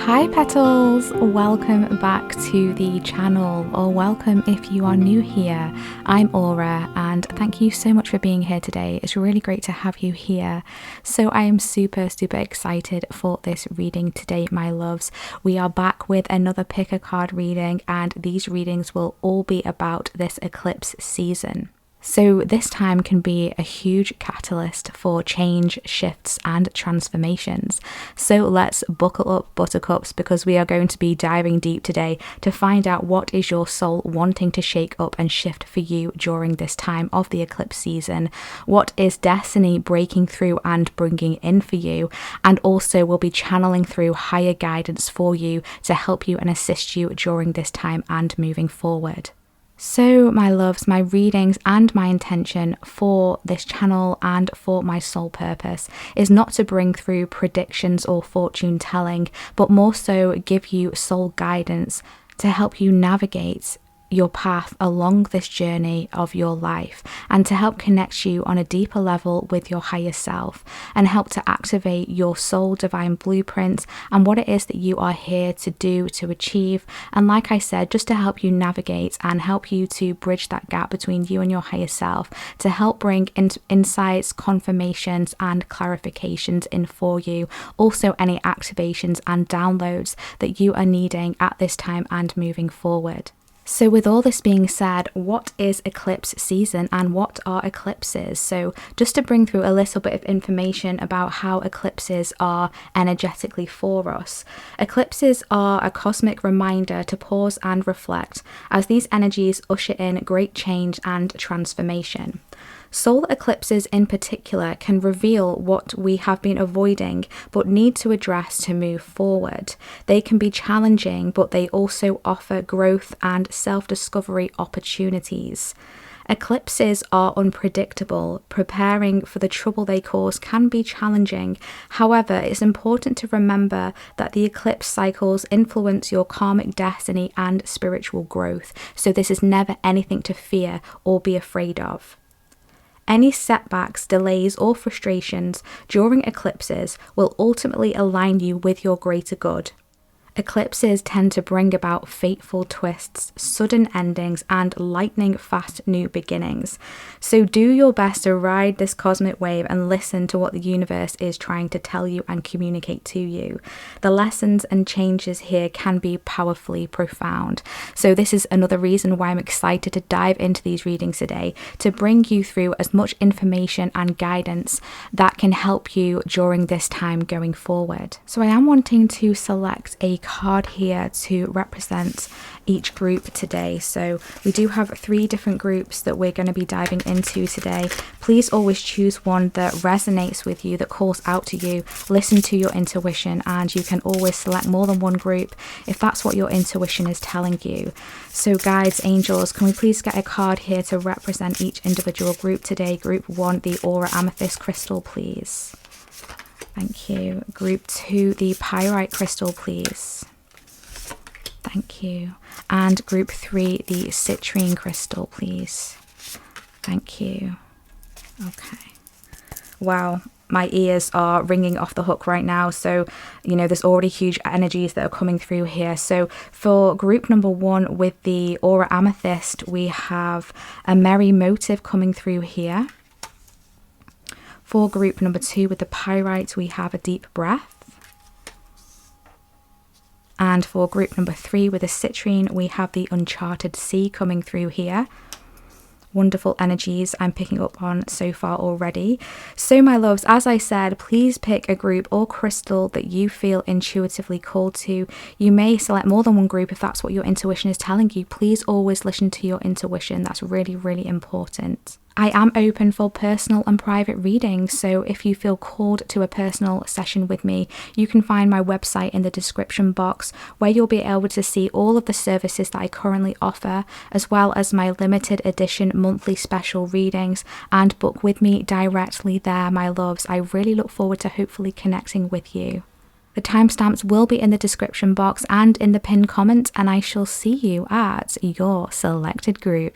Hi Petals! Welcome back to the channel, or welcome if you are new here. I'm Aura and thank you so much for being here today. It's really great to have you here. So I am super excited for this reading today, my loves. We are back with another pick a card reading, and these readings will all be about this eclipse season. So this time can be a huge catalyst for change, shifts and transformations. So let's buckle up, buttercups, because we are going to be diving deep today to find out what is your soul wanting to shake up and shift for you during this time of the eclipse season. What is destiny breaking through and bringing in for you? And also we'll be channeling through higher guidance for you to help you and assist you during this time and moving forward. So my loves, my readings and my intention for this channel and for my soul purpose is not to bring through predictions or fortune telling, but more so give you soul guidance to help you navigate your path along this journey of your life, and to help connect you on a deeper level with your higher self and help to activate your soul divine blueprint and what it is that you are here to do, to achieve. And like I said, just to help you navigate and help you to bridge that gap between you and your higher self, to help bring insights, confirmations and clarifications in for you. Also any activations and downloads that you are needing at this time and moving forward. So with all this being said, what is eclipse season and what are eclipses? So just to bring through a little bit of information about how eclipses are energetically for us. Eclipses are a cosmic reminder to pause and reflect as these energies usher in great change and transformation. Solar eclipses in particular can reveal what we have been avoiding but need to address to move forward. They can be challenging, but they also offer growth and self-discovery opportunities. Eclipses are unpredictable. Preparing for the trouble they cause can be challenging. However, it's important to remember that the eclipse cycles influence your karmic destiny and spiritual growth, so this is never anything to fear or be afraid of. Any setbacks, delays or frustrations during eclipses will ultimately align you with your greater good. Eclipses tend to bring about fateful twists, sudden endings and lightning fast new beginnings. So do your best to ride this cosmic wave and listen to what the universe is trying to tell you and communicate to you. The lessons and changes here can be powerfully profound. So this is another reason why I'm excited to dive into these readings today, to bring you through as much information and guidance that can help you during this time going forward. So I am wanting to select a card here to represent each group today. So we do have 3 different groups that we're going to be diving into today. Please always choose one that resonates with you, that calls out to you. Listen to your intuition, and you can always select more than one group if that's what your intuition is telling you. So guides, angels, can we please get a card here to represent each individual group today? Group 1, the Aura Amethyst crystal, please. Thank you. Group 2, the Pyrite crystal, please. Thank you. And group 3, the Citrine crystal, please. Thank you. Okay. Wow, my ears are ringing off the hook right now. So, you know, there's already huge energies that are coming through here. So for group number 1 with the Aura Amethyst, we have a merry motive coming through here. For group number 2 with the Pyrite, we have a deep breath. And for group number 3 with the Citrine, we have the Uncharted Sea coming through here. Wonderful energies I'm picking up on so far already. So my loves, as I said, please pick a group or crystal that you feel intuitively called to. You may select more than one group if that's what your intuition is telling you. Please always listen to your intuition. That's really important. I am open for personal and private readings, so if you feel called to a personal session with me, you can find my website in the description box, where you'll be able to see all of the services that I currently offer, as well as my limited edition monthly special readings, and book with me directly there, my loves. I really look forward to hopefully connecting with you. The timestamps will be in the description box and in the pinned comment, and I shall see you at your selected group.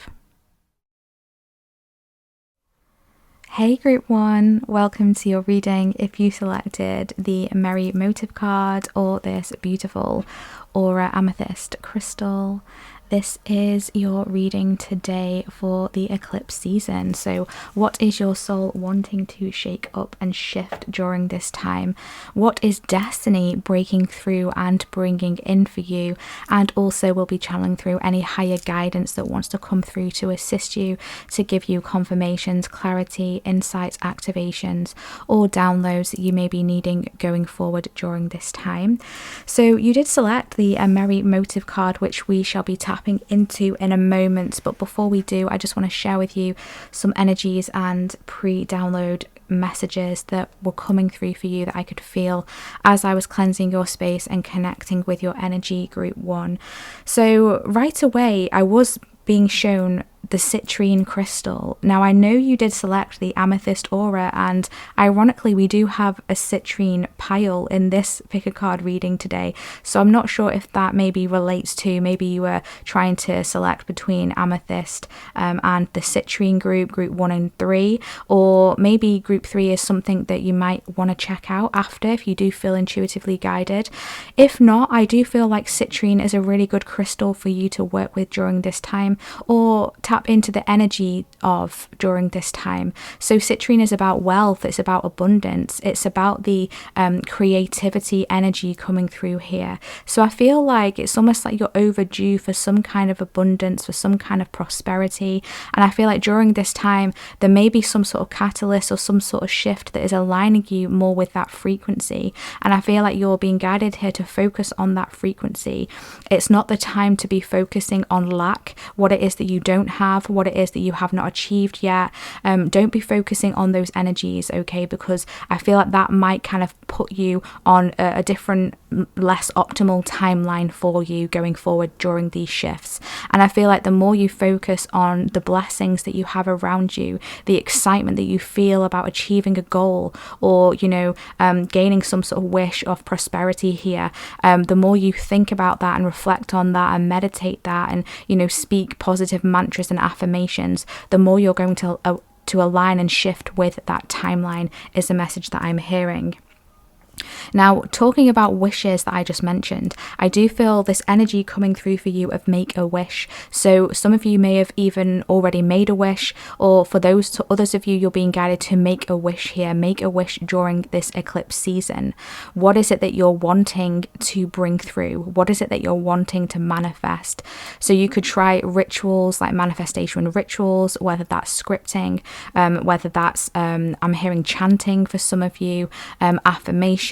Hey Group 1, welcome to your reading. If you selected the Merry Motive card or this beautiful Aura Amethyst crystal, this is your reading today for the eclipse season. So what is your soul wanting to shake up and shift during this time? What is destiny breaking through and bringing in for you? And also we'll be channeling through any higher guidance that wants to come through to assist you, to give you confirmations, clarity, insights, activations, or downloads that you may be needing going forward during this time. So you did select the Merry Motive card, which we shall be tapping into in a moment, but before we do, I just want to share with you some energies and pre-download messages that were coming through for you that I could feel as I was cleansing your space and connecting with your energy, Group 1. So right away I was being shown the citrine crystal. Now I know you did select the amethyst aura, and ironically we do have a citrine pile in this pick a card reading today, so I'm not sure if that maybe relates to, maybe you were trying to select between amethyst and the citrine group 1 and 3, or maybe group 3 is something that you might want to check out after if you do feel intuitively guided. If not, I do feel like citrine is a really good crystal for you to work with during this time, or tap into the energy of during this time. So citrine is about wealth, it's about abundance, it's about the creativity energy coming through here. So I feel like it's almost like you're overdue for some kind of abundance, for some kind of prosperity, and I feel like during this time there may be some sort of catalyst or some sort of shift that is aligning you more with that frequency, and I feel like you're being guided here to focus on that frequency. It's not the time to be focusing on lack, what it is that you don't have, what it is that you have not achieved yet. Don't be focusing on those energies, okay, because I feel like that might kind of put you on a different, less optimal timeline for you going forward during these shifts. And I feel like the more you focus on the blessings that you have around you, the excitement that you feel about achieving a goal, or gaining some sort of wish of prosperity here, the more you think about that and reflect on that and meditate that and speak positive mantras and affirmations, the more you're going to align and shift with that timeline, is the message that I'm hearing. Now, talking about wishes that I just mentioned, I do feel this energy coming through for you of make a wish. So some of you may have even already made a wish, or for others of you, you're being guided to make a wish here. Make a wish during this eclipse season. What is it that you're wanting to bring through? What is it that you're wanting to manifest? So you could try rituals, like manifestation rituals, whether that's scripting, whether that's I'm hearing chanting for some of you, affirmations,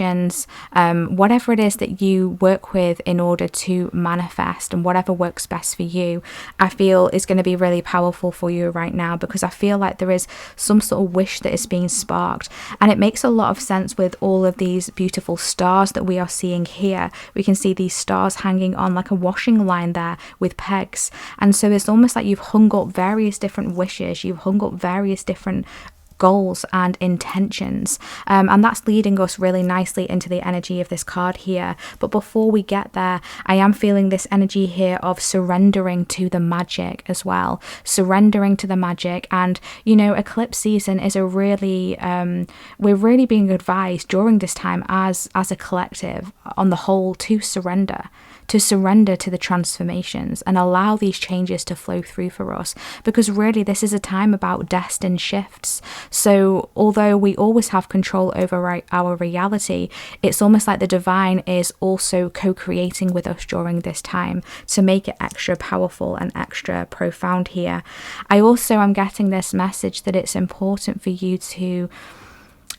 whatever it is that you work with in order to manifest, and whatever works best for you, I feel is going to be really powerful for you right now, because I feel like there is some sort of wish that is being sparked, and it makes a lot of sense with all of these beautiful stars that we are seeing here. We can see these stars hanging on like a washing line there with pegs, and so it's almost like you've hung up various different wishes, you've hung up various different goals and intentions, and that's leading us really nicely into the energy of this card here. But before we get there, I am feeling this energy here of surrendering to the magic as well, surrendering to the magic. And eclipse season is a really we're really being advised during this time as a collective on the whole to surrender to the transformations and allow these changes to flow through for us, because really this is a time about destined shifts. So although we always have control over our reality, it's almost like the divine is also co-creating with us during this time to make it extra powerful and extra profound here. I also am getting this message that it's important for you to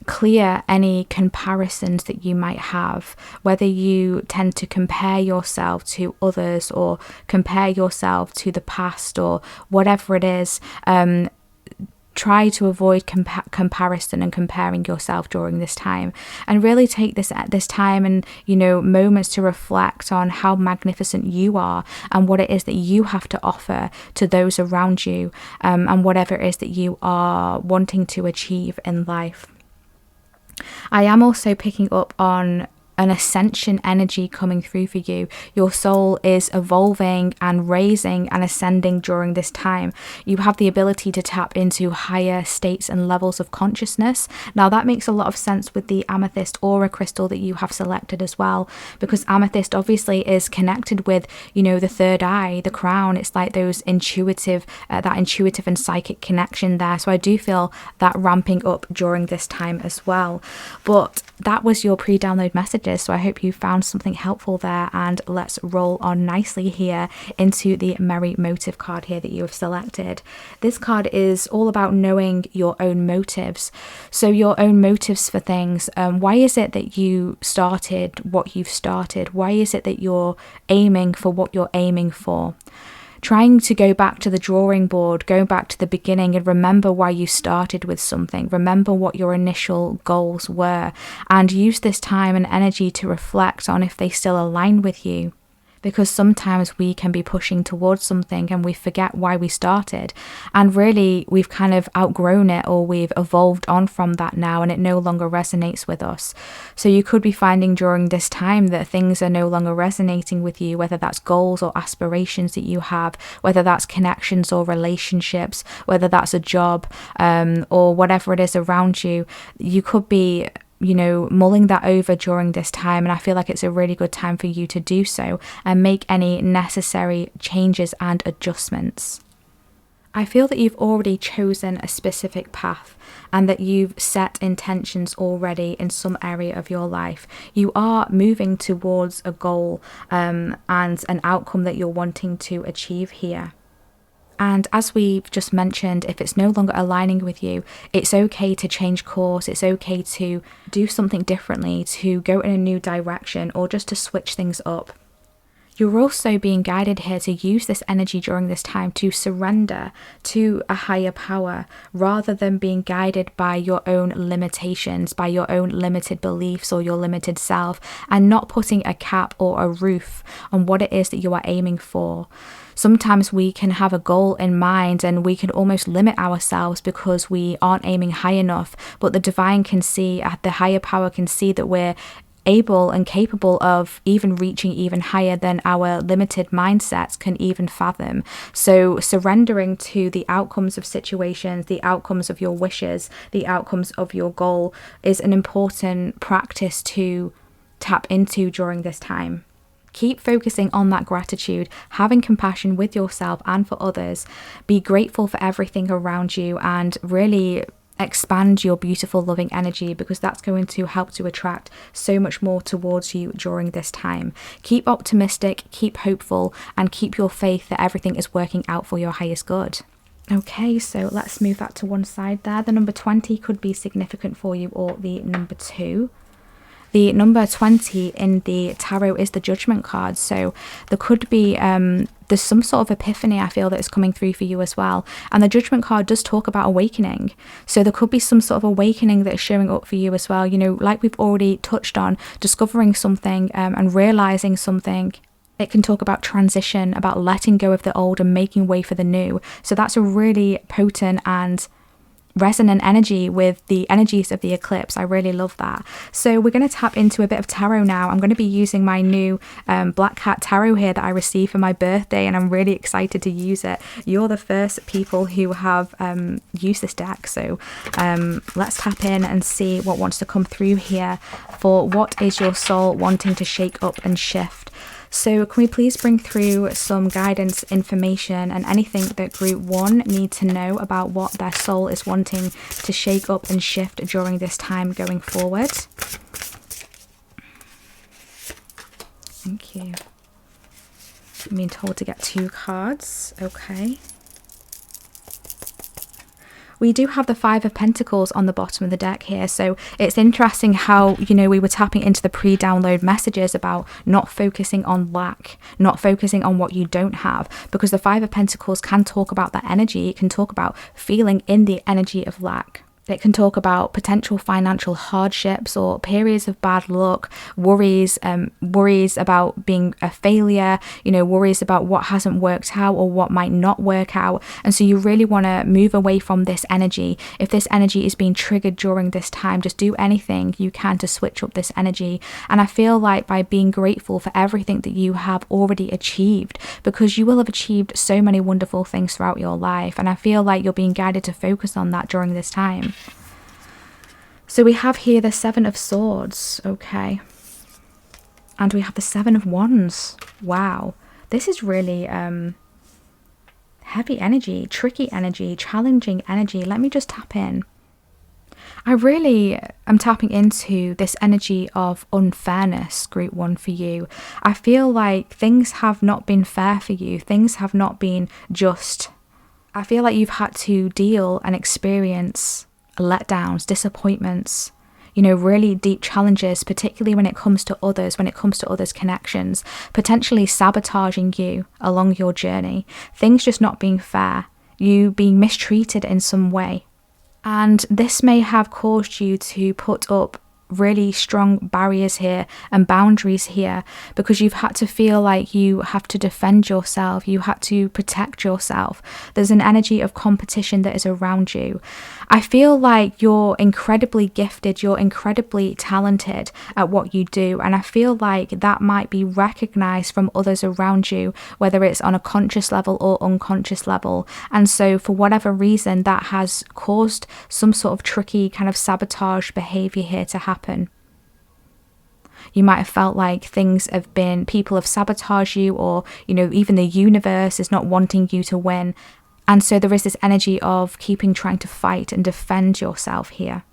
clear any comparisons that you might have, whether you tend to compare yourself to others or compare yourself to the past or whatever it is. Try to avoid comparison and comparing yourself during this time, and really take this time and moments to reflect on how magnificent you are and what it is that you have to offer to those around you, and whatever it is that you are wanting to achieve in life. I am also picking up on an ascension energy coming through for you. Your soul is evolving and raising and ascending during this time. You have the ability to tap into higher states and levels of consciousness. Now that makes a lot of sense with the amethyst aura crystal that you have selected as well, because amethyst obviously is connected with, you know, the third eye, the crown. It's like those intuitive, that intuitive and psychic connection there. So I do feel that ramping up during this time as well. But that was your pre-download messages, so I hope you found something helpful there, and let's roll on nicely here into the Merry Motive card here that you have selected. This card is all about knowing your own motives, so your own motives for things. Why is it that you started what you've started? Why is it that you're aiming for what you're aiming for? Trying to go back to the drawing board, go back to the beginning and remember why you started with something. Remember what your initial goals were, and use this time and energy to reflect on if they still align with you. Because sometimes we can be pushing towards something and we forget why we started, and really we've kind of outgrown it, or we've evolved on from that now and it no longer resonates with us. So you could be finding during this time that things are no longer resonating with you, whether that's goals or aspirations that you have, whether that's connections or relationships, whether that's a job, or whatever it is around you. You could be, you know, mulling that over during this time, and I feel like it's a really good time for you to do so and make any necessary changes and adjustments. I feel that you've already chosen a specific path and that you've set intentions already in some area of your life. You are moving towards a goal and an outcome that you're wanting to achieve here. And as we've just mentioned, if it's no longer aligning with you, it's okay to change course. It's okay to do something differently, to go in a new direction, or just to switch things up. You're also being guided here to use this energy during this time to surrender to a higher power, rather than being guided by your own limitations, by your own limited beliefs or your limited self, and not putting a cap or a roof on what it is that you are aiming for. Sometimes we can have a goal in mind and we can almost limit ourselves because we aren't aiming high enough, but the divine can see, the higher power can see that we're able and capable of even reaching even higher than our limited mindsets can even fathom. So surrendering to the outcomes of situations, the outcomes of your wishes, the outcomes of your goal is an important practice to tap into during this time. Keep focusing on that gratitude, having compassion with yourself and for others. Be grateful for everything around you and really expand your beautiful, loving energy, because that's going to help to attract so much more towards you during this time. Keep optimistic, keep hopeful, and keep your faith that everything is working out for your highest good. Okay, so let's move that to one side there. The number 20 could be significant for you, or the number 2. The number 20 in the tarot is the Judgment card. So there could be, there's some sort of epiphany I feel that is coming through for you as well. And the Judgment card does talk about awakening. So there could be some sort of awakening that is showing up for you as well. You know, like we've already touched on, discovering something and realizing something. It can talk about transition, about letting go of the old and making way for the new. So that's a really potent and resonant energy with the energies of the eclipse. I really love that. So we're going to tap into a bit of tarot now. I'm going to be using my new Black Hat tarot here that I received for my birthday, and I'm really excited to use it. You're the first people who have used this deck, so let's tap in and see what wants to come through here for what is your soul wanting to shake up and shift. So can we please bring through some guidance, information, and anything that group 1 need to know about what their soul is wanting to shake up and shift during this time going forward? Thank you. I'm being told to get 2 cards. Okay. We do have the 5 of Pentacles on the bottom of the deck here, so it's interesting how, you know, we were tapping into the pre-download messages about not focusing on lack, not focusing on what you don't have, because the 5 of Pentacles can talk about that energy. It can talk about feeling in the energy of lack. It can talk about potential financial hardships or periods of bad luck, worries, worries about being a failure, worries about what hasn't worked out or what might not work out. And so you really want to move away from this energy. If this energy is being triggered during this time, just do anything you can to switch up this energy. And I feel like by being grateful for everything that you have already achieved, because you will have achieved so many wonderful things throughout your life. And I feel like you're being guided to focus on that during this time. So we have here the Seven of Swords, okay, and we have the Seven of Wands. Wow, this is really heavy energy, tricky energy, challenging energy. Let me just tap in. I really am tapping into this energy of unfairness, Group 1, for you. I feel like things have not been fair for you. Things have not been just. I feel like you've had to deal and experience letdowns, disappointments, really deep challenges, particularly when it comes to others' connections, potentially sabotaging you along your journey, things just not being fair, you being mistreated in some way. And this may have caused you to put up really strong barriers here and boundaries here, because you've had to feel like you have to defend yourself, you had to protect yourself. There's an energy of competition that is around you. I feel like you're incredibly gifted, you're incredibly talented at what you do, and I feel like that might be recognized from others around you, whether it's on a conscious level or unconscious level. And so for whatever reason, that has caused some sort of tricky kind of sabotage behavior here to happen. You might have felt like people have sabotaged you, or even the universe is not wanting you to win. And so there is this energy of trying to fight and defend yourself here.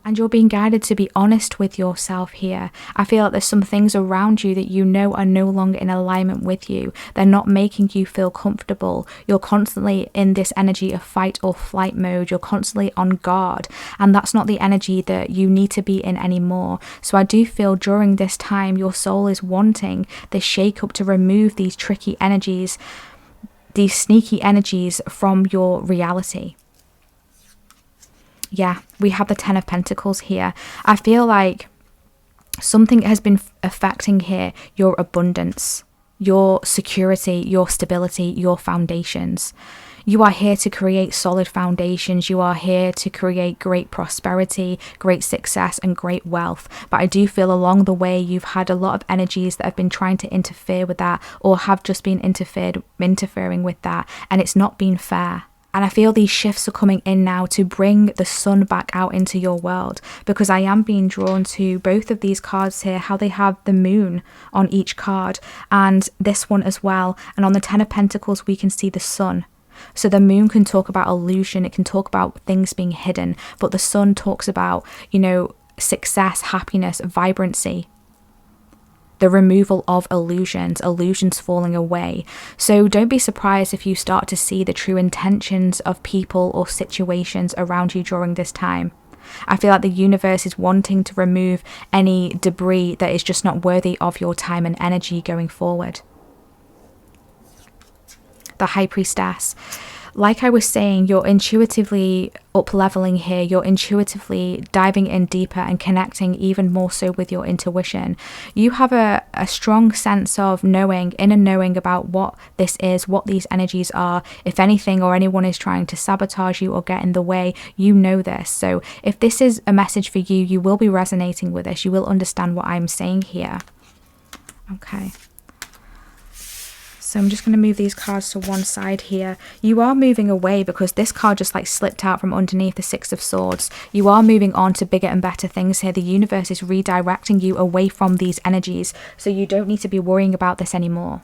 And you're being guided to be honest with yourself here. I feel like there's some things around you that are no longer in alignment with you. They're not making you feel comfortable. You're constantly in this energy of fight or flight mode. You're constantly on guard. And that's not the energy that you need to be in anymore. So I do feel during this time, your soul is wanting this shake-up to remove these tricky energies, these sneaky energies from your reality. Yeah, we have the Ten of Pentacles here. I feel like something has been affecting here your abundance, your security, your stability, your foundations. You are here to create solid foundations. You are here to create great prosperity, great success, and great wealth. But I do feel along the way you've had a lot of energies that have been trying to interfere with that, or have just been interfering with that, and it's not been fair. And I feel these shifts are coming in now to bring the sun back out into your world, because I am being drawn to both of these cards here, how they have the moon on each card, and this one as well. And on the Ten of Pentacles, we can see the sun. So the moon can talk about illusion, it can talk about things being hidden, but the sun talks about, success, happiness, vibrancy. The removal of illusions falling away. So don't be surprised if you start to see the true intentions of people or situations around you during this time. I feel like the universe is wanting to remove any debris that is just not worthy of your time and energy going forward. The High Priestess. Like I was saying, you're intuitively up-leveling here. You're intuitively diving in deeper and connecting even more so with your intuition. You have a strong sense of inner knowing about what this is, what these energies are. If anything or anyone is trying to sabotage you or get in the way, you know this. So if this is a message for you, you will be resonating with this. You will understand what I'm saying here. Okay. So I'm just going to move these cards to one side here. You are moving away because this card just slipped out from underneath the Six of Swords. You are moving on to bigger and better things here. The universe is redirecting you away from these energies. So you don't need to be worrying about this anymore.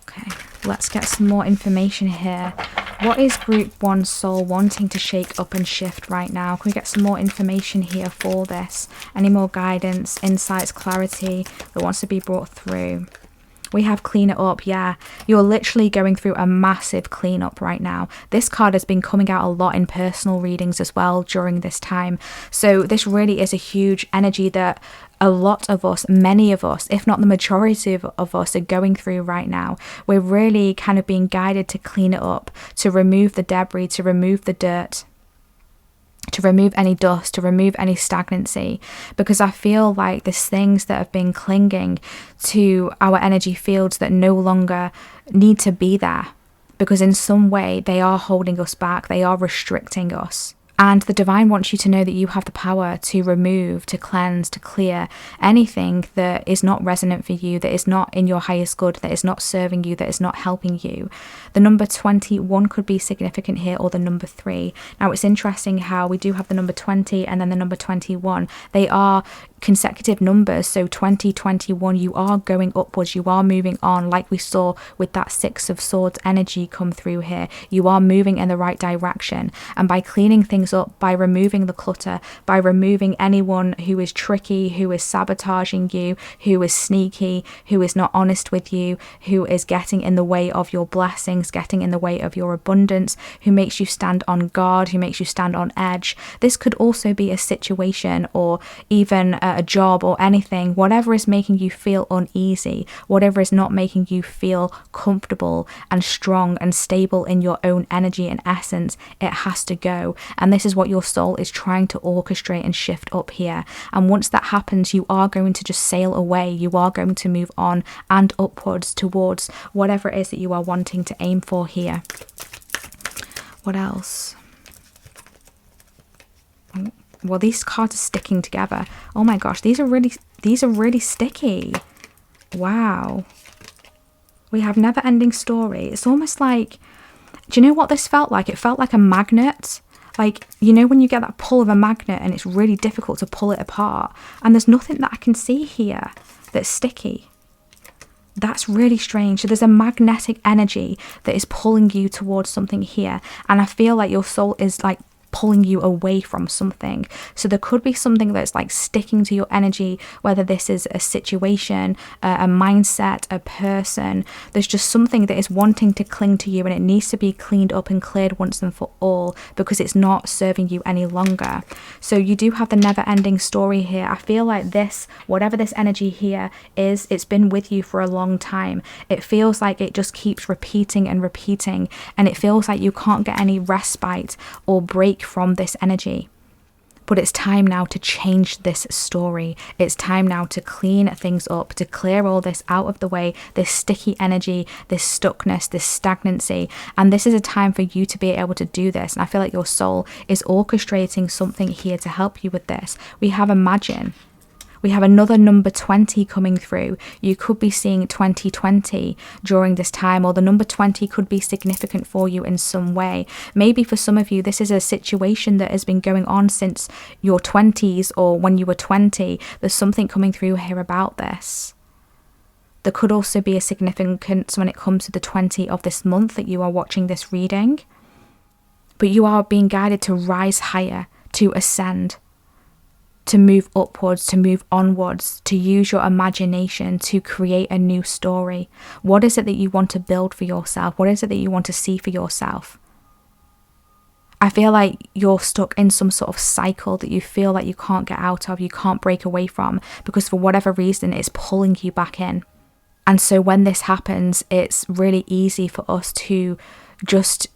Okay, let's get some more information here. What is Group 1 soul wanting to shake up and shift right now? Can we get some more information here for this? Any more guidance, insights, clarity that wants to be brought through? We have clean it up. Yeah, you're literally going through a massive cleanup right now. This card has been coming out a lot in personal readings as well during this time. So this really is a huge energy that a lot of us, many of us, if not the majority of us, are going through right now. We're really kind of being guided to clean it up, to remove the debris, to remove the dirt. to remove any dust, to remove any stagnancy, because I feel like there's things that have been clinging to our energy fields that no longer need to be there, because in some way they are holding us back, they are restricting us. And the divine wants you to know that you have the power to remove, to cleanse, to clear anything that is not resonant for you, that is not in your highest good, that is not serving you, that is not helping you. The number 21 could be significant here, or the number 3. Now, it's interesting how we do have the number 20 and then the number 21. They are consecutive numbers. So 2021, you are going upwards, you are moving on, like we saw with that 6 of Swords energy come through here. You are moving in the right direction, and by cleaning things up, by removing the clutter, by removing anyone who is tricky, who is sabotaging you, who is sneaky, who is not honest with you, who is getting in the way of your blessings, getting in the way of your abundance, who makes you stand on guard, who makes you stand on edge. This could also be a situation, or even a job, or anything, whatever is making you feel uneasy, whatever is not making you feel comfortable and strong and stable in your own energy and essence. It has to go. And this is what your soul is trying to orchestrate and shift up here. And once that happens, you are going to just sail away. You are going to move on and upwards towards whatever it is that you are wanting to aim for here. What else? Well, these cards are sticking together. Oh my gosh, these are really sticky. Wow. We have never ending story. It's almost like, do you know what this felt like? It felt like a magnet. Like, you know when you get that pull of a magnet and it's really difficult to pull it apart, and there's nothing that I can see here that's sticky. That's really strange. So there's a magnetic energy that is pulling you towards something here, and I feel like your soul is like pulling you away from something. So there could be something that's like sticking to your energy, whether this is a situation, a mindset, a person. There's just something that is wanting to cling to you, and it needs to be cleaned up and cleared once and for all, because it's not serving you any longer. So you do have the never ending story here. I feel like this, whatever this energy here is, it's been with you for a long time. It feels like it just keeps repeating and repeating, and it feels like you can't get any respite or break from this energy. But it's time now to change this story. It's time now to clean things up, to clear all this out of the way, this sticky energy, this stuckness, this stagnancy. And this is a time for you to be able to do this. And I feel like your soul is orchestrating something here to help you with this. We have Imagine. We have another number 20 coming through. You could be seeing 2020 during this time, or the number 20 could be significant for you in some way. Maybe for some of you, this is a situation that has been going on since your 20s, or when you were 20. There's something coming through here about this. There could also be a significance when it comes to the 20 of this month that you are watching this reading. But you are being guided to rise higher, to ascend, to move upwards, to move onwards, to use your imagination to create a new story. What is it that you want to build for yourself? What is it that you want to see for yourself? I feel like you're stuck in some sort of cycle that you feel like you can't get out of, you can't break away from, because for whatever reason it's pulling you back in. And so when this happens, it's really easy for us to just,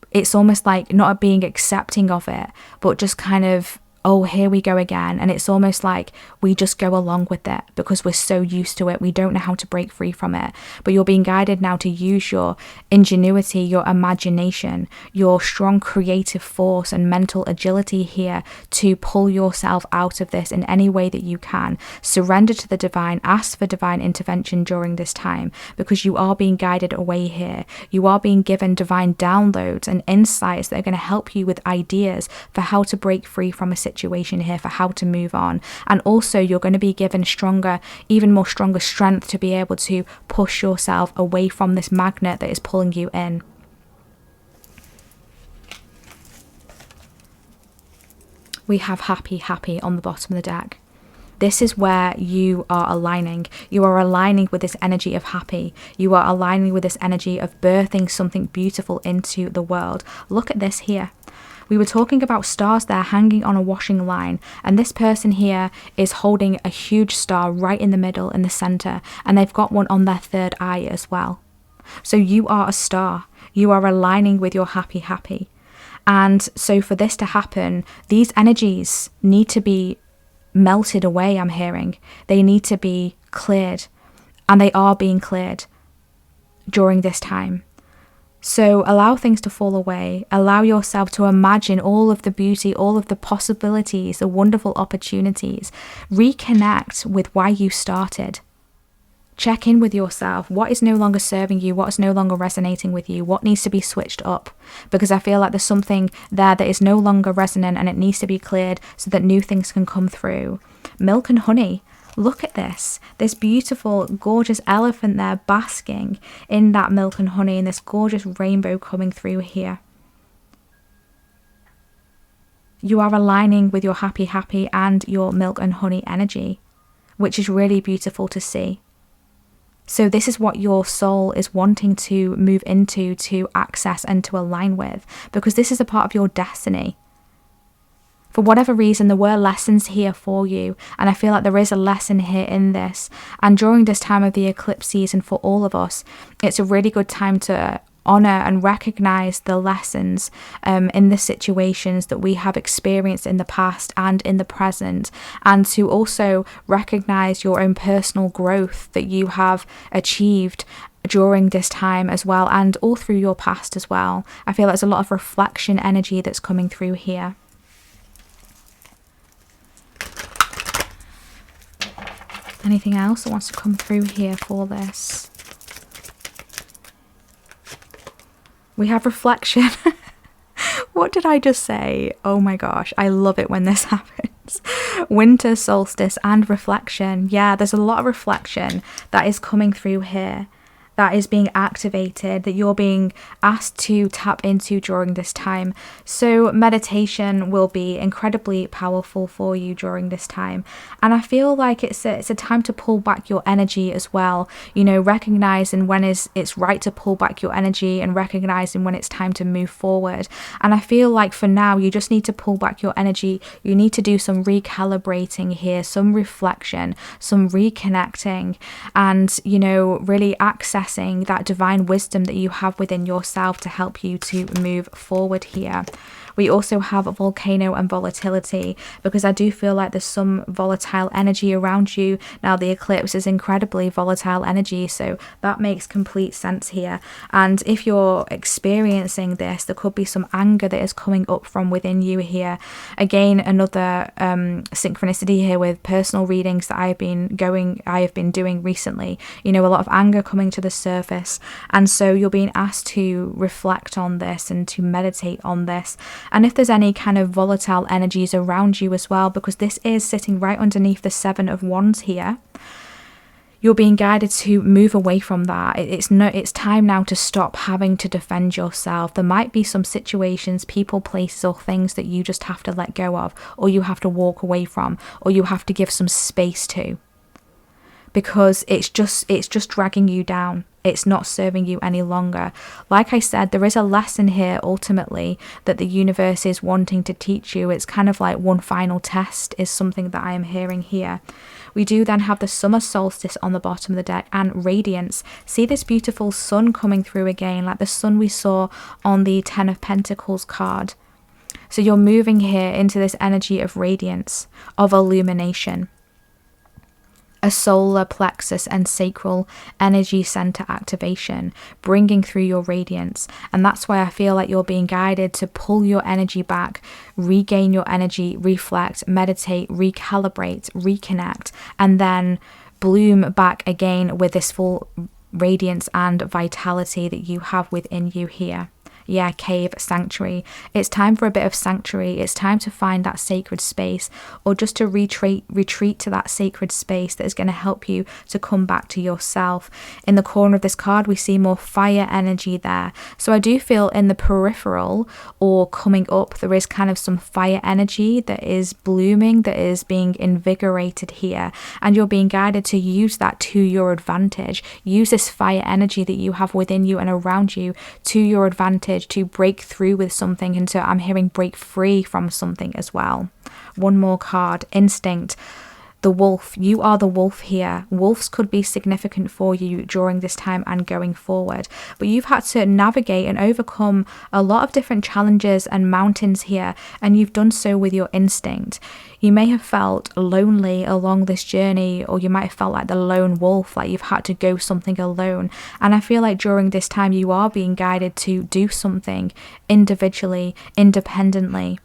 it's almost like not being accepting of it, but just kind of, oh, here we go again. And it's almost like we just go along with it because we're so used to it. We don't know how to break free from it. But you're being guided now to use your ingenuity, your imagination, your strong creative force and mental agility here to pull yourself out of this in any way that you can. Surrender to the divine, ask for divine intervention during this time, because you are being guided away here. You are being given divine downloads and insights that are going to help you with ideas for how to break free from a situation here, for how to move on. And also you're going to be given stronger, even more stronger strength to be able to push yourself away from this magnet that is pulling you in. We have happy on the bottom of the deck. This is where you are aligning. You are aligning with this energy of happy. You are aligning with this energy of birthing something beautiful into the world. Look at this here. We were talking about stars there hanging on a washing line, and this person here is holding a huge star right in the middle, in the center, and they've got one on their third eye as well. So you are a star. You are aligning with your happy. And so for this to happen, these energies need to be melted away, I'm hearing. They need to be cleared, and they are being cleared during this time. So allow things to fall away. Allow yourself to imagine all of the beauty, all of the possibilities, the wonderful opportunities. Reconnect with why you started. Check in with yourself. What is no longer serving you? What is no longer resonating with you? What needs to be switched up? Because I feel like there's something there that is no longer resonant, and it needs to be cleared so that new things can come through. Milk and honey. Look at this beautiful, gorgeous elephant there basking in that milk and honey, and this gorgeous rainbow coming through here. You are aligning with your happy and your milk and honey energy, which is really beautiful to see. So this is what your soul is wanting to move into, to access and to align with, because this is a part of your destiny. For whatever reason, there were lessons here for you, and I feel like there is a lesson here in this. And during this time of the eclipse season for all of us, it's a really good time to honor and recognize the lessons in the situations that we have experienced in the past and in the present, and to also recognize your own personal growth that you have achieved during this time as well, and all through your past as well. I feel there's a lot of reflection energy that's coming through here. Anything else that wants to come through here for this? We have reflection. What did I just say? Oh my gosh, I love it when this happens. Winter solstice and reflection. Yeah, there's a lot of reflection that is coming through here, that is being activated, that you're being asked to tap into during this time. So meditation will be incredibly powerful for you during this time. And I feel like it's a time to pull back your energy as well. You know, recognizing when it's right to pull back your energy, and recognizing when it's time to move forward. And I feel like for now, you just need to pull back your energy. You need to do some recalibrating here, some reflection, some reconnecting, and, you know, really accessing that divine wisdom that you have within yourself to help you to move forward here. We also have a volcano and volatility, because I do feel like there's some volatile energy around you. Now, the eclipse is incredibly volatile energy, so that makes complete sense here. And if you're experiencing this, there could be some anger that is coming up from within you here. Again, another synchronicity here with personal readings that I have been doing recently. You know, a lot of anger coming to the surface, and so you're being asked to reflect on this and to meditate on this. And if there's any kind of volatile energies around you as well, because this is sitting right underneath the 7 of Wands here, you're being guided to move away from that. It's time now to stop having to defend yourself. There might be some situations, people, places, or things that you just have to let go of, or you have to walk away from, or you have to give some space to, because it's just dragging you down. It's not serving you any longer. Like I said, there is a lesson here ultimately that the universe is wanting to teach you. It's kind of like one final test is something that I am hearing here. We do then have the summer solstice on the bottom of the deck and radiance. See this beautiful sun coming through again, like the sun we saw on the 10 of Pentacles card. So you're moving here into this energy of radiance, of illumination, a solar plexus and sacral energy center activation, bringing through your radiance. And that's why I feel like you're being guided to pull your energy back, regain your energy, reflect, meditate, recalibrate, reconnect, and then bloom back again with this full radiance and vitality that you have within you here. Yeah, cave, sanctuary. It's time for a bit of sanctuary. It's time to find that sacred space, or just to retreat to that sacred space that is going to help you to come back to yourself. In the corner of this card, we see more fire energy there. So I do feel in the peripheral or coming up, there is kind of some fire energy that is blooming, that is being invigorated here. And you're being guided to use that to your advantage. Use this fire energy that you have within you and around you to your advantage, to break through with something, and so I'm hearing break free from something as well. One more card, instinct. the wolf. You are the wolf here. Wolves could be significant for you during this time and going forward, but you've had to navigate and overcome a lot of different challenges and mountains here, and you've done so with your instinct. You may have felt lonely along this journey, or you might have felt like the lone wolf, like you've had to go something alone. And I feel like during this time you are being guided to do something individually, independently.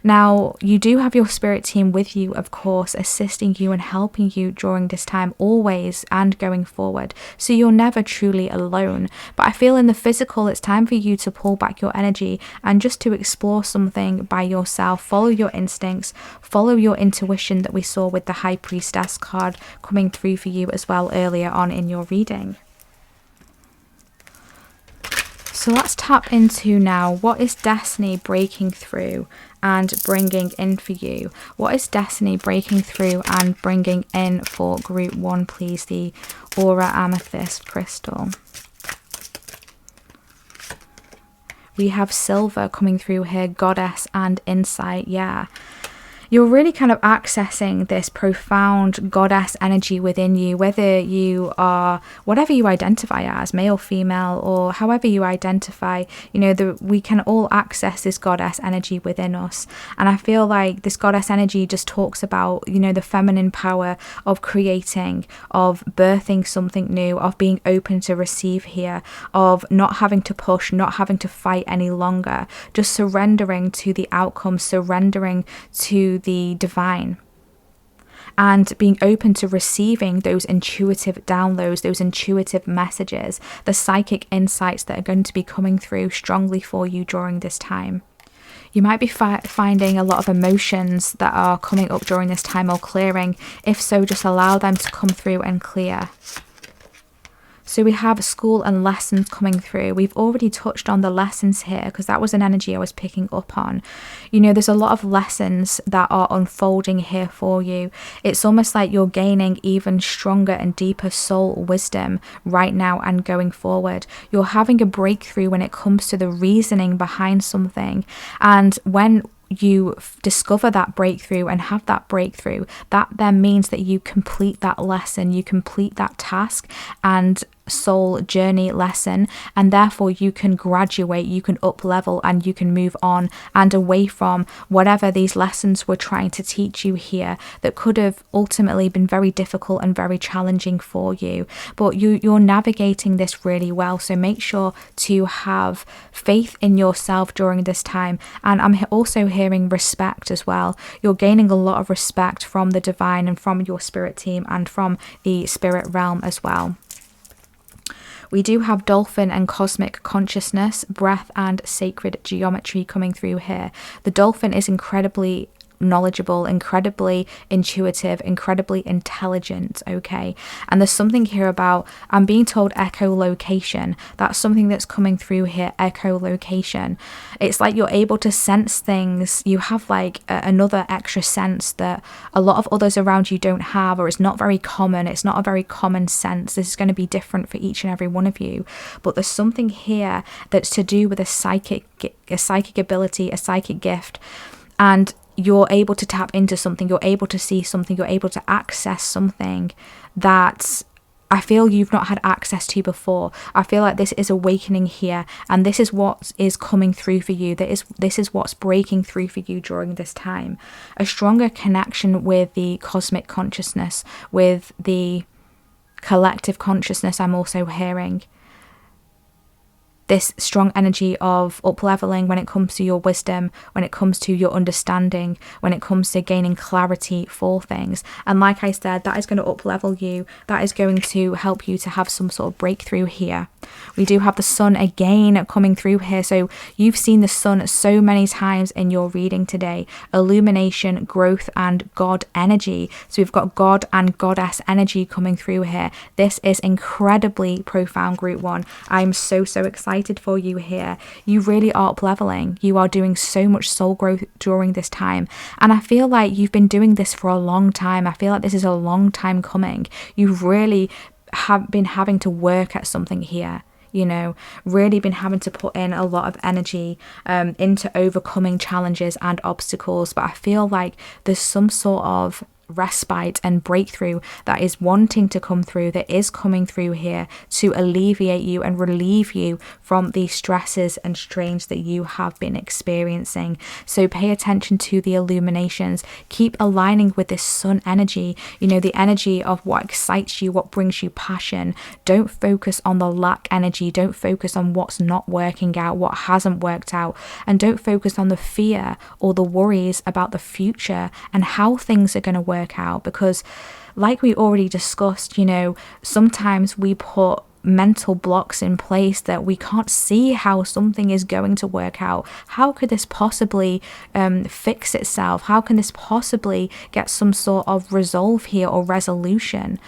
Now, you do have your spirit team with you, of course, assisting you and helping you during this time, always and going forward. So you're never truly alone. But I feel in the physical, it's time for you to pull back your energy and just to explore something by yourself. Follow your instincts, follow your intuition that we saw with the High Priestess card coming through for you as well earlier on in your reading. So let's tap into now, what is destiny breaking through and bringing in for you? What is destiny breaking through and bringing in for group 1, please? The Aura Amethyst crystal. We have silver coming through here, goddess and insight. Yeah. You're really kind of accessing this profound goddess energy within you, whether you are, whatever you identify as, male, female, or however you identify, you know, we can all access this goddess energy within us. And I feel like this goddess energy just talks about, you know, the feminine power of creating, of birthing something new, of being open to receive here, of not having to push, not having to fight any longer, just surrendering to the outcome, surrendering to the divine, and being open to receiving those intuitive downloads, those intuitive messages, the psychic insights that are going to be coming through strongly for you during this time. You might be finding a lot of emotions that are coming up during this time or clearing. If so, just allow them to come through and clear. So we have school and lessons coming through. We've already touched on the lessons here because that was an energy I was picking up on. You know, there's a lot of lessons that are unfolding here for you. It's almost like you're gaining even stronger and deeper soul wisdom right now and going forward. You're having a breakthrough when it comes to the reasoning behind something. And when you discover that breakthrough and have that breakthrough, that then means that you complete that lesson, you complete that task and soul journey lesson, and therefore you can graduate, you can up level, and you can move on and away from whatever these lessons were trying to teach you here that could have ultimately been very difficult and very challenging for you. But you're navigating this really well, so make sure to have faith in yourself during this time. And I'm also hearing respect as well. You're gaining a lot of respect from the divine and from your spirit team and from the spirit realm as well. We do have dolphin and cosmic consciousness, breath and sacred geometry coming through here. The dolphin is incredibly knowledgeable, incredibly intuitive, incredibly intelligent, okay? And there's something here about, I'm being told echolocation. That's something that's coming through here, echolocation. It's like you're able to sense things. You have like another extra sense that a lot of others around you don't have, or it's not very common. It's not a very common sense. This is going to be different for each and every one of you. But there's something here that's to do with a psychic ability, a psychic gift. And you're able to tap into something, you're able to see something, you're able to access something that I feel you've not had access to before. I feel like this is awakening here, and this is what is coming through for you. This is what's breaking through for you during this time. A stronger connection with the cosmic consciousness, with the collective consciousness I'm also hearing. This strong energy of up-leveling when it comes to your wisdom, when it comes to your understanding, when it comes to gaining clarity for things. And like I said, that is going to up-level you. That is going to help you to have some sort of breakthrough here. We do have the sun again coming through here. So you've seen the sun so many times in your reading today. Illumination, growth, and God energy. So we've got God and goddess energy coming through here. This is incredibly profound, group 1. I'm so excited for you here. You really are up leveling. You are doing so much soul growth during this time, and I feel like you've been doing this for a long time. I feel like this is a long time coming. You've really have been having to work at something here, you know, really been having to put in a lot of energy into overcoming challenges and obstacles. But I feel like there's some sort of respite and breakthrough that is wanting to come through, that is coming through here to alleviate you and relieve you from the stresses and strains that you have been experiencing. So pay attention to the illuminations. Keep aligning with this sun energy, you know, the energy of what excites you, what brings you passion. Don't focus on the lack energy. Don't focus on what's not working out, what hasn't worked out, and don't focus on the fear or the worries about the future and how things are going to work out, because like we already discussed, you know, sometimes we put mental blocks in place that we can't see how something is going to work out. How could this possibly fix itself? How can this possibly get some sort of resolve here or resolution?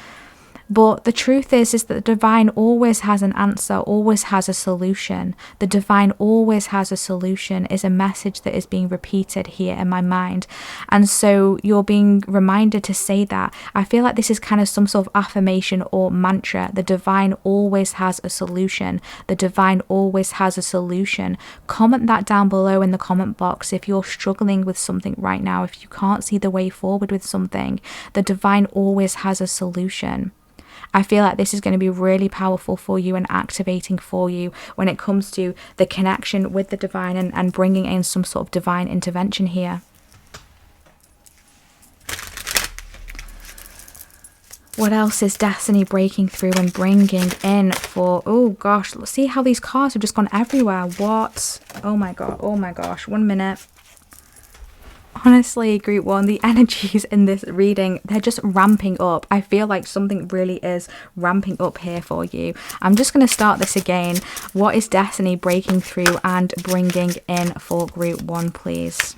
But the truth is that the divine always has an answer, always has a solution. The divine always has a solution is a message that is being repeated here in my mind. And so you're being reminded to say that. I feel like this is kind of some sort of affirmation or mantra. The divine always has a solution. The divine always has a solution. Comment that down below in the comment box if you're struggling with something right now, if you can't see the way forward with something. The divine always has a solution. I feel like this is going to be really powerful for you and activating for you when it comes to the connection with the divine and bringing in some sort of divine intervention here. What else is destiny breaking through and bringing in for, oh gosh, let's see how these cards have just gone everywhere. What? Oh my god, oh my gosh, 1 minute. Honestly, group one, the energies in this reading, they're just ramping up. I feel like something really is ramping up here for you. I'm just going to start this again. What is destiny breaking through and bringing in for group one, please?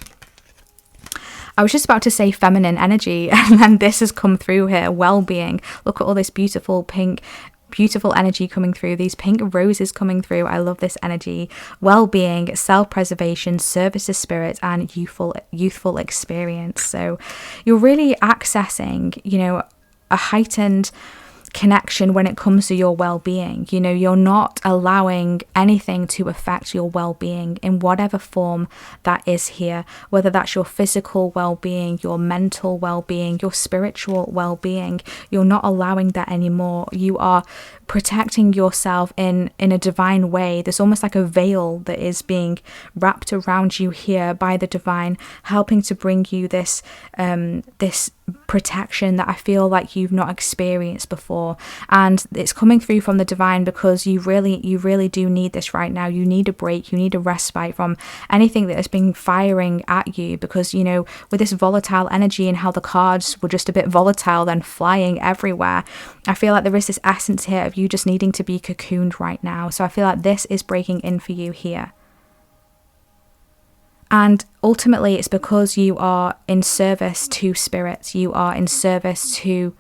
I was just about to say feminine energy, and then this has come through here, well-being. Look at all this beautiful pink, beautiful energy coming through, these pink roses coming through. I love this energy. Well-being, self-preservation, service to spirit, and youthful experience. So you're really accessing, you know, a heightened connection when it comes to your well-being. You know, you're not allowing anything to affect your well-being in whatever form that is here, whether that's your physical well-being, your mental well-being, your spiritual well-being. You're not allowing that anymore. You are protecting yourself in a divine way. There's almost like a veil that is being wrapped around you here by the divine, helping to bring you this this protection that I feel like you've not experienced before. And it's coming through from the divine because you really do need this right now. You need a break, you need a respite from anything that has been firing at you, because, you know, with this volatile energy and how the cards were just a bit volatile then flying everywhere, I feel like there is this essence here of you just needing to be cocooned right now. So I feel like this is breaking in for you here. And ultimately, it's because you are in service to spirits, you are in service to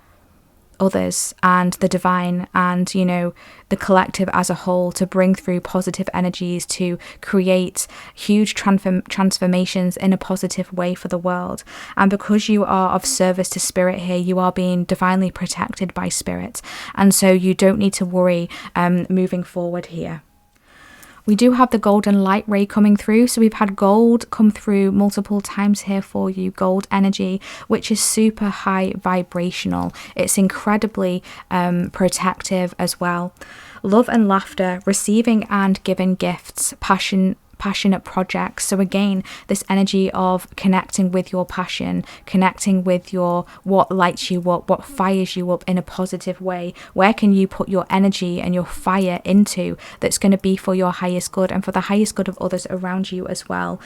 others and the divine and, you know, the collective as a whole, to bring through positive energies, to create huge transformations in a positive way for the world. And because you are of service to spirit here, you are being divinely protected by spirit. And so you don't need to worry moving forward here. We do have the golden light ray coming through. So we've had gold come through multiple times here for you, gold energy, which is super high vibrational. It's incredibly protective as well. Love and laughter, receiving and giving gifts, passionate projects. So again, this energy of connecting with your passion, connecting with your what lights you up, what fires you up in a positive way. Where can you put your energy and your fire into that's going to be for your highest good and for the highest good of others around you as well.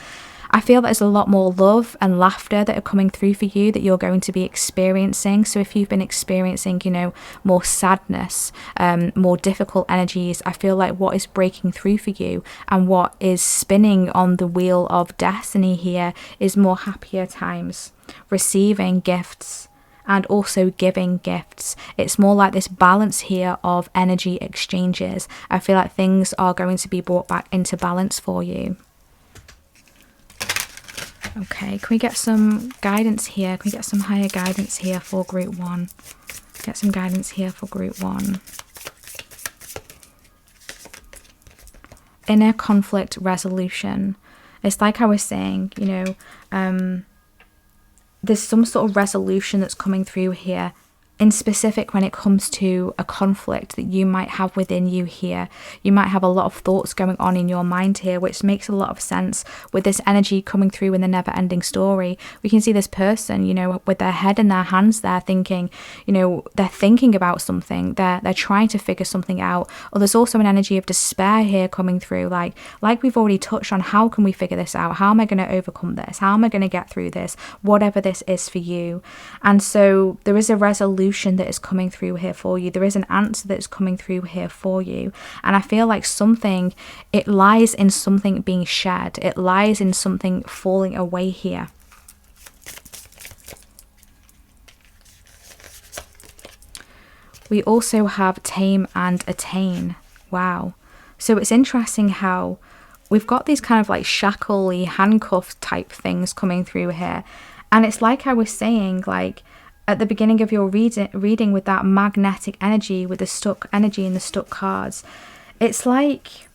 I feel there's a lot more love and laughter that are coming through for you that you're going to be experiencing. So if you've been experiencing, you know, more sadness, more difficult energies, I feel like what is breaking through for you and what is spinning on the wheel of destiny here is more happier times, receiving gifts and also giving gifts. It's more like this balance here of energy exchanges. I feel like things are going to be brought back into balance for you. Okay, can we get some guidance here? Can we get some higher guidance here for group one? Get some guidance here for group one. Inner conflict resolution. It's like I was saying, you know, there's some sort of resolution that's coming through here, in specific when it comes to a conflict that you might have within you here. You might have a lot of thoughts going on in your mind here, which makes a lot of sense with this energy coming through in the never-ending story. We can see this person, you know, with their head in their hands there, thinking, you know, they're thinking about something, they're trying to figure something out. Or there's also an energy of despair here coming through, like we've already touched on. How can we figure this out? How am I going to overcome this? How am I going to get through this? Whatever this is for you. And so there is a resolution that is coming through here for you. There is an answer that is coming through here for you. And I feel like it lies in something being shed. It lies in something falling away here. We also have tame and attain. Wow. So it's interesting how we've got these kind of like shackly, handcuff type things coming through here. And it's like I was saying, like, at the beginning of your reading with that magnetic energy, with the stuck energy and the stuck cards, it's like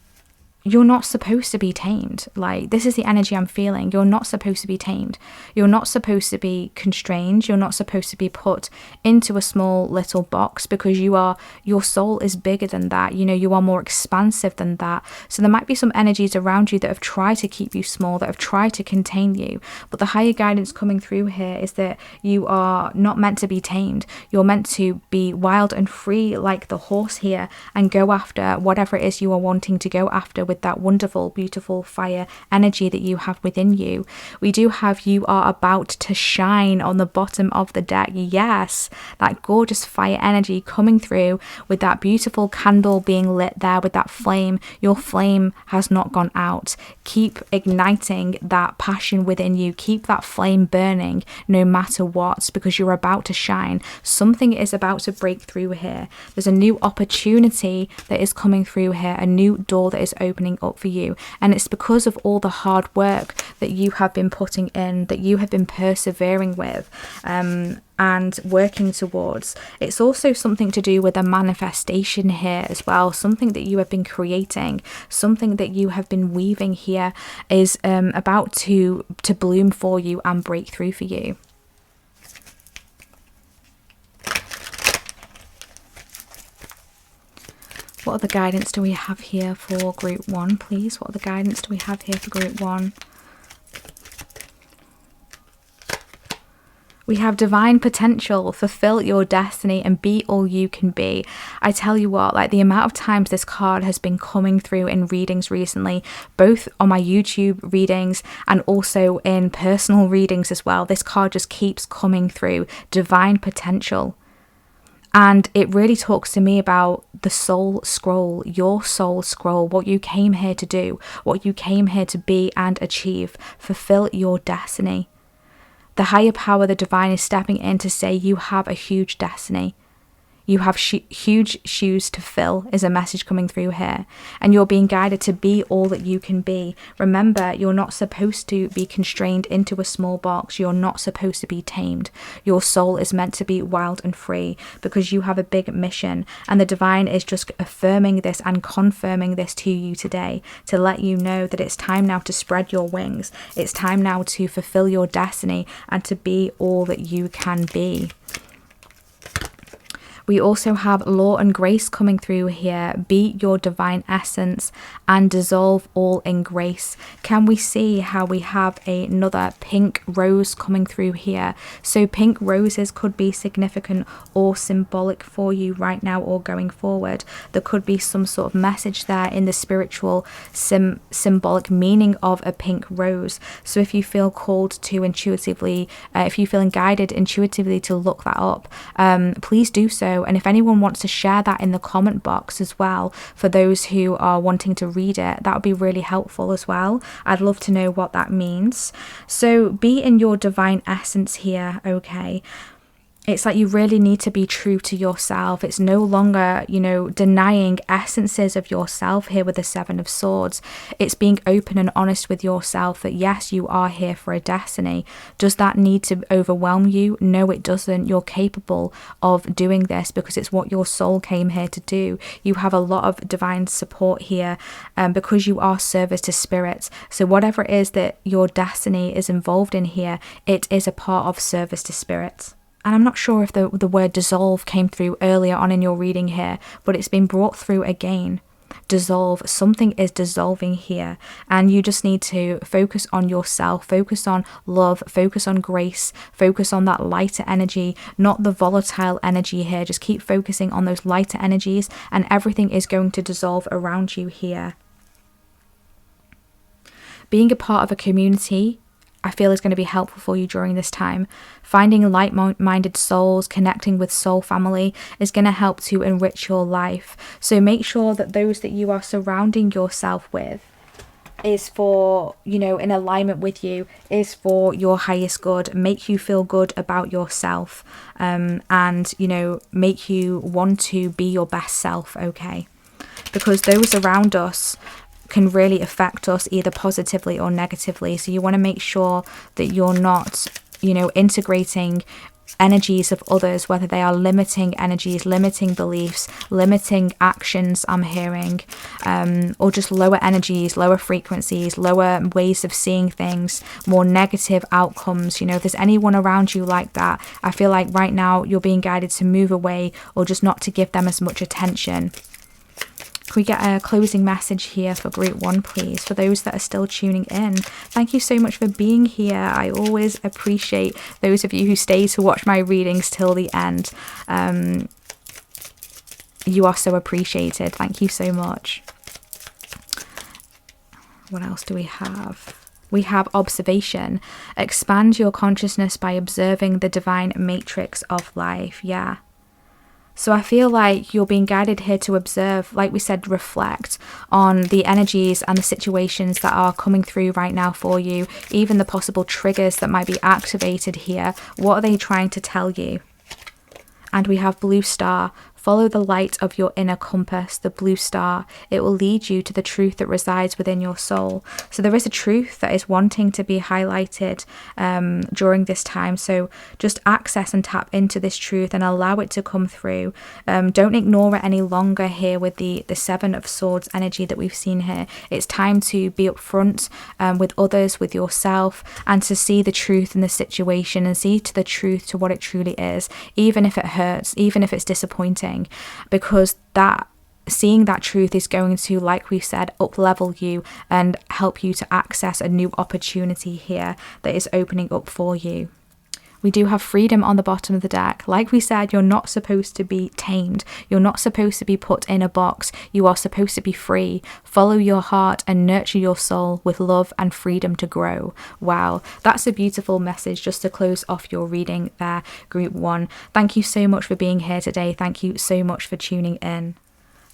you're not supposed to be tamed. Like, this is the energy I'm feeling. You're not supposed to be tamed. You're not supposed to be constrained. You're not supposed to be put into a small little box, because your soul is bigger than that. You know, you are more expansive than that. So there might be some energies around you that have tried to keep you small, that have tried to contain you. But the higher guidance coming through here is that you are not meant to be tamed. You're meant to be wild and free like the horse here, and go after whatever it is you are wanting to go after with that wonderful, beautiful fire energy that you have within you. We do have you are about to shine on the bottom of the deck. Yes, that gorgeous fire energy coming through with that beautiful candle being lit there with that flame. Your flame has not gone out. Keep igniting that passion within you. Keep that flame burning no matter what, because you're about to shine. Something is about to break through here. There's a new opportunity that is coming through here, a new door that is opening up for you, and it's because of all the hard work that you have been putting in, that you have been persevering with and working towards. It's also something to do with a manifestation here as well. Something that you have been creating, something that you have been weaving here is about to bloom for you and break through for you. What other guidance do we have here for group 1, please? What other guidance do we have here for group 1? We have divine potential, fulfill your destiny and be all you can be. I tell you what, like, the amount of times this card has been coming through in readings recently, both on my YouTube readings and also in personal readings as well. This card just keeps coming through, divine potential. And it really talks to me about the soul scroll, your soul scroll, what you came here to do, what you came here to be and achieve. Fulfill your destiny. The higher power, the divine, is stepping in to say you have a huge destiny. You have huge shoes to fill is a message coming through here. And you're being guided to be all that you can be. Remember, you're not supposed to be constrained into a small box. You're not supposed to be tamed. Your soul is meant to be wild and free, because you have a big mission. And the divine is just affirming this and confirming this to you today, to let you know that it's time now to spread your wings. It's time now to fulfill your destiny and to be all that you can be. We also have law and grace coming through here. Be your divine essence and dissolve all in grace. Can we see how we have another pink rose coming through here? So pink roses could be significant or symbolic for you right now or going forward. There could be some sort of message there in the spiritual symbolic meaning of a pink rose. So if you feel called to intuitively, if you're feeling guided intuitively to look that up, please do so. And if anyone wants to share that in the comment box as well, for those who are wanting to read it, that would be really helpful as well. I'd love to know what that means. So be in your divine essence here, okay? It's like you really need to be true to yourself. It's no longer, denying essences of yourself here with the Seven of Swords. It's being open and honest with yourself that yes, you are here for a destiny. Does that need to overwhelm you? No, it doesn't. You're capable of doing this because it's what your soul came here to do. You have a lot of divine support here because you are service to spirits. So whatever it is that your destiny is involved in here, it is a part of service to spirits. And I'm not sure if the word dissolve came through earlier on in your reading here, but it's been brought through again. Dissolve. Something is dissolving here. And you just need to focus on yourself, focus on love, focus on grace, focus on that lighter energy, not the volatile energy here. Just keep focusing on those lighter energies and everything is going to dissolve around you here. Being a part of a community, I feel is going to be helpful for you during this time. Finding like-minded souls, connecting with soul family is going to help to enrich your life. So make sure that those that you are surrounding yourself with is for, in alignment with you, is for your highest good, make you feel good about yourself, and, make you want to be your best self, okay? Because those around us can really affect us either positively or negatively. So you want to make sure that you're not, integrating energies of others, whether they are limiting energies, limiting beliefs, limiting actions I'm hearing, or just lower energies, lower frequencies, lower ways of seeing things, more negative outcomes. If there's anyone around you like that, I feel like right now you're being guided to move away or just not to give them as much attention. Can we get a closing message here for group 1, please, for those that are still tuning in? Thank you so much for being here. I always appreciate those of you who stay to watch my readings till the end. You are so appreciated. Thank you so much. What else do we have? We have observation. Expand your consciousness by observing the divine matrix of life. Yeah. So I feel like you're being guided here to observe, like we said, reflect on the energies and the situations that are coming through right now for you, even the possible triggers that might be activated here. What are they trying to tell you? And we have blue star. Follow the light of your inner compass, the blue star. It will lead you to the truth that resides within your soul. So there is a truth that is wanting to be highlighted during this time. So just access and tap into this truth and allow it to come through. Don't ignore it any longer here with the Seven of Swords energy that we've seen here. It's time to be upfront with others, with yourself, and to see the truth in the situation and see to the truth to what it truly is, even if it hurts, even if it's disappointing. Because seeing that truth is going to, like we said, up level you and help you to access a new opportunity here that is opening up for you. We do have freedom on the bottom of the deck. Like we said, you're not supposed to be tamed. You're not supposed to be put in a box. You are supposed to be free. Follow your heart and nurture your soul with love and freedom to grow. Wow, that's a beautiful message just to close off your reading there, group 1. Thank you so much for being here today. Thank you so much for tuning in.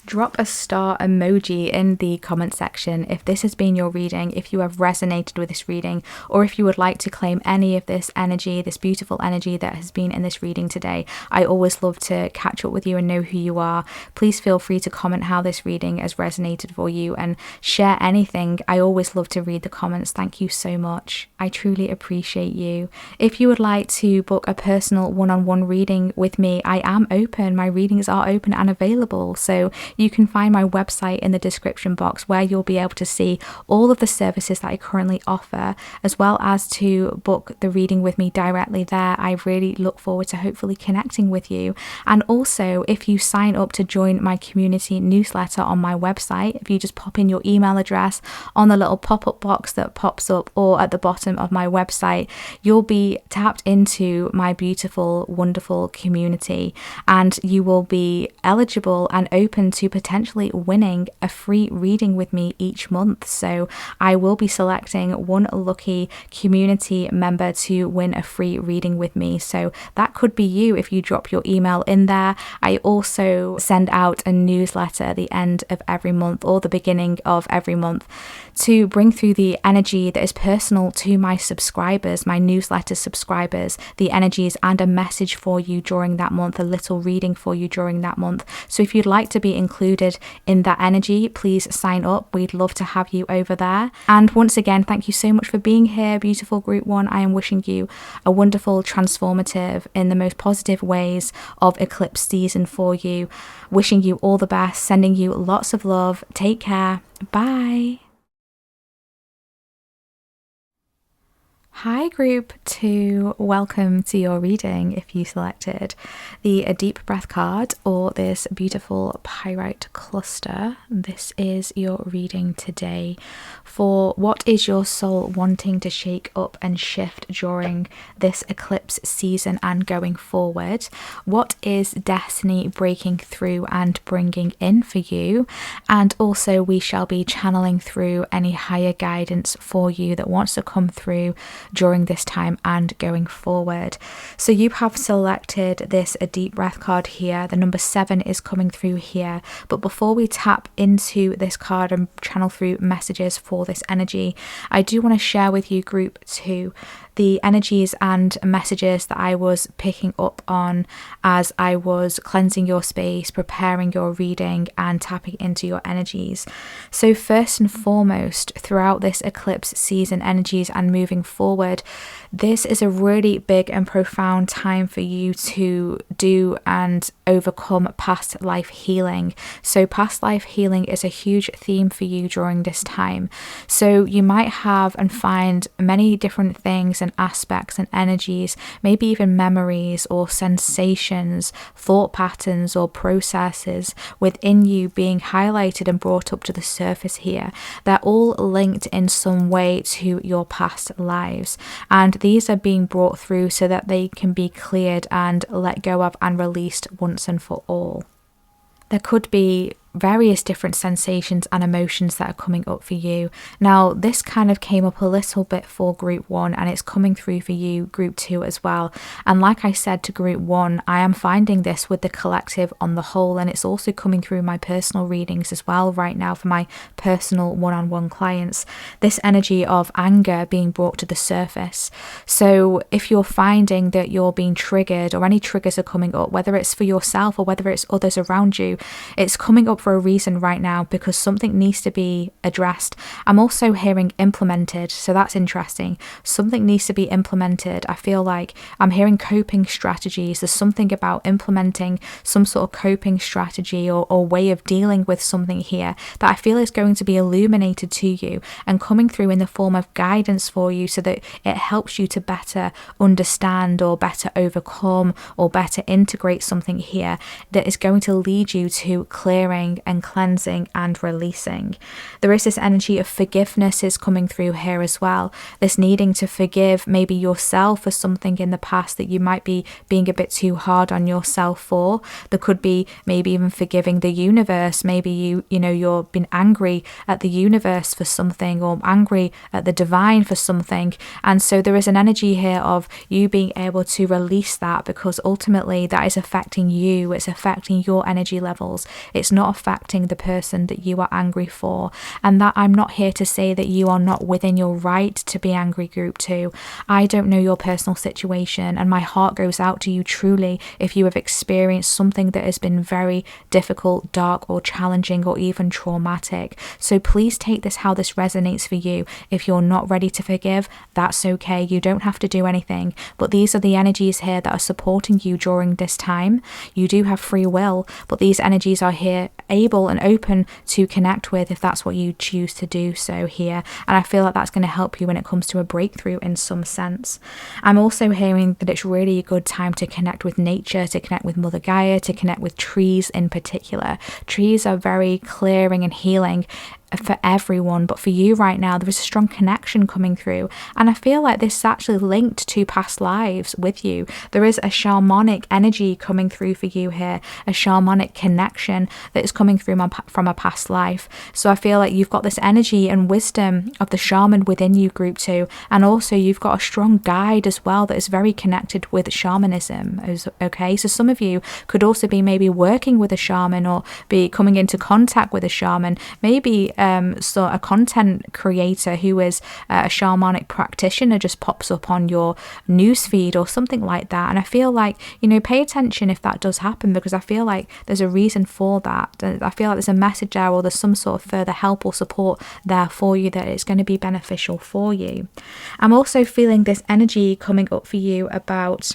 Drop a star emoji in the comment section if this has been your reading, if you have resonated with this reading, or if you would like to claim any of this energy, this beautiful energy that has been in this reading today. I always love to catch up with you and know who you are. Please feel free to comment how this reading has resonated for you and share anything. I always love to read the comments. Thank you so much. I truly appreciate you. If you would like to book a personal one-on-one reading with me, I am open. My readings are open and available. So you can find my website in the description box where you'll be able to see all of the services that I currently offer, as well as to book the reading with me directly there. I really look forward to hopefully connecting with you. And also, if you sign up to join my community newsletter on my website, if you just pop in your email address on the little pop-up box that pops up or at the bottom of my website, you'll be tapped into my beautiful, wonderful community, and you will be eligible and open to potentially winning a free reading with me each month. So I will be selecting one lucky community member to win a free reading with me. So that could be you if you drop your email in there. I also send out a newsletter at the end of every month or the beginning of every month to bring through the energy that is personal to my subscribers, my newsletter subscribers, the energies and a message for you during that month, a little reading for you during that month. So if you'd like to be included in that energy, please sign up. We'd love to have you over there. And once again, thank you so much for being here, beautiful group one. I am wishing you a wonderful, transformative, in the most positive ways of eclipse season for you. Wishing you all the best, sending you lots of love. Take care. Bye. Hi group 2, welcome to your reading if you selected the A Deep Breath card or this beautiful pyrite cluster. This is your reading today for what is your soul wanting to shake up and shift during this eclipse season and going forward. What is destiny breaking through and bringing in for you? And also we shall be channeling through any higher guidance for you that wants to come through during this time and going forward. So you have selected this A Deep Breath card here. The number 7 is coming through here. But before we tap into this card and channel through messages for this energy, I do want to share with you group 2 the energies and messages that I was picking up on as I was cleansing your space, preparing your reading and tapping into your energies. So first and foremost, throughout this eclipse season energies and moving forward, this is a really big and profound time for you to do and overcome past life healing. So past life healing is a huge theme for you during this time. So you might have and find many different things and aspects and energies, maybe even memories or sensations, thought patterns or processes within you being highlighted and brought up to the surface here. They're all linked in some way to your past lives, and these are being brought through so that they can be cleared and let go of and released once and for all. There could be various different sensations and emotions that are coming up for you. Now, this kind of came up a little bit for group 1 and it's coming through for you, group 2 as well. And like I said to group 1, I am finding this with the collective on the whole, and it's also coming through my personal readings as well right now for my personal one-on-one clients. This energy of anger being brought to the surface. So if you're finding that you're being triggered or any triggers are coming up, whether it's for yourself or whether it's others around you, it's coming up for a reason right now because something needs to be addressed. I'm also hearing implemented, so that's interesting. Something needs to be implemented. I feel like I'm hearing coping strategies. There's something about implementing some sort of coping strategy or way of dealing with something here that I feel is going to be illuminated to you and coming through in the form of guidance for you so that it helps you to better understand or better overcome or better integrate something here that is going to lead you to clearing and cleansing and releasing. There is this energy of forgiveness is coming through here as well. This needing to forgive maybe yourself for something in the past that you might be being a bit too hard on yourself for. There could be maybe even forgiving the universe. Maybe you've been angry at the universe for something or angry at the divine for something. And so there is an energy here of you being able to release that because ultimately that is affecting you. It's affecting your energy levels. It's not affecting the person that you are angry for. And that I'm not here to say that you are not within your right to be angry, group 2. I don't know your personal situation, and my heart goes out to you truly if you have experienced something that has been very difficult, dark or challenging or even traumatic. So please take this how this resonates for you. If you're not ready to forgive, that's okay. You don't have to do anything, but these are the energies here that are supporting you during this time. You do have free will, but these energies are here able and open to connect with if that's what you choose to do so here. And I feel like that's going to help you when it comes to a breakthrough in some sense. I'm also hearing that it's really a good time to connect with nature, to connect with Mother Gaia, to connect with trees in particular. Trees are very clearing and healing for everyone, but for you right now, there is a strong connection coming through. And I feel like this is actually linked to past lives with you. There is a shamanic energy coming through for you here, a shamanic connection that is coming through from a past life. So I feel like you've got this energy and wisdom of the shaman within you, group 2, and also you've got a strong guide as well that is very connected with shamanism. Okay, so some of you could also be maybe working with a shaman or be coming into contact with a shaman, maybe so a content creator who is a shamanic practitioner just pops up on your newsfeed or something like that. And I feel like, you know, pay attention if that does happen, because I feel like there's a reason for that. I feel like there's a message there, or there's some sort of further help or support there for you that it's going to be beneficial for you. I'm also feeling this energy coming up for you about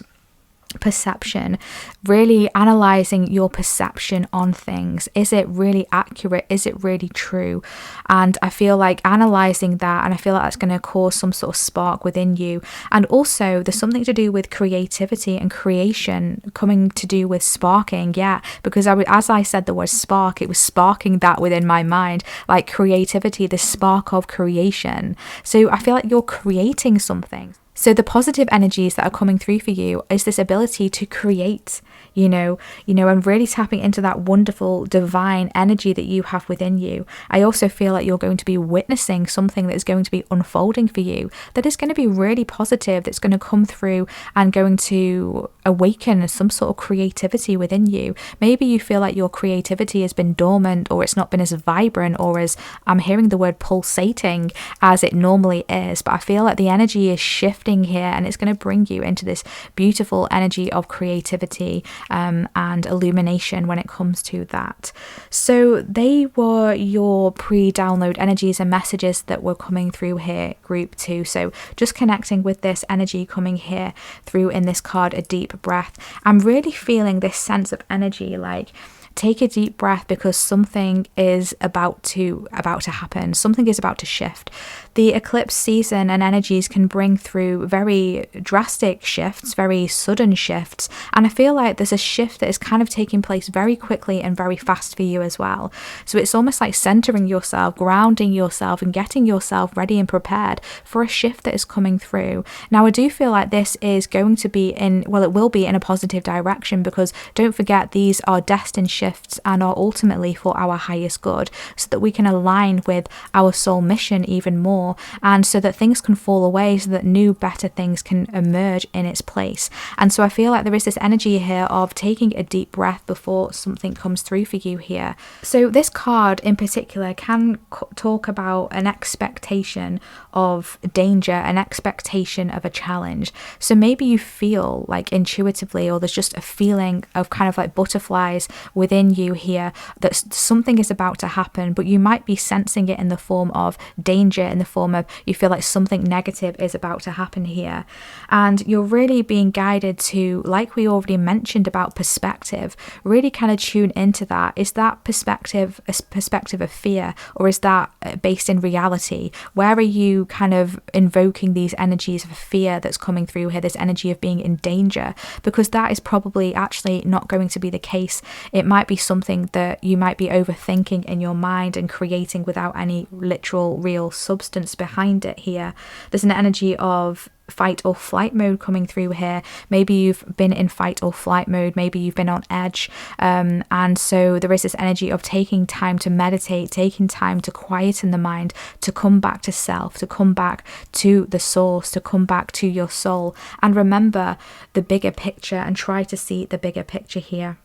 perception, really analyzing your perception on things. Is it really accurate? Is it really true? And I feel like analyzing that, and I feel like that's going to cause some sort of spark within you. And also there's something to do with creativity and creation coming to do with sparking. Yeah, because as I said the word spark, it was sparking that within my mind, like creativity, the spark of creation. So I feel like you're creating something. So the positive energies that are coming through for you is this ability to create, you know, and really tapping into that wonderful divine energy that you have within you. I also feel like you're going to be witnessing something that is going to be unfolding for you that is going to be really positive, that's going to come through and going to awaken some sort of creativity within you. Maybe you feel like your creativity has been dormant, or it's not been as vibrant, or as, I'm hearing the word pulsating, as it normally is, but I feel like the energy is shifting here, and it's going to bring you into this beautiful energy of creativity and illumination when it comes to that. So they were your pre-download energies and messages that were coming through here, group 2. So just connecting with this energy coming here through in this card, a deep breath. I'm really feeling this sense of energy, like take a deep breath, because something is about to happen. Something is about to shift. The eclipse season and energies can bring through very drastic shifts, very sudden shifts. And I feel like there's a shift that is kind of taking place very quickly and very fast for you as well. So it's almost like centering yourself, grounding yourself, and getting yourself ready and prepared for a shift that is coming through. Now, I do feel like this is going to be it will be in a positive direction, because don't forget, these are destined shifts and are ultimately for our highest good, so that we can align with our soul mission even more, and so that things can fall away, so that new, better things can emerge in its place. And so I feel like there is this energy here of taking a deep breath before something comes through for you here. So this card in particular can talk about an expectation of danger, an expectation of a challenge. So maybe you feel like intuitively, or there's just a feeling of kind of like butterflies within you here, that something is about to happen, but you might be sensing it in the form of danger, in the form of you feel like something negative is about to happen here. And you're really being guided to, like we already mentioned about perspective, really kind of tune into that. Is that perspective a perspective of fear, or is that based in reality? Where are you kind of invoking these energies of fear that's coming through here, this energy of being in danger? Because that is probably actually not going to be the case. It might be something that you might be overthinking in your mind and creating without any literal real substance behind it here. There's an energy of fight or flight mode coming through here. Maybe you've been in fight or flight mode, maybe you've been on edge, and so there is this energy of taking time to meditate, taking time to quieten the mind, to come back to self, to come back to the source, to come back to your soul, and remember the bigger picture and try to see the bigger picture here.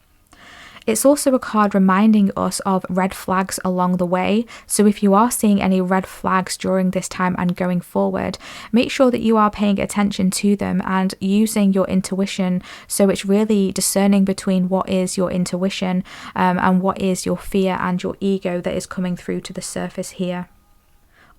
It's also a card reminding us of red flags along the way. So if you are seeing any red flags during this time and going forward, make sure that you are paying attention to them and using your intuition. So it's really discerning between what is your intuition and what is your fear and your ego that is coming through to the surface here.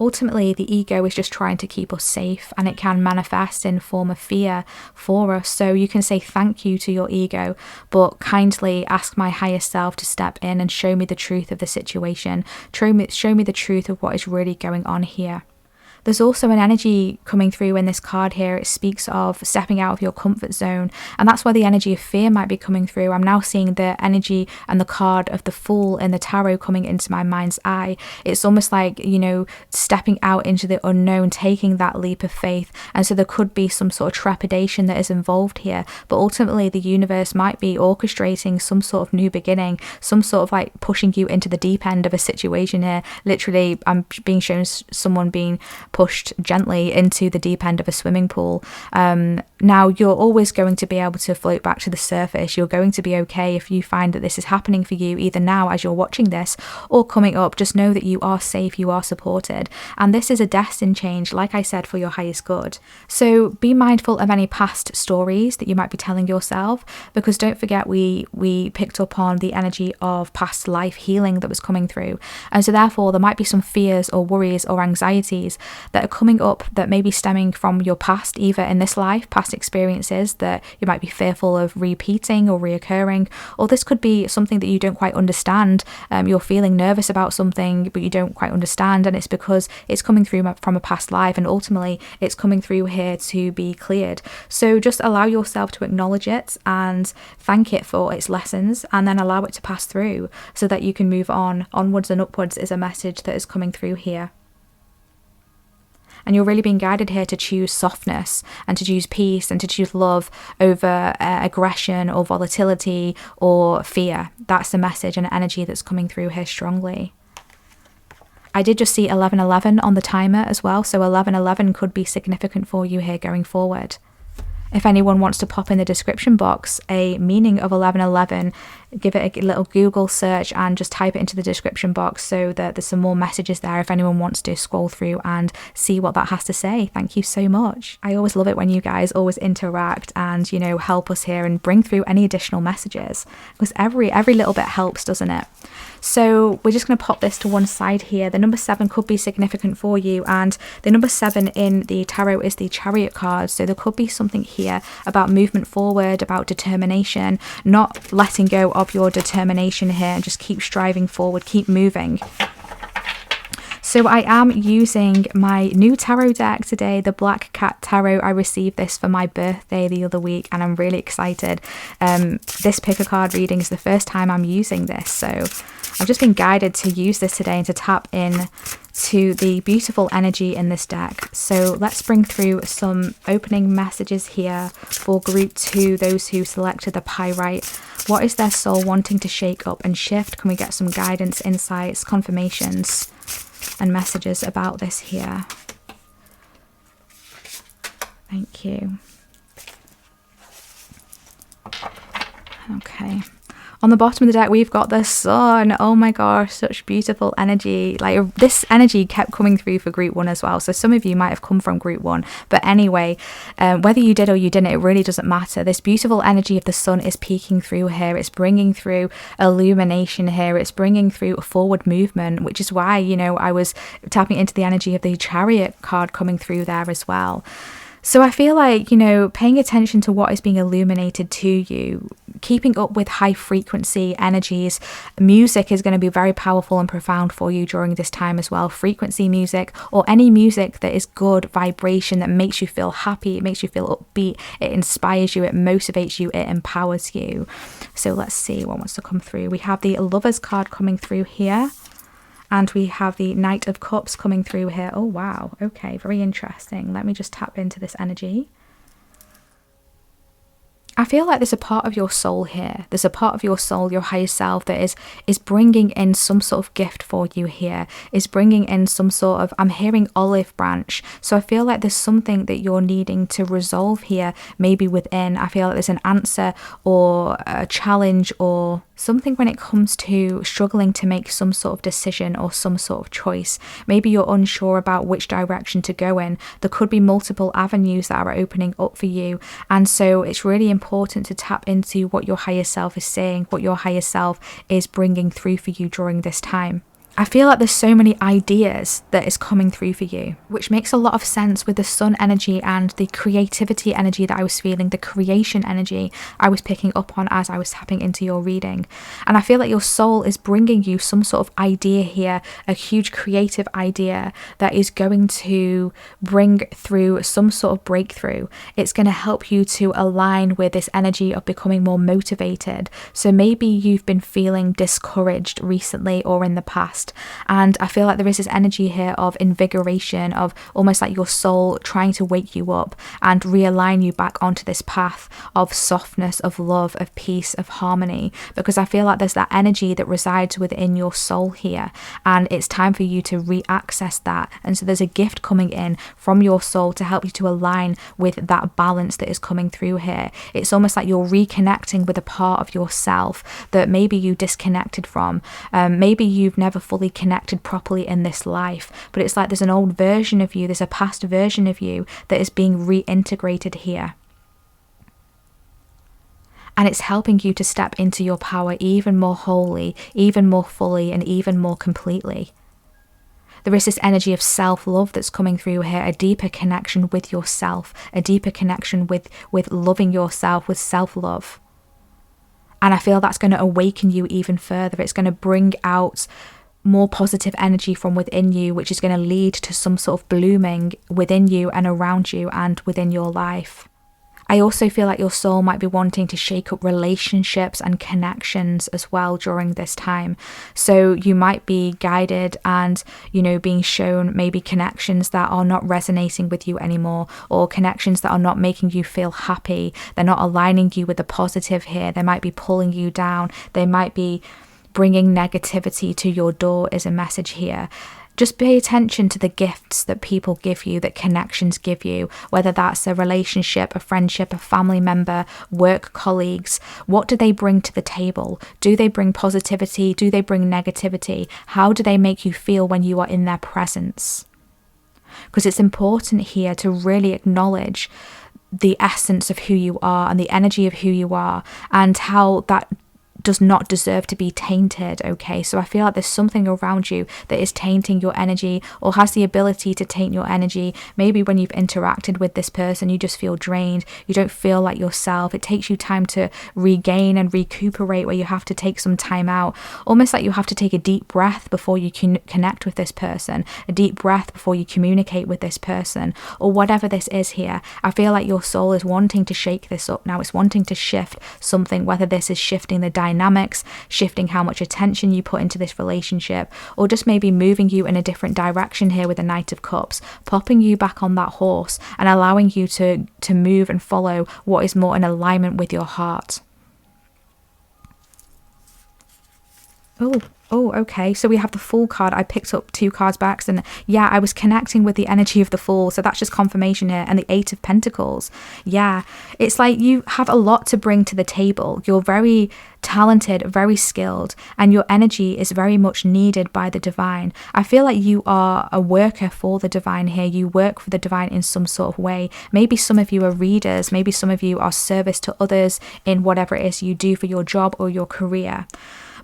Ultimately, the ego is just trying to keep us safe, and it can manifest in form of fear for us. So you can say thank you to your ego, but kindly ask my higher self to step in and show me the truth of the situation. Show me the truth of what is really going on here. There's also an energy coming through in this card here. It speaks of stepping out of your comfort zone, and that's where the energy of fear might be coming through. I'm now seeing the energy and the card of the Fool in the tarot coming into my mind's eye. It's almost like, you know, stepping out into the unknown, taking that leap of faith. And so there could be some sort of trepidation that is involved here, but ultimately the universe might be orchestrating some sort of new beginning, some sort of like pushing you into the deep end of a situation here. Literally, I'm being shown someone being pushed gently into the deep end of a swimming pool. Now, you're always going to be able to float back to the surface. You're going to be okay if you find that this is happening for you, either now as you're watching this or coming up. Just know that you are safe, you are supported, and this is a destined change, like I said, for your highest good. So be mindful of any past stories that you might be telling yourself, because don't forget we picked up on the energy of past life healing that was coming through, and so therefore there might be some fears or worries or anxieties that are coming up that may be stemming from your past, either in this life, past experiences that you might be fearful of repeating or reoccurring, or this could be something that you don't quite understand. You're feeling nervous about something but you don't quite understand, and it's because it's coming through from a past life, and ultimately it's coming through here to be cleared. So just allow yourself to acknowledge it and thank it for its lessons, and then allow it to pass through so that you can move on. Onwards and upwards is a message that is coming through here. And you're really being guided here to choose softness and to choose peace and to choose love over aggression or volatility or fear. That's the message and energy that's coming through here strongly. I did just see 1111 on the timer as well, so 1111 could be significant for you here going forward. If anyone wants to pop in the description box a meaning of 1111, give it a little Google search and just type it into the description box so that there's some more messages there if anyone wants to scroll through and see what that has to say. Thank you so much. I always love it when you guys always interact and, you know, help us here and bring through any additional messages, because every little bit helps, doesn't it? So we're just going to pop this to one side here. The number 7 could be significant for you, and the number 7 in the tarot is the Chariot card. So there could be something here about movement forward, about determination, not letting go of your determination here, and just keep striving forward, keep moving. So I am using my new tarot deck today, the Black Cat Tarot. I received this for my birthday the other week and I'm really excited. This pick a card reading is the first time I'm using this, so I've just been guided to use this today and to tap in to the beautiful energy in this deck. So let's bring through some opening messages here for group 2, those who selected the Pyrite. What is their soul wanting to shake up and shift? Can we get some guidance, insights, confirmations and messages about this here? Thank you. Okay. On the bottom of the deck, we've got the Sun. Oh my gosh, such beautiful energy. Like, this energy kept coming through for group 1 as well. So some of you might have come from group 1. But anyway, whether you did or you didn't, it really doesn't matter. This beautiful energy of the Sun is peeking through here. It's bringing through illumination here. It's bringing through forward movement, which is why, you know, I was tapping into the energy of the Chariot card coming through there as well. So I feel like, you know, paying attention to what is being illuminated to you, keeping up with high frequency energies. Music is going to be very powerful and profound for you during this time as well. Frequency music, or any music that is good vibration, that makes you feel happy, it makes you feel upbeat, it inspires you, it motivates you, it empowers you. So let's see what wants to come through. We have the Lovers card coming through here. And we have the Knight of Cups coming through here. Oh, wow. Okay, very interesting. Let me just tap into this energy. I feel like there's a part of your soul here. There's a part of your soul, your higher self, that is bringing in some sort of gift for you here. Is bringing in some sort of, I'm hearing olive branch. So I feel like there's something that you're needing to resolve here, maybe within. I feel like there's an answer or a challenge or something when it comes to struggling to make some sort of decision or some sort of choice. Maybe you're unsure about which direction to go in. There could be multiple avenues that are opening up for you. And so it's really important to tap into what your higher self is saying, what your higher self is bringing through for you during this time. I feel like there's so many ideas that is coming through for you, which makes a lot of sense with the sun energy and the creativity energy that I was feeling, the creation energy I was picking up on as I was tapping into your reading. And I feel like your soul is bringing you some sort of idea here, a huge creative idea that is going to bring through some sort of breakthrough. It's going to help you to align with this energy of becoming more motivated. So maybe you've been feeling discouraged recently or in the past. And I feel like there is this energy here of invigoration, of almost like your soul trying to wake you up and realign you back onto this path of softness, of love, of peace, of harmony, because I feel like there's that energy that resides within your soul here, and it's time for you to re-access that. And so there's a gift coming in from your soul to help you to align with that balance that is coming through here. It's almost like you're reconnecting with a part of yourself that maybe you disconnected from. Maybe you've never fully connected properly in this life, but it's like there's an old version of you, there's a past version of you that is being reintegrated here. And it's helping you to step into your power even more wholly, even more fully, and even more completely. There is this energy of self-love that's coming through here, a deeper connection with yourself, a deeper connection with loving yourself, with self-love. And I feel that's going to awaken you even further. It's going to bring out more positive energy from within you, which is going to lead to some sort of blooming within you and around you and within your life. I also feel like your soul might be wanting to shake up relationships and connections as well during this time. So you might be guided and, being shown maybe connections that are not resonating with you anymore, or connections that are not making you feel happy. They're not aligning you with the positive here. They might be pulling you down. They might be bringing negativity to your door is a message here. Just pay attention to the gifts that people give you, that connections give you, whether that's a relationship, a friendship, a family member, work colleagues. What do they bring to the table? Do they bring positivity? Do they bring negativity? How do they make you feel when you are in their presence? Because it's important here to really acknowledge the essence of who you are and the energy of who you are, and how that does not deserve to be tainted, okay? So I feel like there's something around you that is tainting your energy, or has the ability to taint your energy. Maybe when you've interacted with this person, you just feel drained. You don't feel like yourself. It takes you time to regain and recuperate, where you have to take some time out, almost like you have to take a deep breath before you can connect with this person, a deep breath before you communicate with this person, or whatever this is here. I feel like your soul is wanting to shake this up now. It's wanting to shift something, whether this is shifting the dynamics, shifting how much attention you put into this relationship, or just maybe moving you in a different direction here with the Knight of Cups, popping you back on that horse and allowing you to move and follow what is more in alignment with your heart. Oh, okay. So we have the Fool card. I picked up 2 cards back, and yeah, I was connecting with the energy of the Fool. So that's just confirmation here. And the 8 of Pentacles. Yeah, it's like you have a lot to bring to the table. You're very talented, very skilled, and your energy is very much needed by the divine. I feel like you are a worker for the divine here. You work for the divine in some sort of way. Maybe some of you are readers. Maybe some of you are service to others in whatever it is you do for your job or your career.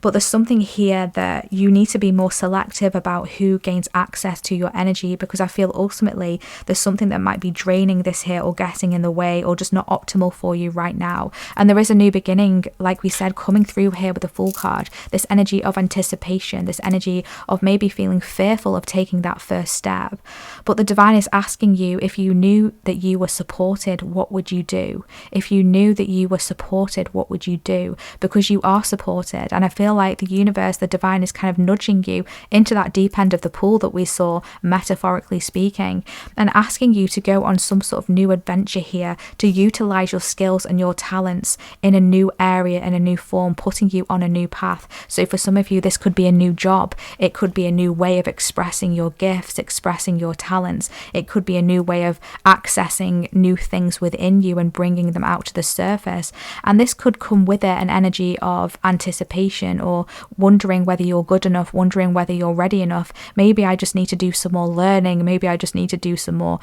But there's something here that you need to be more selective about who gains access to your energy, because I feel ultimately there's something that might be draining this here, or getting in the way, or just not optimal for you right now. And there is a new beginning, like we said, coming through here with the Fool card. This energy of anticipation, this energy of maybe feeling fearful of taking that first step. But the divine is asking you, if you knew that you were supported, what would you do? If you knew that you were supported, what would you do? Because you are supported. And I feel like the universe, the divine, is kind of nudging you into that deep end of the pool that we saw, metaphorically speaking, and asking you to go on some sort of new adventure here, to utilize your skills and your talents in a new area, in a new form, putting you on a new path. So for some of you, this could be a new job. It could be a new way of expressing your gifts, expressing your talents. It could be a new way of accessing new things within you and bringing them out to the surface. And this could come with it an energy of anticipation, or wondering whether you're good enough, wondering whether you're ready enough. Maybe I just need to do some more learning. Maybe I just need to do some more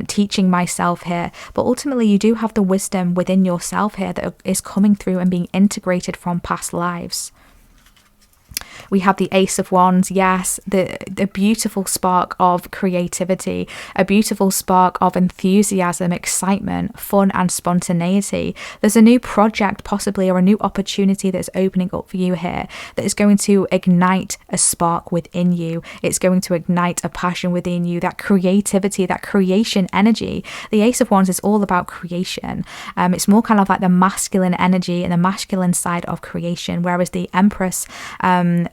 teaching myself here. But ultimately, you do have the wisdom within yourself here that is coming through and being integrated from past lives. We have the Ace of Wands. Yes, the beautiful spark of creativity, a beautiful spark of enthusiasm, excitement, fun and spontaneity. There's a new project possibly, or a new opportunity that's opening up for you here that is going to ignite a spark within you. It's going to ignite a passion within you, that creativity, that creation energy. The Ace of Wands is all about creation. It's more kind of like the masculine energy and the masculine side of creation, whereas the Empress and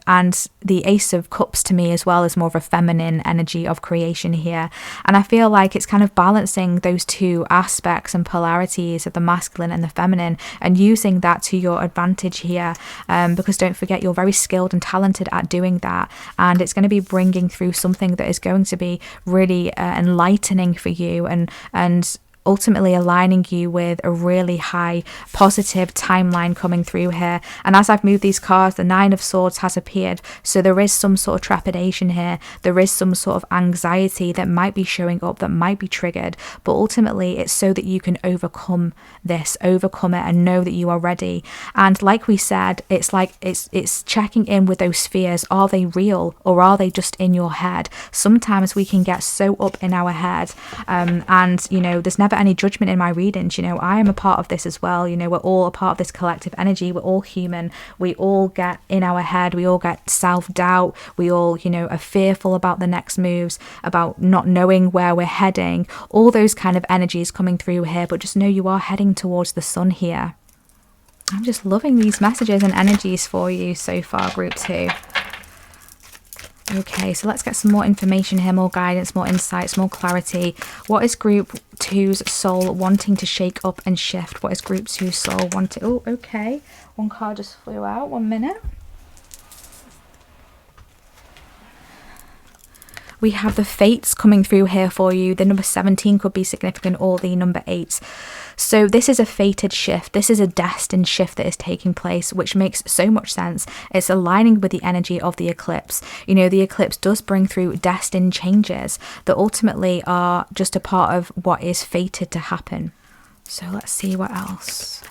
the Ace of Cups to me as well is more of a feminine energy of creation here. And I feel like it's kind of balancing those two aspects and polarities of the masculine and the feminine, and using that to your advantage here, because don't forget, you're very skilled and talented at doing that, and it's going to be bringing through something that is going to be really enlightening for you, and ultimately aligning you with a really high positive timeline coming through here. And as I've moved these cards, the Nine of Swords has appeared, so there is some sort of trepidation here, there is some sort of anxiety that might be showing up, that might be triggered, but ultimately it's so that you can overcome this, overcome it, and know that you are ready. And like we said, it's like it's checking in with those fears. Are they real, or are they just in your head? Sometimes we can get so up in our head, and you know, there's never any judgment in my readings. You know, I am a part of this as well. You know, we're all a part of this collective energy. We're all human. We all get in our head. We all get self-doubt. We all, you know, are fearful about the next moves, about not knowing where we're heading, all those kind of energies coming through here. But just know you are heading towards the sun here. I'm just loving these messages and energies for you so far, group 2. Okay, so let's get some more information here, more guidance, more insights, more clarity. What is group 2's soul wanting to shake up and shift? What is group 2's soul wanting? Oh, okay. One card just flew out. 1 minute. We have the fates coming through here for you. The number 17 could be significant, or the number 8. So this is a fated shift. This is a destined shift that is taking place, which makes so much sense. It's aligning with the energy of the eclipse. You know, the eclipse does bring through destined changes that ultimately are just a part of what is fated to happen. So let's see what else.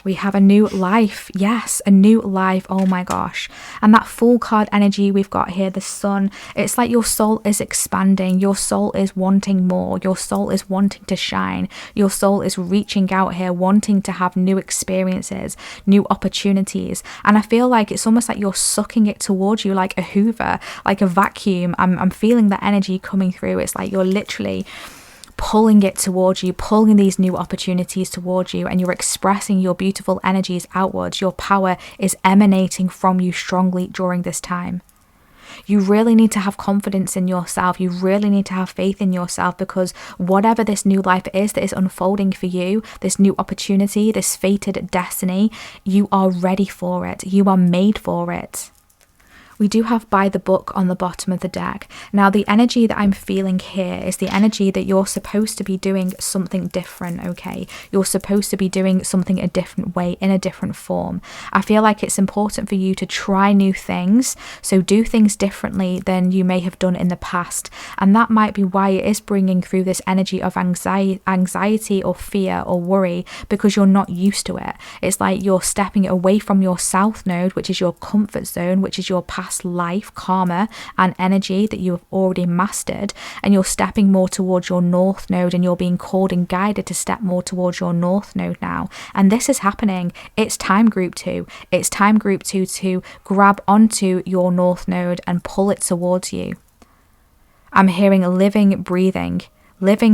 We have a new life. Yes, a new life. Oh my gosh. And that Fool card energy we've got here, the sun, it's like your soul is expanding. Your soul is wanting more. Your soul is wanting to shine. Your soul is reaching out here, wanting to have new experiences, new opportunities. And I feel like it's almost like you're sucking it towards you like a hoover, like a vacuum. I'm feeling that energy coming through. It's like you're literally pulling it towards you, pulling these new opportunities towards you, and you're expressing your beautiful energies outwards. Your power is emanating from you strongly during this time. You really need to have confidence in yourself. You really need to have faith in yourself, because whatever this new life is that is unfolding for you, this new opportunity, this fated destiny, you are ready for it. You are made for it. We do have by the book on the bottom of the deck. Now, the energy that I'm feeling here is the energy that you're supposed to be doing something different, okay? You're supposed to be doing something a different way, in a different form. I feel like it's important for you to try new things, so do things differently than you may have done in the past. And that might be why it is bringing through this energy of anxiety or fear or worry, because you're not used to it. It's like you're stepping away from your south node, which is your comfort zone, which is your past life, karma and energy that you have already mastered, and you're stepping more towards your north node, and you're being called and guided to step more towards your north node now. And this is happening. It's time, group 2. It's time, group 2, to grab onto your north node and pull it towards you. I'm hearing living,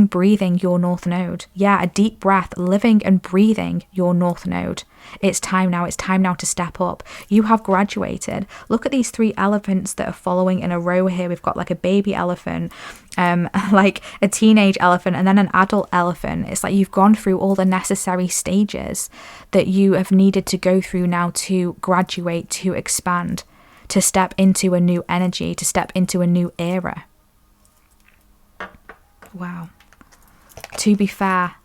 breathing your north node. Yeah, a deep breath, living and breathing your north node. It's time now. It's time now to step up. You have graduated. Look at these 3 elephants that are following in a row here. We've got like a baby elephant, like a teenage elephant, and then an adult elephant. It's like you've gone through all the necessary stages that you have needed to go through now to graduate, to expand, to step into a new energy, to step into a new era. Wow. To be fair,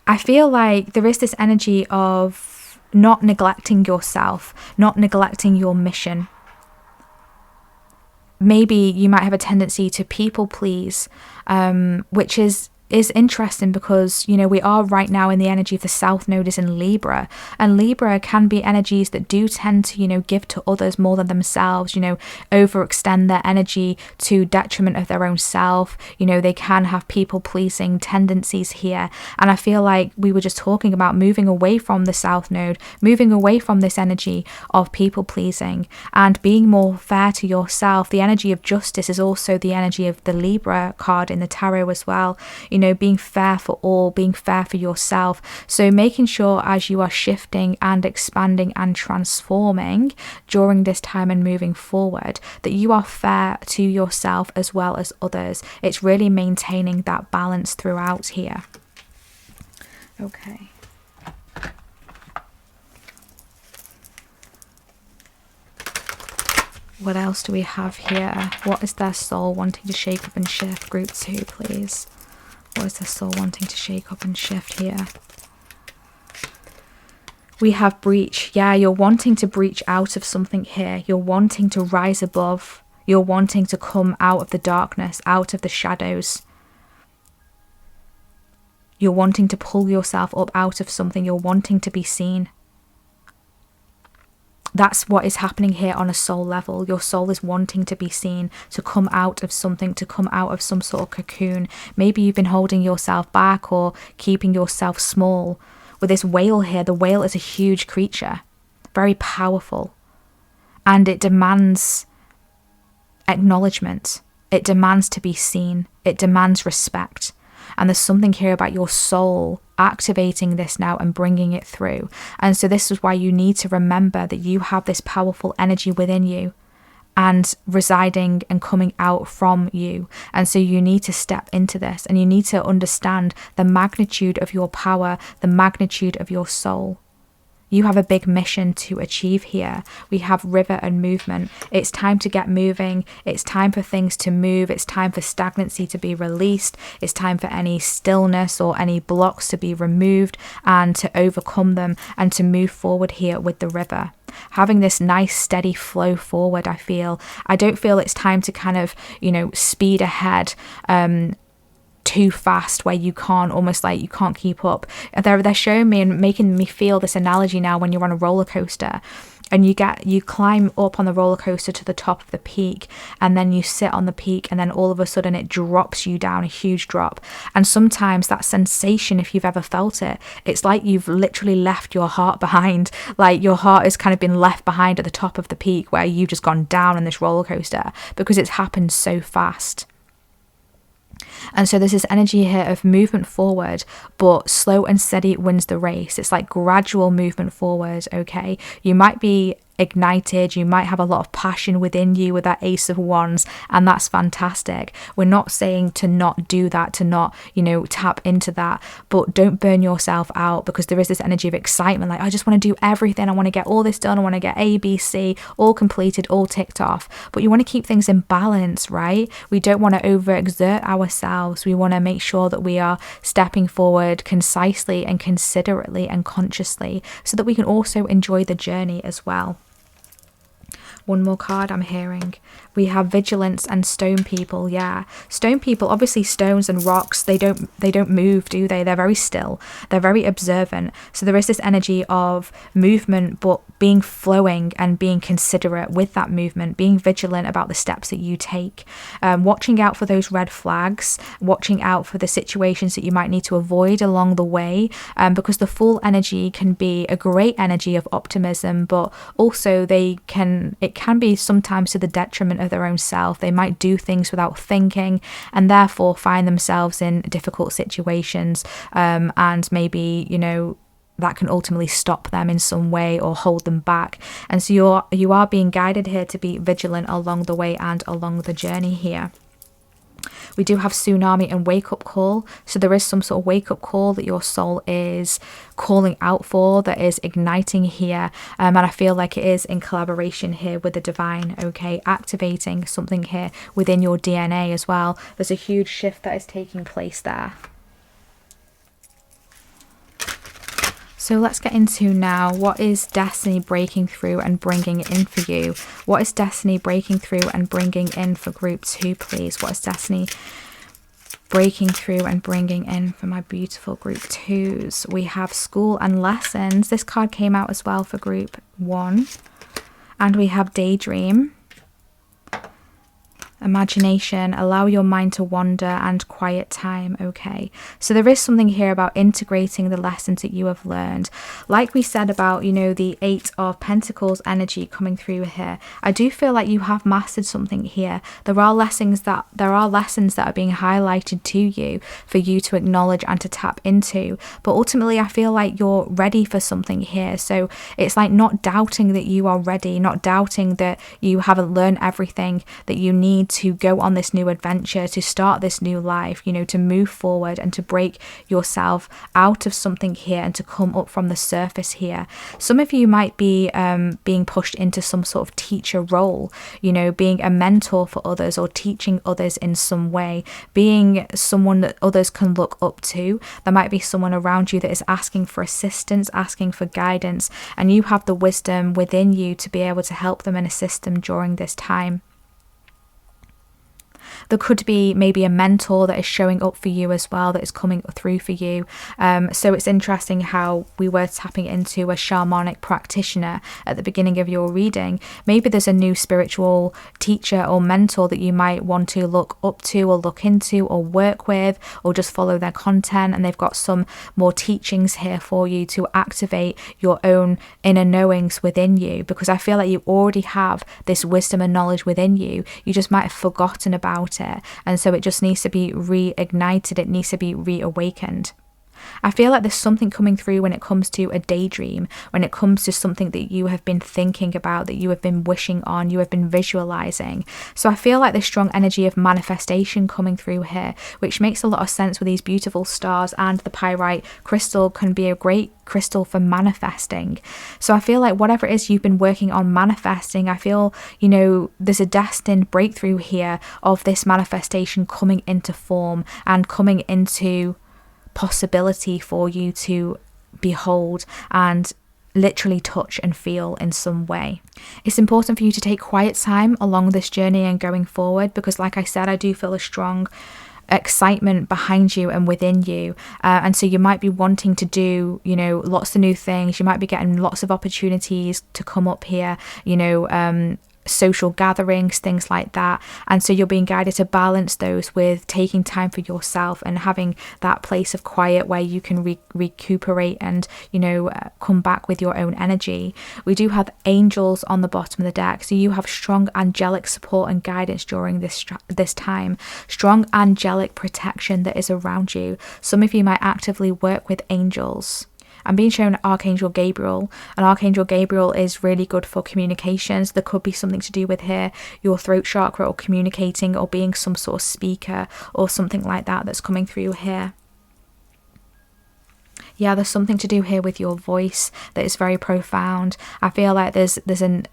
I feel like there is this energy of not neglecting yourself, not neglecting your mission. Maybe you might have a tendency to people please, which is is interesting because, you know, we are right now in the energy of the South Node is in Libra, and Libra can be energies that do tend to, you know, give to others more than themselves, you know, overextend their energy to detriment of their own self. You know, they can have people pleasing tendencies here. And I feel like we were just talking about moving away from the South Node, moving away from this energy of people pleasing and being more fair to yourself. The energy of justice is also the energy of the Libra card in the tarot as well. You know, being fair for all, being fair for yourself. So making sure as you are shifting and expanding and transforming during this time and moving forward, that you are fair to yourself as well as others. It's really maintaining that balance throughout here. Okay. What else do we have here? What is their soul wanting to shake up and shift? Group 2, please. What is their soul wanting to shake up and shift here? We have breach. Yeah, you're wanting to breach out of something here. You're wanting to rise above. You're wanting to come out of the darkness, out of the shadows. You're wanting to pull yourself up out of something. You're wanting to be seen. That's what is happening here on a soul level. Your soul is wanting to be seen, to come out of something, to come out of some sort of cocoon. Maybe you've been holding yourself back or keeping yourself small. With this whale here, the whale is a huge creature, very powerful, and it demands acknowledgement. It demands to be seen. It demands respect. And there's something here about your soul activating this now and bringing it through. And so this is why you need to remember that you have this powerful energy within you and residing and coming out from you. And so you need to step into this, and you need to understand the magnitude of your power, the magnitude of your soul. You have a big mission to achieve here. We have river and movement. It's time to get moving. It's time for things to move. It's time for stagnancy to be released. It's time for any stillness or any blocks to be removed and to overcome them and to move forward here with the river. Having this nice steady flow forward, I feel. I don't feel it's time to kind of, you know, speed ahead too fast where you can't, almost like you can't keep up. They're showing me and making me feel this analogy now when you're on a roller coaster and you climb up on the roller coaster to the top of the peak, and then you sit on the peak, and then all of a sudden it drops you down, a huge drop. And sometimes that sensation, if you've ever felt it, it's like you've literally left your heart behind. Like your heart has kind of been left behind at the top of the peak where you've just gone down on this roller coaster because it's happened so fast. And so there's this energy here of movement forward, but slow and steady wins the race. It's like gradual movement forward, okay? You might be ignited, you might have a lot of passion within you with that Ace of Wands, and that's fantastic. We're not saying to not do that, to not, you know, tap into that, but don't burn yourself out, because there is this energy of excitement, like I just want to do everything, I want to get all this done, I want to get A, B, C all completed, all ticked off. But you want to keep things in balance, right? We don't want to overexert ourselves. We want to make sure that we are stepping forward concisely and considerately and consciously, so that we can also enjoy the journey as well. One more card I'm hearing. We have vigilance and stone people. Yeah, stone people, obviously stones and rocks, they don't move, do they? They're very still. They're very observant. So there is this energy of movement, but being flowing and being considerate with that movement, being vigilant about the steps that you take, watching out for those red flags, watching out for the situations that you might need to avoid along the way, because the Fool energy can be a great energy of optimism, but also it can be sometimes to the detriment of their own self. They might do things without thinking and therefore find themselves in difficult situations, and maybe, you know, that can ultimately stop them in some way or hold them back. And so you are being guided here to be vigilant along the way and along the journey here. We do have tsunami and wake up call. So there is some sort of wake up call that your soul is calling out for, that is igniting here. And I feel like it is in collaboration here with the divine, okay? Activating something here within your DNA as well. There's a huge shift that is taking place there. So let's get into now, what is destiny breaking through and bringing in for you? What is destiny breaking through and bringing in for group 2, please? What is destiny breaking through and bringing in for my beautiful group 2s. We have school and lessons. This card came out as well for group 1. And we have daydream, imagination, allow your mind to wander, and quiet time. Okay, so there is something here about integrating the lessons that you have learned. Like we said about, you know, the 8 of Pentacles energy coming through here, I do feel like you have mastered something here. There are lessons that are being highlighted to you for you to acknowledge and to tap into, but ultimately I feel like you're ready for something here. So it's like not doubting that you are ready, not doubting that you haven't learned everything that you need to go on this new adventure, to start this new life, you know, to move forward and to break yourself out of something here and to come up from the surface here. Some of you might be being pushed into some sort of teacher role, you know, being a mentor for others or teaching others in some way, being someone that others can look up to. There might be someone around you that is asking for assistance, asking for guidance, and you have the wisdom within you to be able to help them and assist them during this time. There could be maybe a mentor that is showing up for you as well, that is coming through for you. So it's interesting how we were tapping into a shamanic practitioner at the beginning of your reading. Maybe there's a new spiritual teacher or mentor that you might want to look up to or look into or work with, or just follow their content, and they've got some more teachings here for you to activate your own inner knowings within you, because I feel like you already have this wisdom and knowledge within you. You just might have forgotten about it, and so it just needs to be reignited, it needs to be reawakened. I feel like there's something coming through when it comes to a daydream, when it comes to something that you have been thinking about, that you have been wishing on, you have been visualizing. So I feel like this strong energy of manifestation coming through here, which makes a lot of sense with these beautiful stars, and the pyrite crystal can be a great crystal for manifesting. So I feel like whatever it is you've been working on manifesting, I feel, you know, there's a destined breakthrough here of this manifestation coming into form and coming into possibility for you to behold and literally touch and feel in some way. It's important for you to take quiet time along this journey and going forward, because like I said, I do feel a strong excitement behind you and within you, and so you might be wanting to do, you know, lots of new things. You might be getting lots of opportunities to come up here, you know, social gatherings, things like that, and so you're being guided to balance those with taking time for yourself and having that place of quiet where you can recuperate and, you know, come back with your own energy. We do have angels on the bottom of the deck, so you have strong angelic support and guidance during this time, strong angelic protection that is around you. Some of you might actively work with angels. I'm being shown Archangel Gabriel, and Archangel Gabriel is really good for communications. There could be something to do with here your throat chakra, or communicating, or being some sort of speaker or something like that that's coming through here. Yeah, there's something to do here with your voice that is very profound. I feel like there's an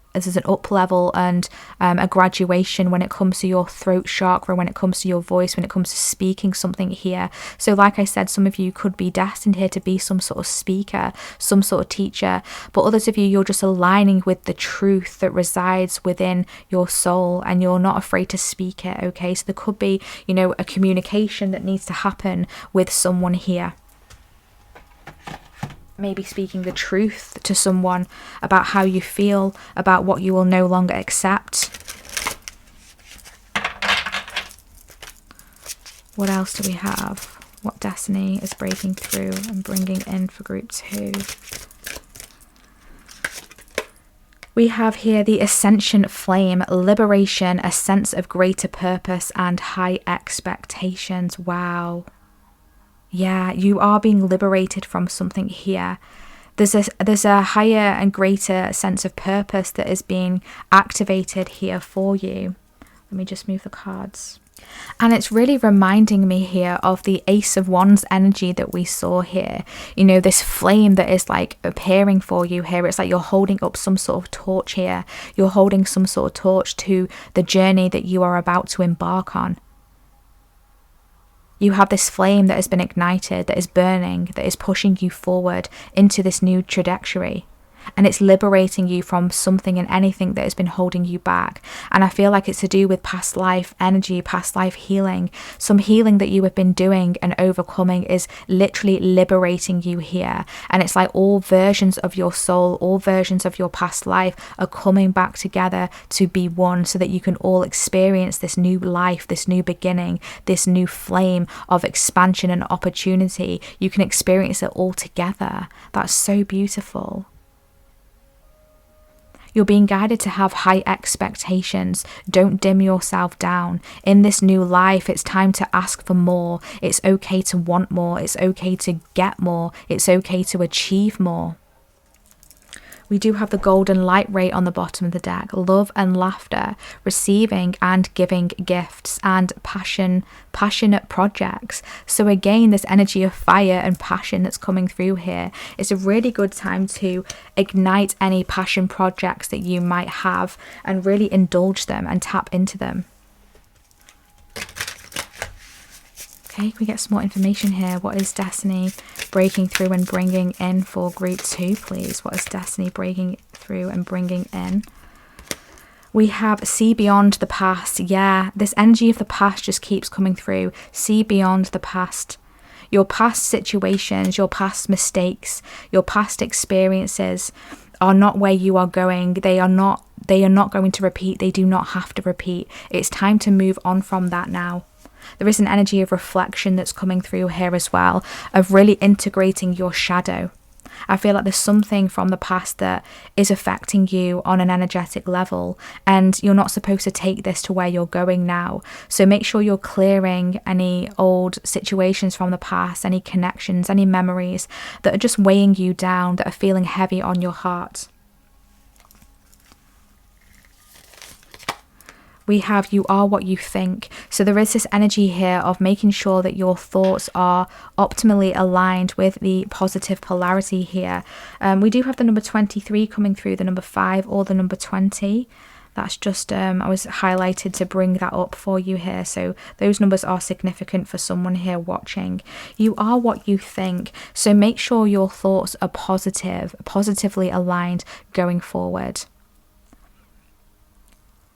up level and a graduation when it comes to your throat chakra, when it comes to your voice, when it comes to speaking something here. So like I said, some of you could be destined here to be some sort of speaker, some sort of teacher, but others of you, you're just aligning with the truth that resides within your soul, and you're not afraid to speak it. Okay, so there could be, you know, a communication that needs to happen with someone here. Maybe speaking the truth to someone about how you feel, about what you will no longer accept. What else do we have? What destiny is breaking through and bringing in for group 2? We have here the Ascension Flame, liberation, a sense of greater purpose and high expectations. Wow. Yeah, you are being liberated from something here. There's a higher and greater sense of purpose that is being activated here for you. Let me just move the cards. And it's really reminding me here of the Ace of Wands energy that we saw here. You know, this flame that is like appearing for you here. It's like you're holding up some sort of torch here. You're holding some sort of torch to the journey that you are about to embark on. You have this flame that has been ignited, that is burning, that is pushing you forward into this new trajectory. and it's liberating you from something and anything that has been holding you back. And I feel like it's to do with past life energy, past life healing. Some healing that you have been doing and overcoming is literally liberating you here. And it's like all versions of your soul, all versions of your past life are coming back together to be one, so that you can all experience this new life, this new beginning, this new flame of expansion and opportunity. You can experience it all together. That's so beautiful. You're being guided to have high expectations. Don't dim yourself down. In this new life, it's time to ask for more. It's okay to want more. It's okay to get more. It's okay to achieve more. We do have the golden light ray on the bottom of the deck. Love and laughter, receiving and giving gifts, and passionate projects. So again, this energy of fire and passion that's coming through here. It's a really good time to ignite any passion projects that you might have and really indulge them and tap into them. Okay, can we get some more information here? What is Destiny breaking through and bringing in for group 2, please? What is Destiny breaking through and bringing in? We have see beyond the past. Yeah, this energy of the past just keeps coming through. See beyond the past. Your past situations, your past mistakes, your past experiences are not where you are going. They are not going to repeat. They do not have to repeat. It's time to move on from that now. There is an energy of reflection that's coming through here as well, of really integrating your shadow. I feel like there's something from the past that is affecting you on an energetic level, and you're not supposed to take this to where you're going now. So make sure you're clearing any old situations from the past, any connections, any memories that are just weighing you down, that are feeling heavy on your heart. We have you are what you think. So there is this energy here of making sure that your thoughts are optimally aligned with the positive polarity here. We do have the number 23 coming through, the number 5 or the number 20. That's just, I was highlighted to bring that up for you here. So those numbers are significant for someone here watching. You are what you think. So make sure your thoughts are positively aligned going forward.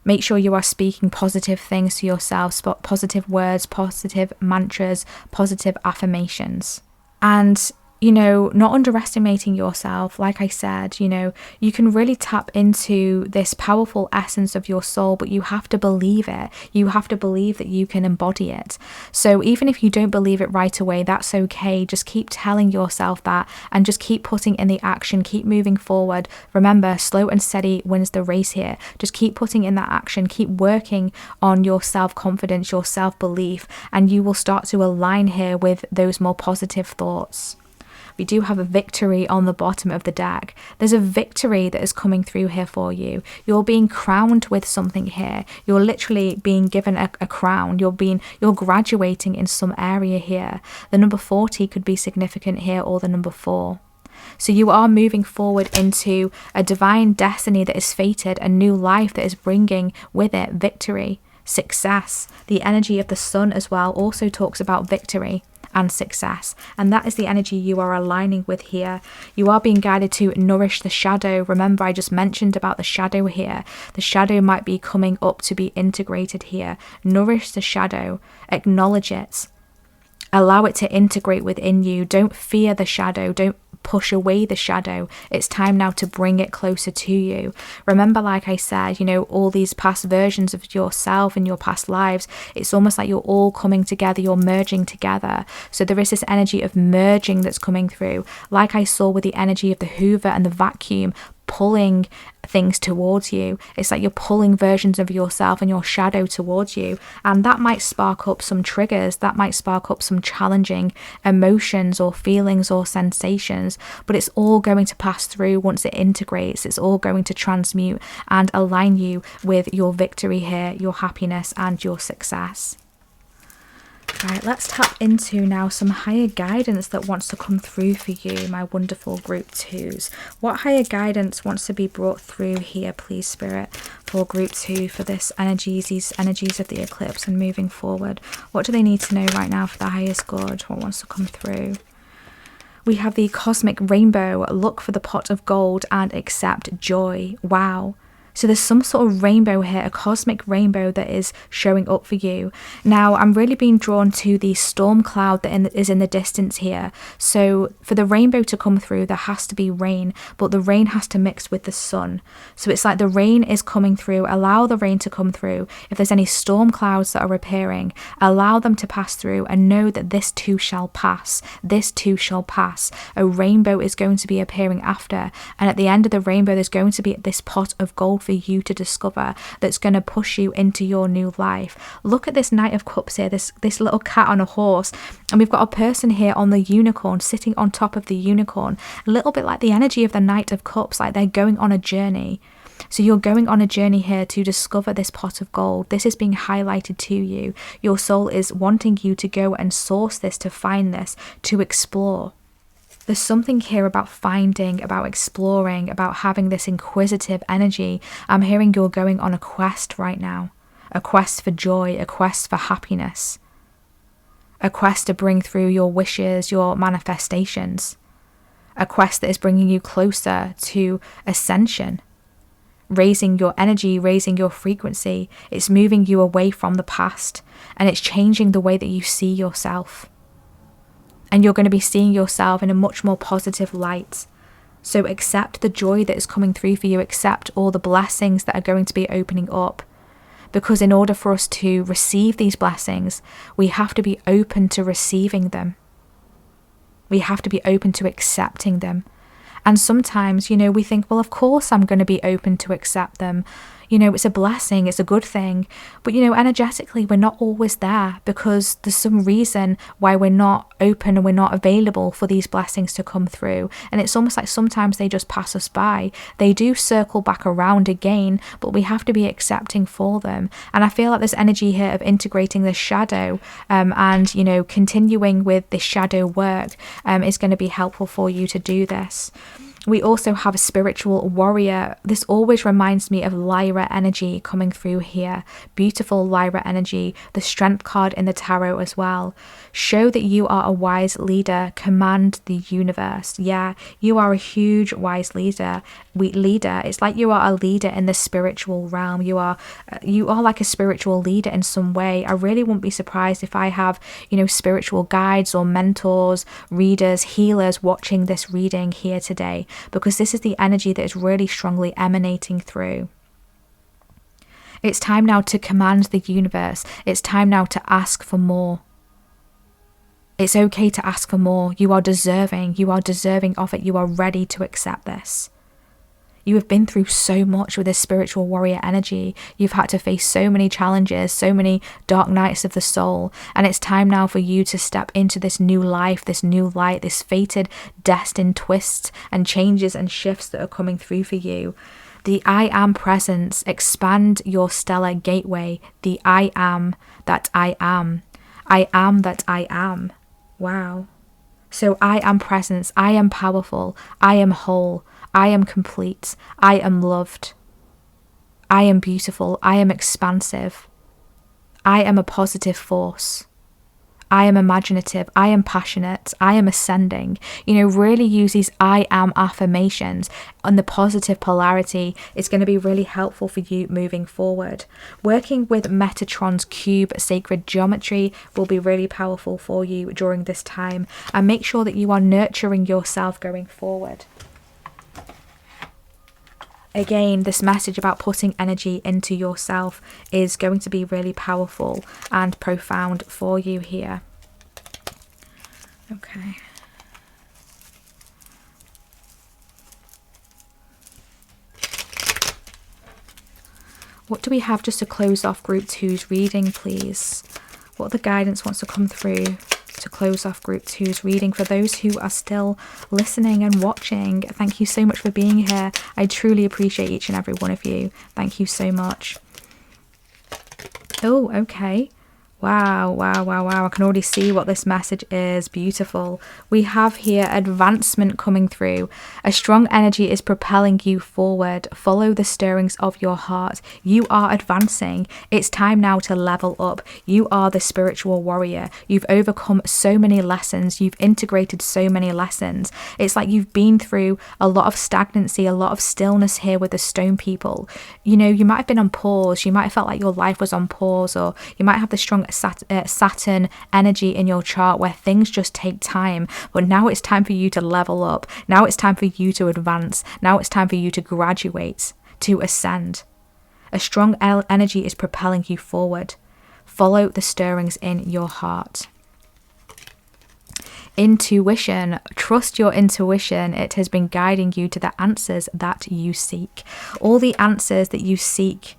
Make sure you are speaking positive things to yourself, positive words, positive mantras, positive affirmations. And, you know, not underestimating yourself. Like I said, you know, you can really tap into this powerful essence of your soul, but you have to believe it. You have to believe that you can embody it. So even if you don't believe it right away, that's okay. Just keep telling yourself that and just keep putting in the action, keep moving forward. Remember, slow and steady wins the race here. Just keep putting in that action, keep working on your self-confidence, your self-belief, and you will start to align here with those more positive thoughts. We do have a victory on the bottom of the deck. There's a victory that is coming through here for you. You're being crowned with something here. You're literally being given a crown. You're graduating in some area here. The number 40 could be significant here, or the number 4. So you are moving forward into a divine destiny that is fated, a new life that is bringing with it victory, success. The energy of the sun as well also talks about victory and success, and that is the energy you are aligning with here. You are being guided to nourish the shadow. Remember, I just mentioned about the shadow here. The shadow might be coming up to be integrated here. Nourish the shadow, acknowledge it, allow it to integrate within you. Don't fear the shadow, don't push away the shadow. It's time now to bring it closer to you. Remember, like I said, you know, all these past versions of yourself in your past lives, it's almost like you're all coming together, you're merging together. So there is this energy of merging that's coming through, like I saw with the energy of the Hoover and the vacuum pulling things towards you. It's like you're pulling versions of yourself and your shadow towards you, and that might spark up some triggers, that might spark up some challenging emotions or feelings or sensations, but it's all going to pass through once it integrates. It's all going to transmute and align you with your victory here, your happiness and your success. Right, let's tap into now some higher guidance that wants to come through for you, my wonderful group 2s. What higher guidance wants to be brought through here, please, Spirit, for group 2, for these energies of the eclipse and moving forward? What do they need to know right now for the highest good? What wants to come through? We have the cosmic rainbow. Look for the pot of gold and accept joy. Wow. So there's some sort of rainbow here, a cosmic rainbow that is showing up for you. Now, I'm really being drawn to the storm cloud that is in the distance here. So for the rainbow to come through, there has to be rain, but the rain has to mix with the sun. So it's like the rain is coming through. Allow the rain to come through. If there's any storm clouds that are appearing, allow them to pass through and know that this too shall pass. This too shall pass. A rainbow is going to be appearing after. And at the end of the rainbow, there's going to be this pot of gold for you to discover that's going to push you into your new life. Look at this Knight of Cups here, this little cat on a horse, and we've got a person here on the unicorn, sitting on top of the unicorn, a little bit like the energy of the Knight of Cups, like they're going on a journey. So you're going on a journey here to discover this pot of gold. This is being highlighted to you. Your soul is wanting you to go and source this, to find this, to explore. There's something here about finding, about exploring, about having this inquisitive energy. I'm hearing you're going on a quest right now. A quest for joy, a quest for happiness. A quest to bring through your wishes, your manifestations. A quest that is bringing you closer to ascension. Raising your energy, raising your frequency. It's moving you away from the past, and it's changing the way that you see yourself. And you're going to be seeing yourself in a much more positive light. So accept the joy that is coming through for you. Accept all the blessings that are going to be opening up. Because in order for us to receive these blessings, we have to be open to receiving them. We have to be open to accepting them. And sometimes, we think, well, of course I'm going to be open to accept them. It's a blessing, it's a good thing. But, energetically, we're not always there because there's some reason why we're not open and we're not available for these blessings to come through. And it's almost like sometimes they just pass us by. They do circle back around again, but we have to be accepting for them. And I feel like this energy here of integrating the shadow and, continuing with this shadow work is going to be helpful for you to do this. We also have a spiritual warrior. This always reminds me of Lyra energy coming through here. Beautiful Lyra energy. The strength card in the tarot as well. Show that you are a wise leader. Command the universe. Yeah, you are a huge wise leader. It's like you are a leader in the spiritual realm. You are like a spiritual leader in some way. I really wouldn't be surprised if I have, spiritual guides or mentors, readers, healers watching this reading here today. Because this is the energy that is really strongly emanating through. It's time now to command the universe. It's time now to ask for more. It's okay to ask for more. You are deserving. You are deserving of it. You are ready to accept this. You have been through so much with this spiritual warrior energy. You've had to face so many challenges, so many dark nights of the soul. And it's time now for you to step into this new life, this new light, this fated, destined twists and changes and shifts that are coming through for you. The I am presence. Expand your stellar gateway. The I am that I am. I am that I am. Wow. So I am presence. I am powerful. I am whole. I am complete. I am loved. I am beautiful. I am expansive. I am a positive force. I am imaginative. I am passionate. I am ascending. Really use these I am affirmations, and the positive polarity is going to be really helpful for you moving forward. Working with Metatron's cube sacred geometry will be really powerful for you during this time, and make sure that you are nurturing yourself going forward. Again, this message about putting energy into yourself is going to be really powerful and profound for you here. Okay. What do we have just to close off Group 2's reading, please? What the guidance wants to come through to close off Group 2's reading for those who are still listening and watching. Thank you so much for being here. I truly appreciate each and every one of you. Thank you so much. Oh, okay. Wow, wow, wow, wow. I can already see what this message is. Beautiful. We have here advancement coming through. A strong energy is propelling you forward. Follow the stirrings of your heart. You are advancing. It's time now to level up. You are the spiritual warrior. You've overcome so many lessons. You've integrated so many lessons. It's like you've been through a lot of stagnancy, a lot of stillness here with the stone people. You know, you might have been on pause. You might have felt like your life was on pause, or you might have the strong Saturn energy in your chart where things just take time. But now it's time for you to level up. Now it's time for you to advance. Now it's time for you to graduate, to ascend. A strong energy is propelling you forward. Follow the stirrings in your heart. Intuition. Trust your intuition. It has been guiding you to the answers that you seek. All the answers that you seek,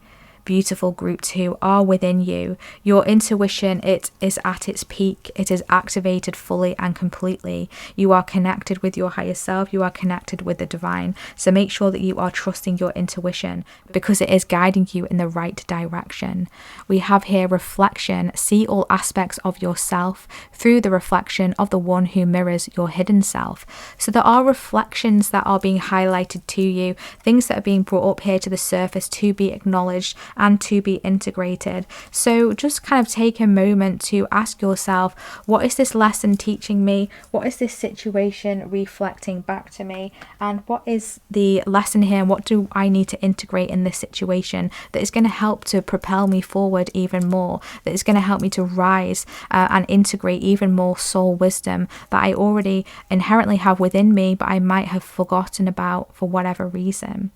beautiful group 2, are within you. Your intuition, it is at its peak. It is activated fully and completely. You are connected with your higher self. You are connected with the divine. So make sure that you are trusting your intuition, because it is guiding you in the right direction. We have here reflection. See all aspects of yourself through the reflection of the one who mirrors your hidden self. So there are reflections that are being highlighted to you, things that are being brought up here to the surface to be acknowledged and to be integrated. So just kind of take a moment to ask yourself, what is this lesson teaching me? What is this situation reflecting back to me? And what is the lesson here? What do I need to integrate in this situation that is going to help to propel me forward even more, that is going to help me to rise and integrate even more soul wisdom that I already inherently have within me, but I might have forgotten about for whatever reason.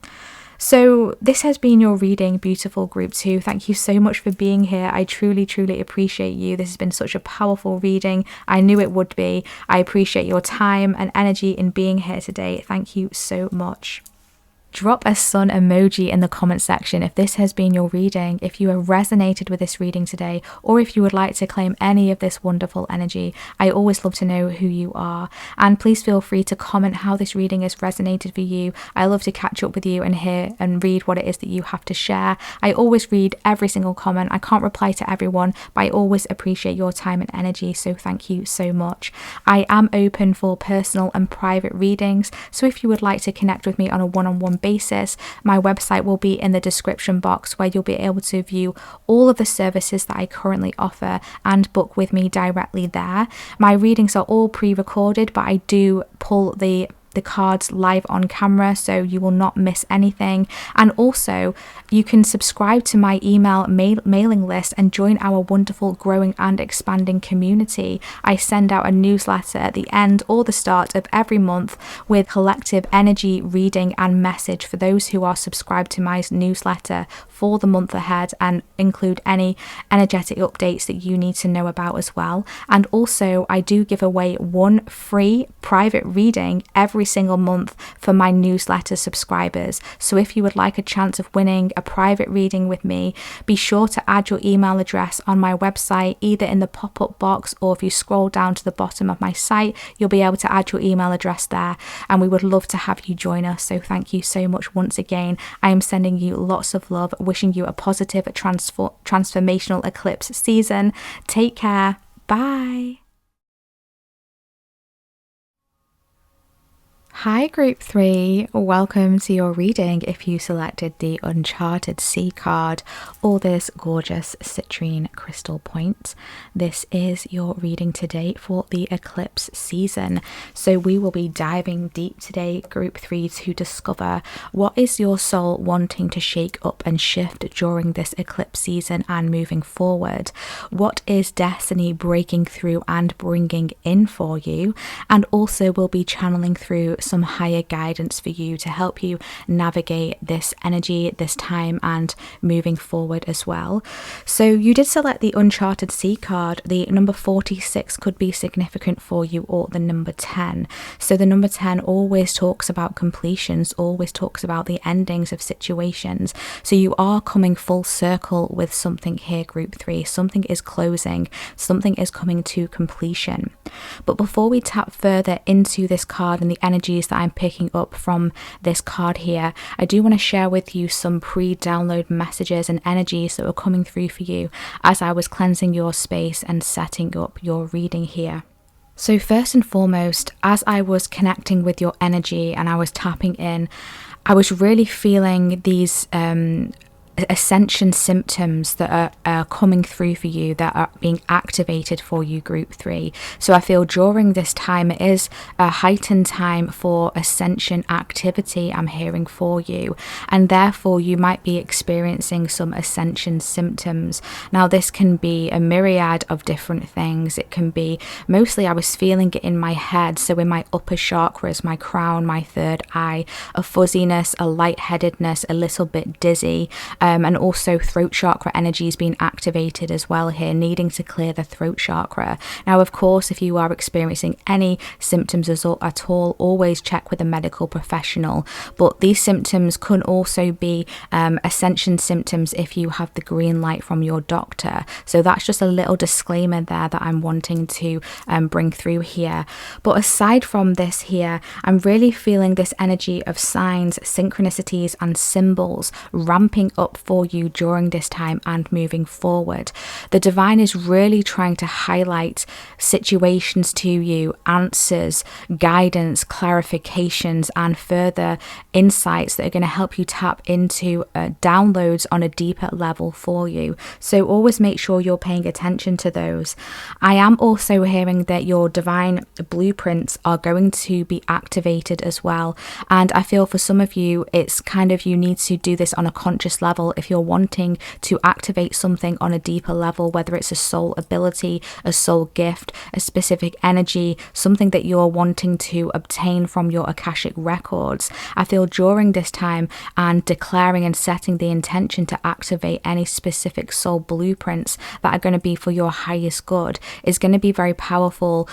So this has been your reading, beautiful group 2. Thank you so much for being here. I truly, truly appreciate you. This has been such a powerful reading. I knew it would be. I appreciate your time and energy in being here today. Thank you so much. Drop a sun emoji in the comment section if this has been your reading, if you have resonated with this reading today, or if you would like to claim any of this wonderful energy. I always love to know who you are. And please feel free to comment how this reading has resonated for you. I love to catch up with you and hear and read what it is that you have to share. I always read every single comment. I can't reply to everyone, but I always appreciate your time and energy, so thank you so much. I am open for personal and private readings, so if you would like to connect with me on a one-on-one basis, my website will be in the description box, where you'll be able to view all of the services that I currently offer and book with me directly there. My readings are all pre-recorded, but I do pull the cards live on camera, so you will not miss anything. And also you can subscribe to my email mailing list and join our wonderful growing and expanding community. I send out a newsletter at the end or the start of every month with collective energy reading and message for those who are subscribed to my newsletter for the month ahead, and include any energetic updates that you need to know about as well. And also I do give away one free private reading every single month for my newsletter subscribers. So if you would like a chance of winning a private reading with me, be sure to add your email address on my website, either in the pop-up box, or if you scroll down to the bottom of my site, you'll be able to add your email address there, and we would love to have you join us. So thank you so much once again. I am sending you lots of love, wishing you a positive transformational eclipse season. Take care. Bye. Hi group 3, welcome to your reading if you selected the Uncharted Sea card or this gorgeous citrine crystal point. This is your reading today for the eclipse season. So we will be diving deep today, group 3, to discover what is your soul wanting to shake up and shift during this eclipse season and moving forward. What is destiny breaking through and bringing in for you? And also we'll be channeling through some higher guidance for you to help you navigate this energy, this time, and moving forward as well. So you did select the Uncharted Sea card. The number 46 could be significant for you, or the number 10. So the number 10 always talks about completions, always talks about the endings of situations. So you are coming full circle with something here, group 3. Something is closing, something is coming to completion. But before we tap further into this card and the energies energies that I'm picking up from this card here, I do want to share with you some pre-download messages and energies that were coming through for you as I was cleansing your space and setting up your reading here. So first and foremost, as I was connecting with your energy and I was tapping in, I was really feeling these ascension symptoms that are coming through for you, that are being activated for you, group 3. So I feel during this time it is a heightened time for ascension activity, I'm hearing, for you, and therefore you might be experiencing some ascension symptoms. Now this can be a myriad of different things. It can be, mostly I was feeling it in my head, so in my upper chakras, my crown, my third eye, a fuzziness, a lightheadedness, a little bit dizzy, and also throat chakra energy is being activated as well here, needing to clear the throat chakra. Now, of course, if you are experiencing any symptoms at all, always check with a medical professional. But these symptoms can also be ascension symptoms if you have the green light from your doctor. So that's just a little disclaimer there that I'm wanting to bring through here. But aside from this here, I'm really feeling this energy of signs, synchronicities, and symbols ramping up for you during this time and moving forward. The divine is really trying to highlight situations to you, answers, guidance, clarifications, and further insights that are going to help you tap into downloads on a deeper level for you. So always make sure you're paying attention to those. I am also hearing that your divine blueprints are going to be activated as well. And I feel for some of you, it's kind of, you need to do this on a conscious level if you're wanting to activate something on a deeper level, whether it's a soul ability, a soul gift, a specific energy, something that you're wanting to obtain from your Akashic records. I feel during this time and declaring and setting the intention to activate any specific soul blueprints that are going to be for your highest good is going to be very powerful.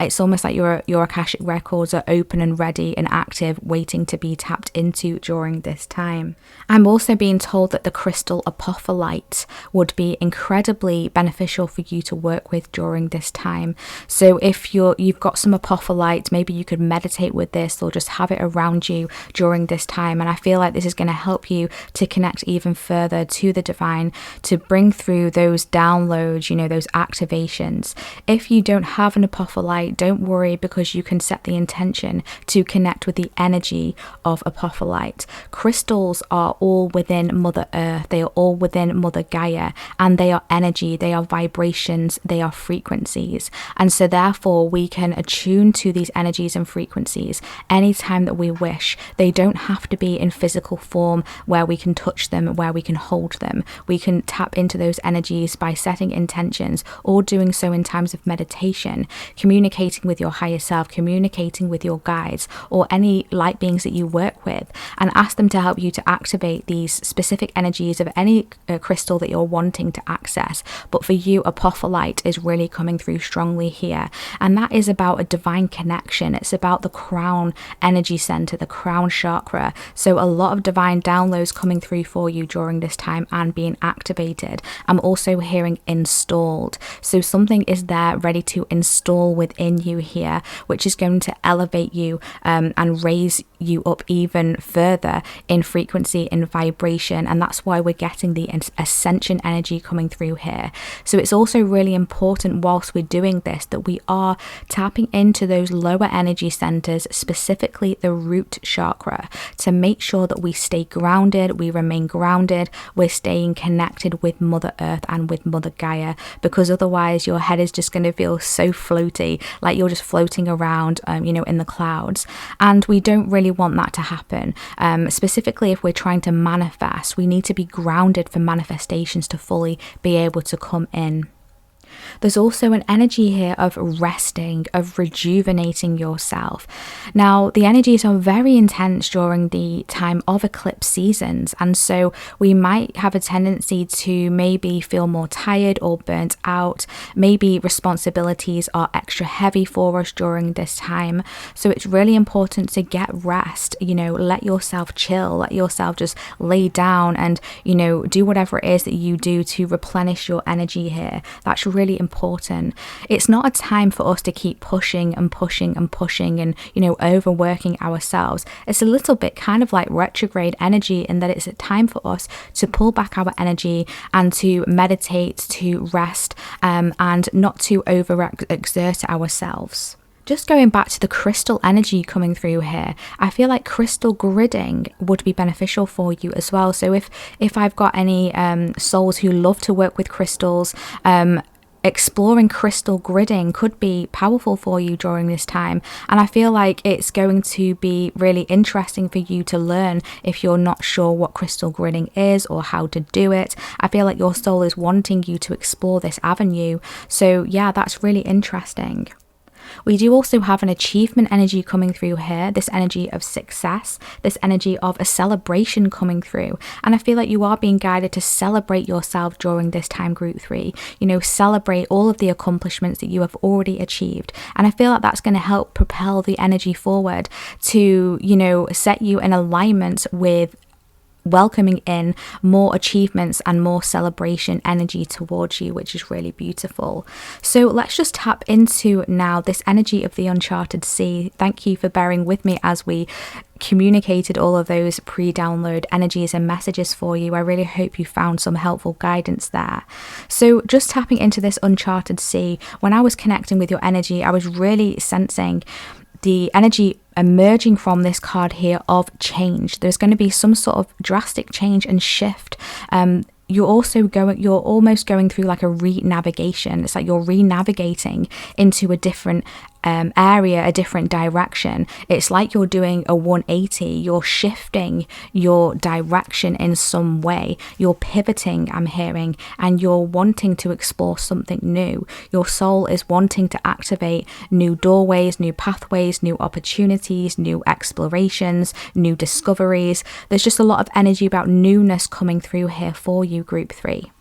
It's almost like your Akashic records are open and ready and active, waiting to be tapped into during this time. I'm also being told that the crystal apophyllite would be incredibly beneficial for you to work with during this time. So if you've got some apophyllite, maybe you could meditate with this or just have it around you during this time. And I feel like this is going to help you to connect even further to the divine, to bring through those downloads, those activations. If you don't have an apophyllite, don't worry, because you can set the intention to connect with the energy of apophyllite. Crystals are all within Mother Earth, they are all within Mother Gaia, and they are energy, they are vibrations, they are frequencies. And so therefore we can attune to these energies and frequencies anytime that we wish. They don't have to be in physical form where we can touch them, where we can hold them. We can tap into those energies by setting intentions or doing so in times of meditation, communicating with your higher self, communicating with your guides or any light beings that you work with, and ask them to help you to activate these specific energies of any crystal that you're wanting to access. But for you, apophyllite is really coming through strongly here, and that is about a divine connection. It's about the crown energy center, the crown chakra. So a lot of divine downloads coming through for you during this time and being activated. I'm also hearing installed, so something is there ready to install within you here, which is going to elevate you and raise you up even further in frequency, in vibration, and that's why we're getting the ascension energy coming through here. So it's also really important whilst we're doing this that we are tapping into those lower energy centers, specifically the root chakra, to make sure that we stay grounded, we remain grounded, we're staying connected with Mother Earth and with Mother Gaia, because otherwise your head is just going to feel so floaty, like you're just floating around in the clouds, and we don't really want that to happen. Specifically if we're trying to manifest, we need to be grounded for manifestations to fully be able to come in. There's also an energy here of resting, of rejuvenating yourself. Now, the energies are very intense during the time of eclipse seasons, and so we might have a tendency to maybe feel more tired or burnt out. Maybe responsibilities are extra heavy for us during this time. So it's really important to get rest, let yourself chill, let yourself just lay down and, do whatever it is that you do to replenish your energy here. That's really really important. It's not a time for us to keep pushing and pushing and pushing and, you know, overworking ourselves. It's a little bit kind of like retrograde energy in that it's a time for us to pull back our energy and to meditate, to rest, and not to overexert ourselves. Just going back to the crystal energy coming through here, I feel like crystal gridding would be beneficial for you as well. So if I've got any souls who love to work with crystals, exploring crystal gridding could be powerful for you during this time. And I feel like it's going to be really interesting for you to learn if you're not sure what crystal gridding is or how to do it. I feel like your soul is wanting you to explore this avenue. So yeah, that's really interesting. We do also have an achievement energy coming through here, this energy of success, this energy of a celebration coming through. And I feel like you are being guided to celebrate yourself during this time, group 3. You know, celebrate all of the accomplishments that you have already achieved. And I feel like that's going to help propel the energy forward to, you know, set you in alignment with welcoming in more achievements and more celebration energy towards you, which is really beautiful. So let's just tap into now this energy of the uncharted sea. Thank you for bearing with me as we communicated all of those pre-download energies and messages for you. I really hope you found some helpful guidance there. So just tapping into this uncharted sea, when I was connecting with your energy, I was really sensing the energy emerging from this card here of change. There's going to be some sort of drastic change and shift. You're almost going through like a re-navigation. It's like you're re-navigating into a different area, a different direction. It's like you're doing a 180. You're shifting your direction in some way. You're pivoting, I'm hearing, and you're wanting to explore something new. Your soul is wanting to activate new doorways, new pathways, new opportunities, new explorations, new discoveries. There's just a lot of energy about newness coming through here for you, group 3.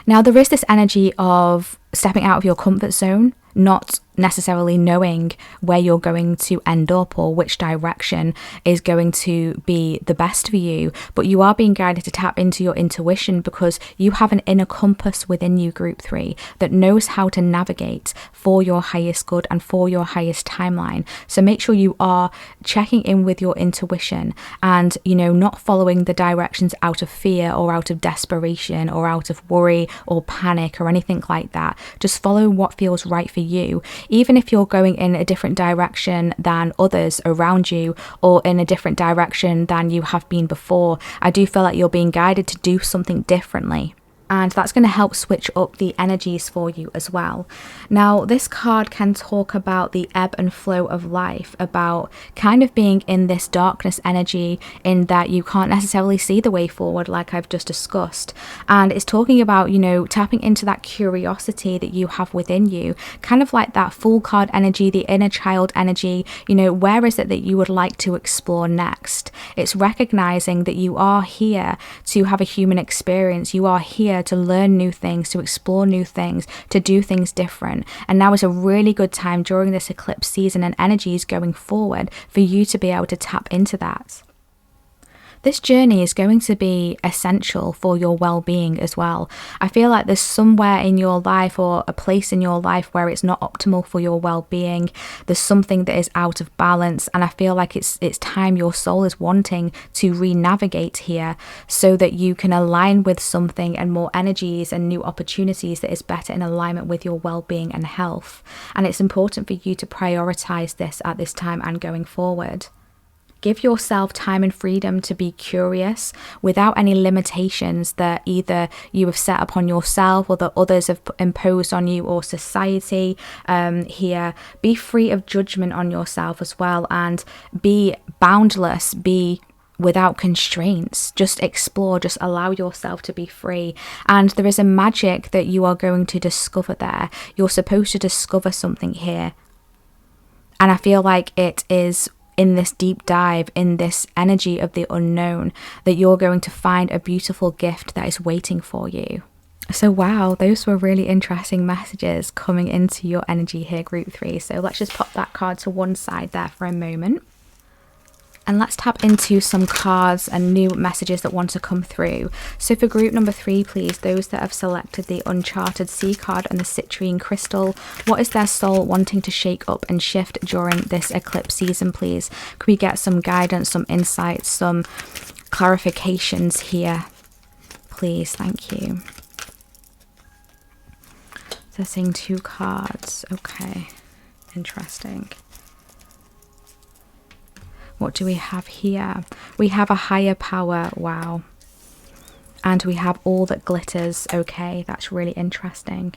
Now, there is this energy of stepping out of your comfort zone, not necessarily knowing where you're going to end up or which direction is going to be the best for you, but you are being guided to tap into your intuition because you have an inner compass within you, group 3, that knows how to navigate for your highest good and for your highest timeline. So make sure you are checking in with your intuition and, you know, not following the directions out of fear or out of desperation or out of worry or panic or anything like that. Just follow what feels right for you. Even if you're going in a different direction than others around you or in a different direction than you have been before, I do feel like you're being guided to do something differently. And that's going to help switch up the energies for you as well. Now, this card can talk about the ebb and flow of life, about kind of being in this darkness energy in that you can't necessarily see the way forward like I've just discussed. And it's talking about, you know, tapping into that curiosity that you have within you, kind of like that Fool card energy, the inner child energy. You know, where is it that you would like to explore next? It's recognizing that you are here to have a human experience. You are here to learn new things, to explore new things, to do things different. And now is a really good time during this eclipse season and energies going forward for you to be able to tap into that. This journey is going to be essential for your well-being as well. I feel like there's somewhere in your life or a place in your life where it's not optimal for your well-being. There's something that is out of balance, and I feel like it's time your soul is wanting to re-navigate here so that you can align with something and more energies and new opportunities that is better in alignment with your well-being and health. And it's important for you to prioritize this at this time and going forward. Give yourself time and freedom to be curious without any limitations that either you have set upon yourself or that others have imposed on you or society here. Be free of judgment on yourself as well, and be boundless, be without constraints. Just explore, just allow yourself to be free. And there is a magic that you are going to discover there. You're supposed to discover something here. And I feel like it is in this deep dive, in this energy of the unknown, that you're going to find a beautiful gift that is waiting for you. So wow, those were really interesting messages coming into your energy here, group 3. So let's just pop that card to one side there for a moment. And let's tap into some cards and new messages that want to come through. So for group number 3, please, those that have selected the Uncharted Sea card and the Citrine Crystal, what is their soul wanting to shake up and shift during this eclipse season, please? Can we get some guidance, some insights, some clarifications here, please? Thank you. So saying 2 cards. Okay, interesting. What do we have here? We have a higher power. Wow. And we have all that glitters. Okay, that's really interesting.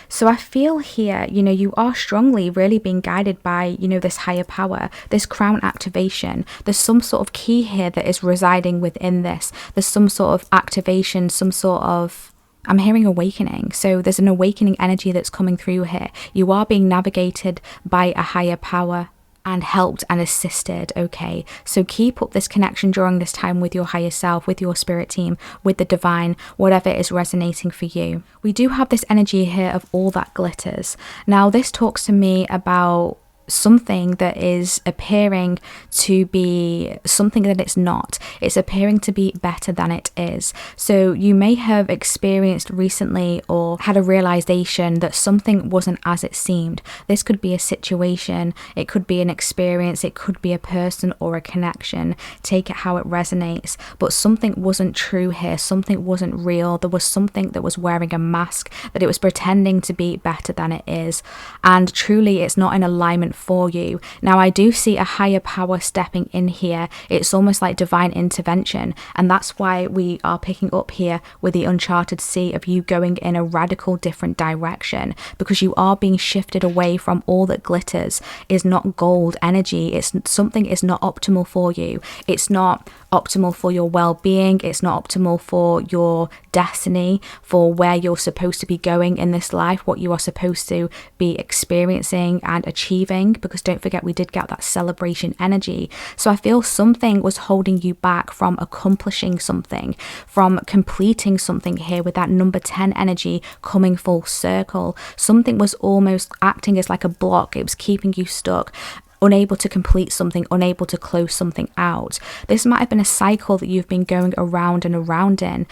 So I feel here, you know, you are strongly really being guided by, you know, this higher power, this crown activation. There's some sort of key here that is residing within this. There's some sort of activation, some sort of, I'm hearing awakening. So there's an awakening energy that's coming through here. You are being navigated by a higher power and helped and assisted. Okay, so keep up this connection during this time with your higher self, with your spirit team, with the divine, whatever is resonating for you. We do have this energy here of all that glitters. Now this talks to me about something that is appearing to be something that it's not. It's appearing to be better than it is. So you may have experienced recently or had a realization that something wasn't as it seemed. This could be a situation, it could be an experience, it could be a person or a connection. Take it how it resonates. But something wasn't true here. Something wasn't real. There was something that was wearing a mask, that it was pretending to be better than it is. And truly it's not in alignment for you. Now I do see a higher power stepping in here. It's almost like divine intervention, and that's why we are picking up here with the Uncharted Sea of you going in a radical different direction, because you are being shifted away from all that glitters is not gold energy. It's something is not optimal for you. It's not optimal for your well-being. It's not optimal for your destiny, for where you're supposed to be going in this life, what you are supposed to be experiencing and achieving, because don't forget we did get that celebration energy. So I feel something was holding you back from accomplishing something, from completing something here with that number 10 energy coming full circle. Something was almost acting as like a block. It was keeping you stuck, unable to complete something, unable to close something out. This might have been a cycle that you've been going around and around in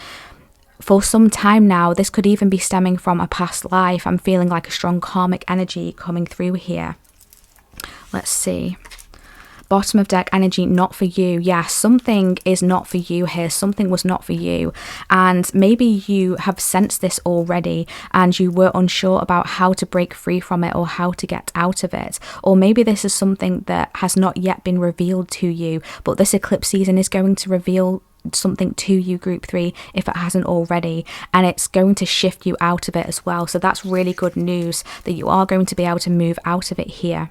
for some time now. This could even be stemming from a past life. I'm feeling like a strong karmic energy coming through here. Let's see. Bottom of deck energy, not for you. Yeah, something is not for you here. Something was not for you. And maybe you have sensed this already and you were unsure about how to break free from it or how to get out of it. Or maybe this is something that has not yet been revealed to you, but this eclipse season is going to reveal something to you, group 3, if it hasn't already, and it's going to shift you out of it as well. So that's really good news that you are going to be able to move out of it here.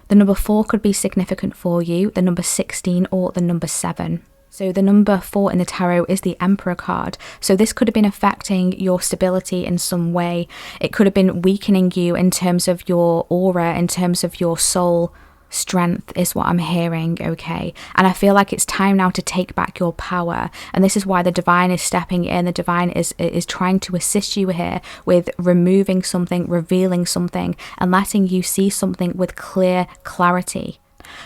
The number 4 could be significant for you, the number 16 or the number 7. So the number 4 in the tarot is the Emperor card. So this could have been affecting your stability in some way. It could have been weakening you in terms of your aura, in terms of your soul strength is what I'm hearing. Okay, and I feel like it's time now to take back your power, and this is why the divine is stepping in. The divine is trying to assist you here with removing something, revealing something, and letting you see something with clear clarity.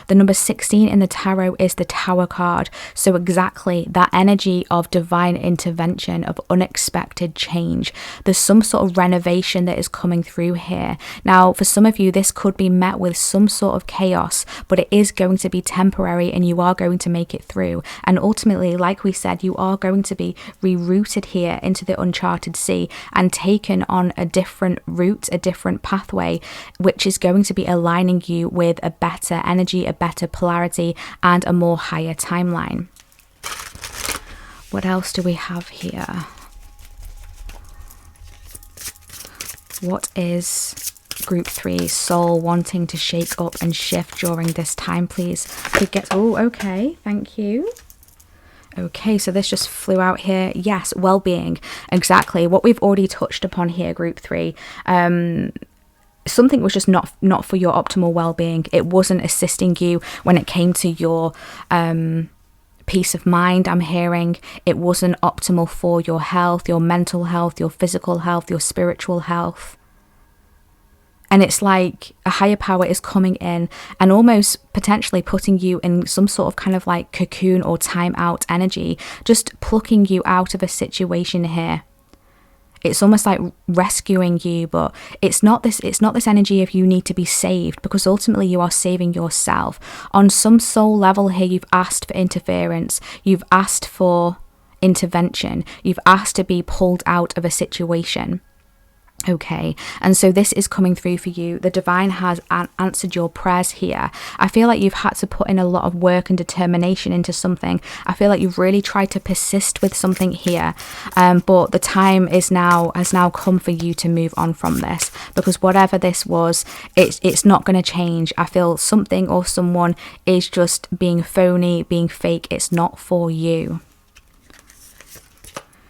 The number 16 in the tarot is the Tower card. So exactly that energy of divine intervention, of unexpected change. There's some sort of renovation that is coming through here. Now, for some of you, this could be met with some sort of chaos, but it is going to be temporary and you are going to make it through. And ultimately, like we said, you are going to be rerouted here into the Uncharted Sea and taken on a different route, a different pathway, which is going to be aligning you with a better energy, a better polarity, and a more higher timeline. What else do we have here? What is group 3 soul wanting to shake up and shift during this time, please? It gets, oh, okay, thank you. Okay, so this just flew out here. Yes, well-being, exactly what we've already touched upon here, group 3. Something was just not for your optimal well-being. It wasn't assisting you when it came to your peace of mind. I'm hearing it wasn't optimal for your health, your mental health, your physical health, your spiritual health. And it's like a higher power is coming in and almost potentially putting you in some sort of kind of like cocoon or time out energy, just plucking you out of a situation here. It's almost like rescuing you, but it's not this energy of you need to be saved, because ultimately you are saving yourself. On some soul level here, you've asked for interference, you've asked for intervention, you've asked to be pulled out of a situation. Okay, and so this is coming through for you. The divine has answered your prayers here. I feel like you've had to put in a lot of work and determination into something. I feel like you've really tried to persist with something here, but the time has now come for you to move on from this, because whatever this was, it's not going to change. I feel something or someone is just being phony, being fake. It's not for you.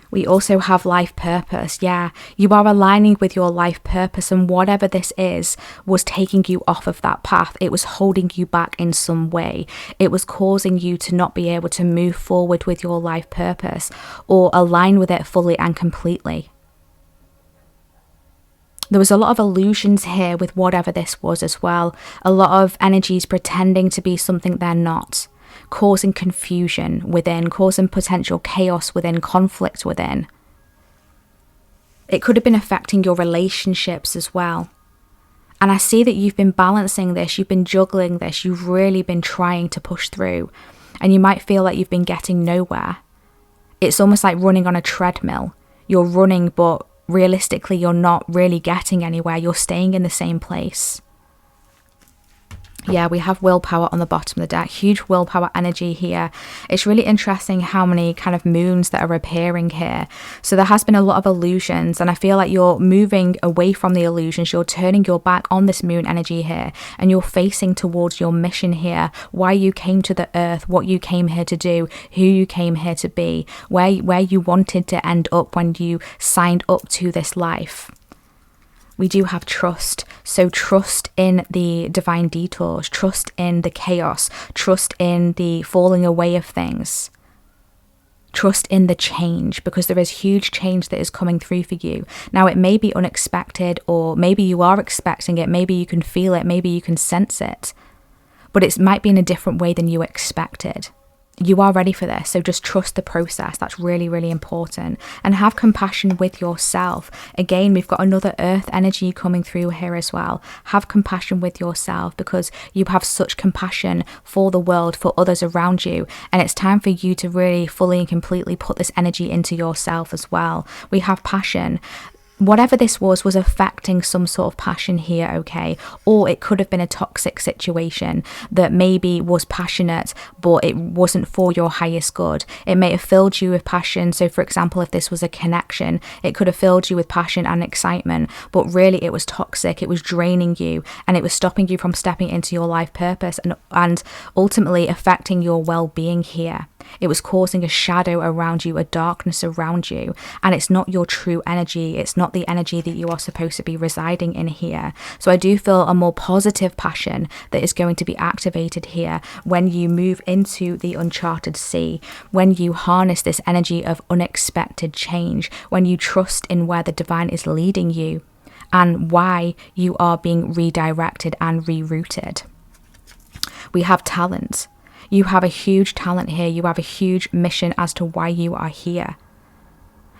We also have life purpose. Yeah, you are aligning with your life purpose, and whatever this is was taking you off of that path. It was holding you back in some way. It was causing you to not be able to move forward with your life purpose or align with it fully and completely. There was a lot of illusions here with whatever this was as well. A lot of energies pretending to be something they're not, causing confusion within, causing potential chaos within, conflict within. It could have been affecting your relationships as well. And I see that you've been balancing this, you've been juggling this, you've really been trying to push through, and you might feel like you've been getting nowhere. It's almost like running on a treadmill. You're running, but realistically you're not really getting anywhere. You're staying in the same place. Yeah, we have willpower on the bottom of the deck. Huge willpower energy here. It's really interesting how many kind of moons that are appearing here. So there has been a lot of illusions, and I feel like you're moving away from the illusions. You're turning your back on this moon energy here, and you're facing towards your mission here, why you came to the earth, what you came here to do, who you came here to be, where you wanted to end up when you signed up to this life. We do have trust. So trust in the divine detours, trust in the chaos, trust in the falling away of things, trust in the change, because there is huge change that is coming through for you. Now, it may be unexpected, or maybe you are expecting it, maybe you can feel it, maybe you can sense it, but it might be in a different way than you expected. You are ready for this, so just trust the process. That's really, really important. And have compassion with yourself. Again, we've got another earth energy coming through here as well. Have compassion with yourself, because you have such compassion for the world, for others around you, and it's time for you to really fully and completely put this energy into yourself as well. We have passion. Whatever this was affecting some sort of passion here, okay? Or it could have been a toxic situation that maybe was passionate, but it wasn't for your highest good. It may have filled you with passion. So for example, if this was a connection, it could have filled you with passion and excitement, but really it was toxic. It was draining you, and it was stopping you from stepping into your life purpose and ultimately affecting your well-being here. It was causing a shadow around you, a darkness around you, and it's not your true energy. It's not the energy that you are supposed to be residing in here. So I do feel a more positive passion that is going to be activated here when you move into the uncharted sea, when you harness this energy of unexpected change, when you trust in where the divine is leading you and why you are being redirected and rerouted. We have talent. You have a huge talent here. You have a huge mission as to why you are here.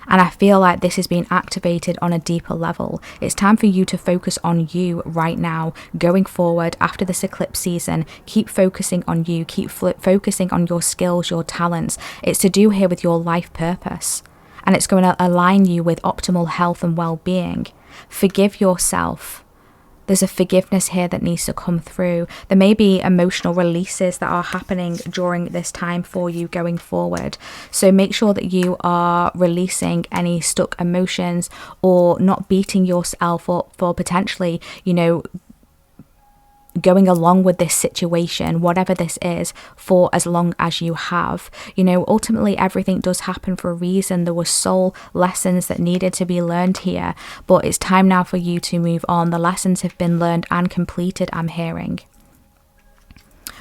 And I feel like this is being activated on a deeper level. It's time for you to focus on you right now, going forward after this eclipse season. Keep focusing on you. Keep focusing on your skills, your talents. It's to do here with your life purpose. And it's going to align you with optimal health and well-being. Forgive yourself. There's a forgiveness here that needs to come through. There may be emotional releases that are happening during this time for you going forward. So make sure that you are releasing any stuck emotions, or not beating yourself up for potentially, going along with this situation, whatever this is, for as long as you have. Ultimately everything does happen for a reason. There were soul lessons that needed to be learned here, but it's time now for you to move on. The lessons have been learned and completed, I'm hearing.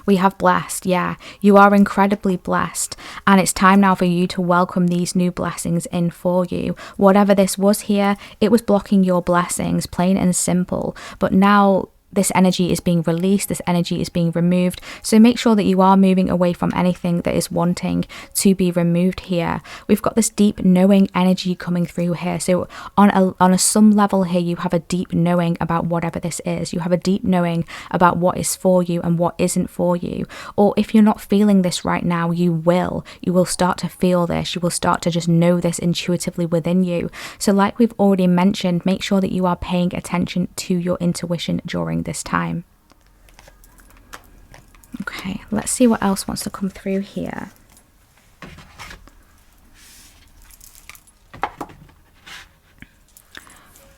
We have blessed. Yeah, you are incredibly blessed. And it's time now for you to welcome these new blessings in for you. Whatever this was here, it was blocking your blessings, plain and simple. But now this energy is being released, this energy is being removed. So make sure that you are moving away from anything that is wanting to be removed here. We've got this deep knowing energy coming through here. So on some level here, you have a deep knowing about whatever this is. You have a deep knowing about what is for you and what isn't for you. Or if you're not feeling this right now, you will. You will start to feel this. You will start to just know this intuitively within you. So like we've already mentioned, make sure that you are paying attention to your intuition during this time. Okay, let's see what else wants to come through here.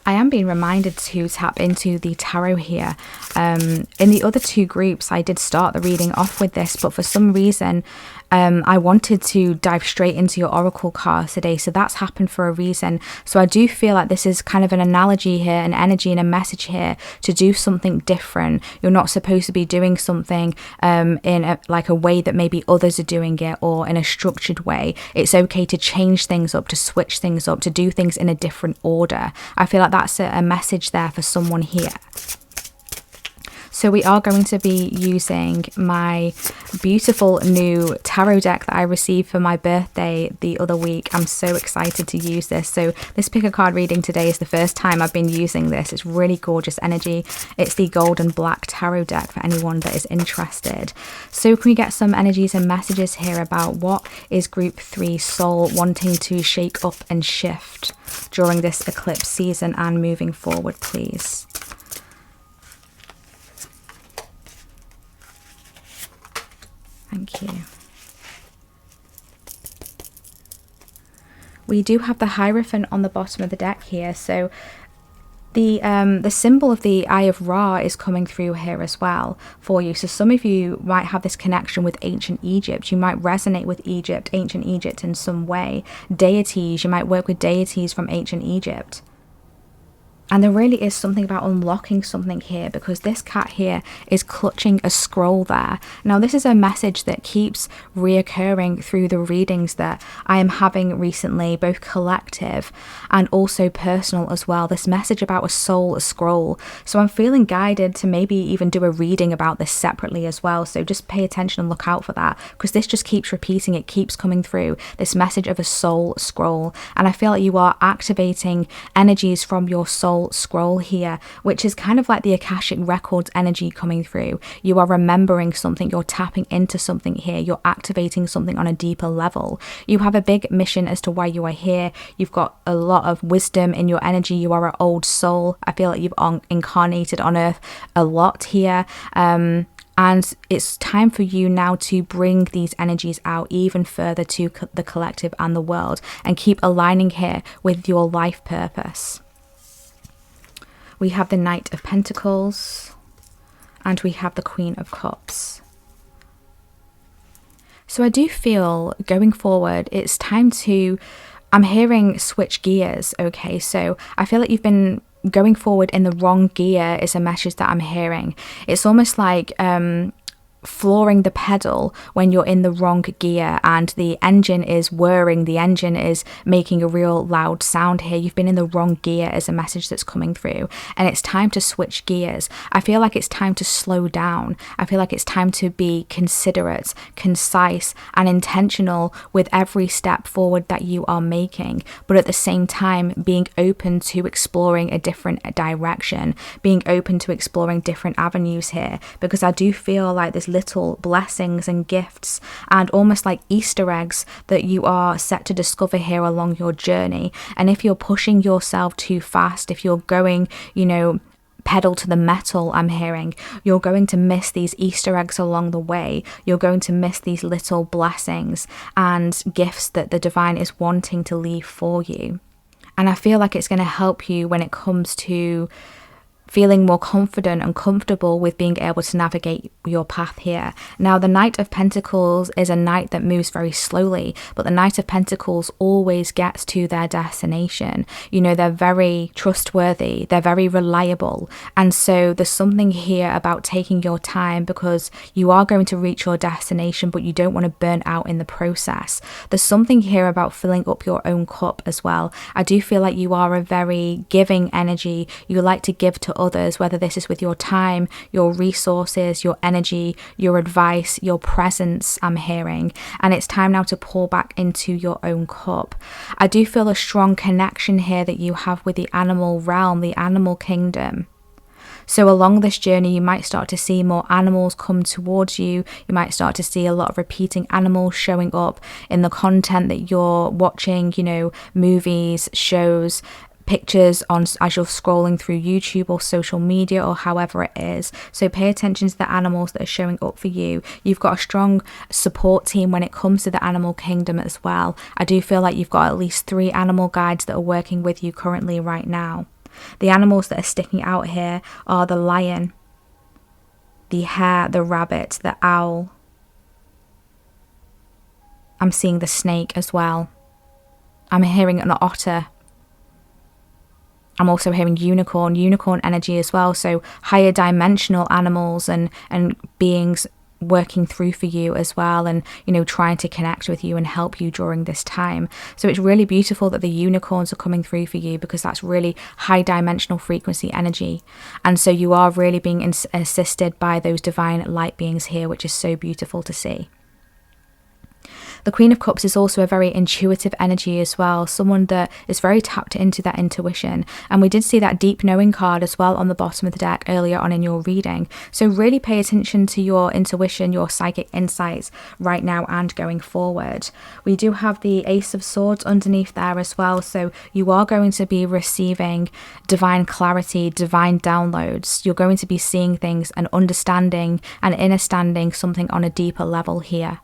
I am being reminded to tap into the tarot here. In the other two groups, I did start the reading off with this, but for some reason, I wanted to dive straight into your oracle cards today, so that's happened for a reason. So I do feel like this is kind of an analogy here, an energy and a message here to do something different. You're not supposed to be doing something in a way that maybe others are doing it, or in a structured way. It's okay to change things up, to switch things up, to do things in a different order. I feel like that's a message there for someone here. So we are going to be using my beautiful new tarot deck that I received for my birthday the other week. I'm so excited to use this. So this pick a card reading today is the first time I've been using this. It's really gorgeous energy. It's the gold and black tarot deck for anyone that is interested. So can we get some energies and messages here about what is group 3 soul wanting to shake up and shift during this eclipse season and moving forward, please? Thank you. We do have the Hierophant on the bottom of the deck here, so the symbol of the Eye of Ra is coming through here as well for you. So some of you might have this connection with ancient Egypt. You might resonate with Egypt, ancient Egypt in some way. Deities, you might work with deities from ancient Egypt. And there really is something about unlocking something here, because this cat here is clutching a scroll there. Now, this is a message that keeps reoccurring through the readings that I am having recently, both collective and also personal as well. This message about a soul, a scroll. So I'm feeling guided to maybe even do a reading about this separately as well. So just pay attention and look out for that, because this just keeps repeating. It keeps coming through, this message of a soul scroll. And I feel like you are activating energies from your soul scroll here, which is kind of like the Akashic Records energy coming through. You are remembering something, you're tapping into something here, you're activating something on a deeper level. You have a big mission as to why you are here. You've got a lot of wisdom in your energy. You are an old soul. I feel like you've incarnated on earth a lot here. And it's time for you now to bring these energies out even further to the collective and the world, and keep aligning here with your life purpose. We have the Knight of Pentacles, and we have the Queen of Cups. So I do feel going forward, it's time to, I'm hearing switch gears, okay? So I feel like you've been going forward in the wrong gear is a message that I'm hearing. It's almost like flooring the pedal when you're in the wrong gear and the engine is whirring, the engine is making a real loud sound here. You've been in the wrong gear is a message that's coming through, and it's time to switch gears. I feel like it's time to slow down. I feel like it's time to be considerate, concise and intentional with every step forward that you are making, but at the same time being open to exploring a different direction, being open to exploring different avenues here, because I do feel like there's little blessings and gifts and almost like Easter eggs that you are set to discover here along your journey. And if you're pushing yourself too fast, if you're going, pedal to the metal, I'm hearing, you're going to miss these Easter eggs along the way. You're going to miss these little blessings and gifts that the divine is wanting to leave for you. And I feel like it's going to help you when it comes to feeling more confident and comfortable with being able to navigate your path here. Now, the Knight of Pentacles is a knight that moves very slowly, but the Knight of Pentacles always gets to their destination. You know, they're very trustworthy, they're very reliable. And so there's something here about taking your time, because you are going to reach your destination, but you don't want to burn out in the process. There's something here about filling up your own cup as well. I do feel like you are a very giving energy. You like to give to others, whether this is with your time, your resources, your energy, your advice, your presence, I'm hearing. And it's time now to pour back into your own cup. I do feel a strong connection here that you have with the animal realm, the animal kingdom. So along this journey, you might start to see more animals come towards you. You might start to see a lot of repeating animals showing up in the content that you're watching, you know, movies, shows, pictures on as you're scrolling through YouTube or social media or however it is. So pay attention to the animals that are showing up for you. You've got a strong support team when it comes to the animal kingdom as well. I do feel like you've got at least 3 animal guides that are working with you currently right now. The animals that are sticking out here are the lion, the hare, the rabbit, the owl. I'm seeing the snake as well. I'm hearing an otter. I'm also hearing unicorn energy as well. So higher dimensional animals and beings working through for you as well, and, you know, trying to connect with you and help you during this time. So it's really beautiful that the unicorns are coming through for you, because that's really high dimensional frequency energy. And so you are really being assisted by those divine light beings here, which is so beautiful to see. The Queen of Cups is also a very intuitive energy as well, someone that is very tapped into that intuition. And we did see that deep knowing card as well on the bottom of the deck earlier on in your reading. So really pay attention to your intuition, your psychic insights right now and going forward. We do have the Ace of Swords underneath there as well. So you are going to be receiving divine clarity, divine downloads. You're going to be seeing things and understanding and understanding something on a deeper level here.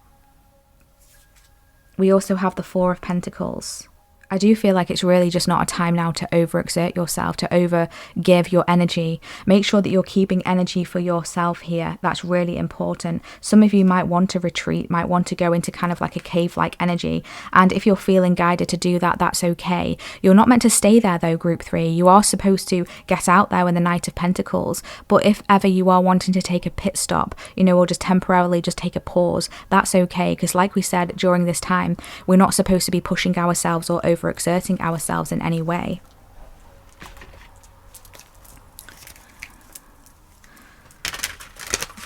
We also have the Four of Pentacles. I do feel like it's really just not a time now to overexert yourself, to overgive your energy. Make sure that you're keeping energy for yourself here. That's really important. Some of you might want to retreat, might want to go into kind of like a cave-like energy. And if you're feeling guided to do that, that's okay. You're not meant to stay there though, Group 3. You are supposed to get out there with the Knight of Pentacles. But if ever you are wanting to take a pit stop, you know, or just temporarily just take a pause, that's okay. Because like we said, during this time, we're not supposed to be pushing ourselves or overexerting ourselves in any way.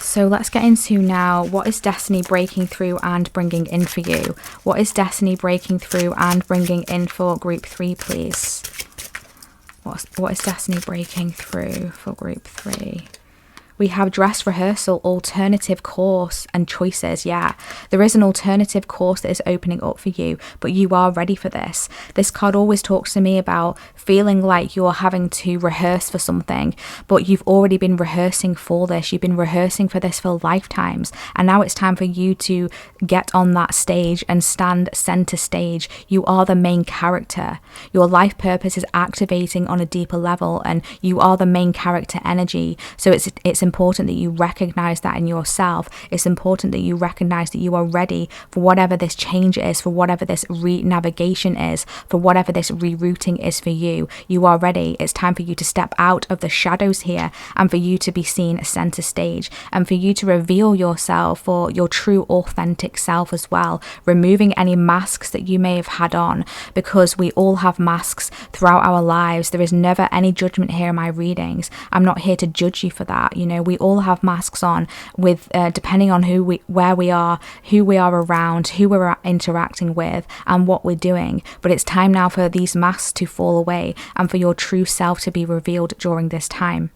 So let's get into now, what is destiny breaking through and bringing in for you? What is destiny breaking through and bringing in for Group 3, please? What is destiny breaking through for Group 3? We have dress rehearsal, alternative course and choices. Yeah, there is an alternative course that is opening up for you, but you are ready for this. This card always talks to me about feeling like you're having to rehearse for something, but you've already been rehearsing for this. You've been rehearsing for this for lifetimes. And now it's time for you to get on that stage and stand center stage. You are the main character. Your life purpose is activating on a deeper level, and you are the main character energy. So it's important that you recognize that in yourself. It's important that you recognize that you are ready for whatever this change is, for whatever this re-navigation is, for whatever this rerouting is for you. You are ready. It's time for you to step out of the shadows here and for you to be seen center stage, and for you to reveal yourself for your true authentic self as well, removing any masks that you may have had on, because we all have masks throughout our lives. There is never any judgment here in my readings. I'm not here to judge you for that. You know, we all have masks on with depending on where we are, who we are around, who we're interacting with, and what we're doing. But it's time now for these masks to fall away and for your true self to be revealed during this time.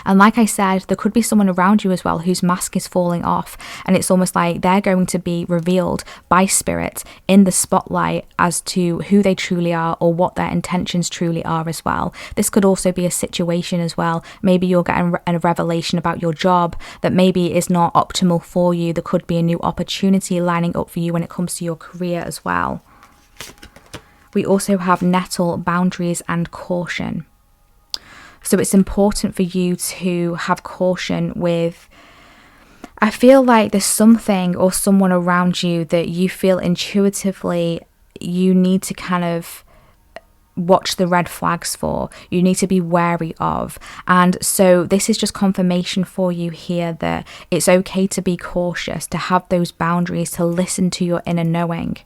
And like I said, there could be someone around you as well whose mask is falling off, and it's almost like they're going to be revealed by spirit in the spotlight as to who they truly are or what their intentions truly are as well. This could also be a situation as well. Maybe you're getting a revelation about your job that maybe is not optimal for you. There could be a new opportunity lining up for you when it comes to your career as well. We also have nettle, boundaries, and caution. So it's important for you to have caution with, I feel like there's something or someone around you that you feel intuitively you need to kind of watch the red flags for, you need to be wary of. And so this is just confirmation for you here that it's okay to be cautious, to have those boundaries, to listen to your inner knowing.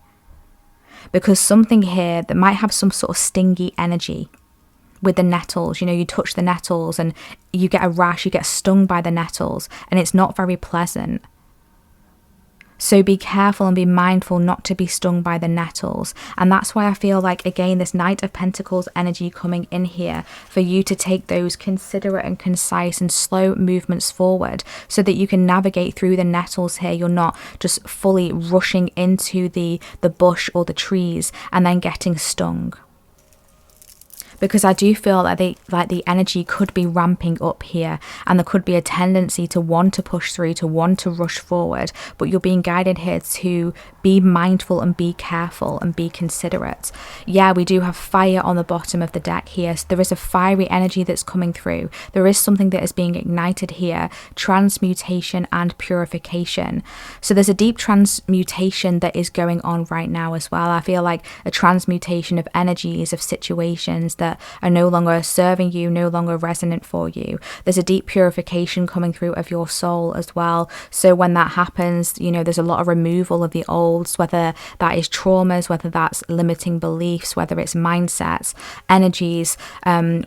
Because something here that might have some sort of stingy energy with the nettles, you know, you touch the nettles and you get a rash, you get stung by the nettles, and it's not very pleasant. So be careful and be mindful not to be stung by the nettles. And that's why I feel like, again, this Knight of Pentacles energy coming in here for you to take those considerate and concise and slow movements forward so that you can navigate through the nettles here. You're not just fully rushing into the bush or the trees and then getting stung. Because I do feel like the energy could be ramping up here, and there could be a tendency to want to push through, to want to rush forward, but you're being guided here to be mindful and be careful and be considerate. Yeah, we do have fire on the bottom of the deck here, so there is a fiery energy that's coming through. There is something that is being ignited here, transmutation and purification. So there's a deep transmutation that is going on right now as well. I feel like a transmutation of energies, of situations that are no longer serving you, no longer resonant for you. There's a deep purification coming through of your soul as well. So when that happens, you know, there's a lot of removal of the olds, whether that is traumas, whether that's limiting beliefs, whether it's mindsets, energies,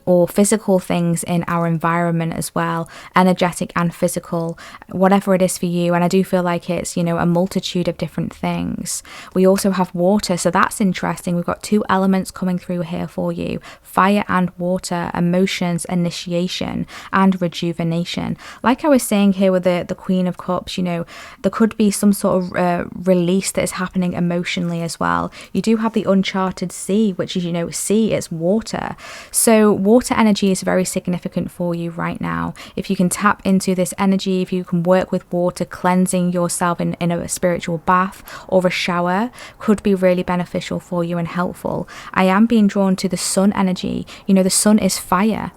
or physical things in our environment as well, energetic and physical, whatever it is for you. And I do feel like it's, you know, a multitude of different things. We also have water, so that's interesting. We've got two elements coming through here for you. Fire and water, emotions, initiation, and rejuvenation. Like I was saying here with the Queen of Cups, you know, there could be some sort of release that is happening emotionally as well. You do have the uncharted sea, which is, you know, sea, it's water. So water energy is very significant for you right now. If you can tap into this energy, if you can work with water, cleansing yourself in a spiritual bath or a shower could be really beneficial for you and helpful. I am being drawn to the sun energy. You know, the sun is fire.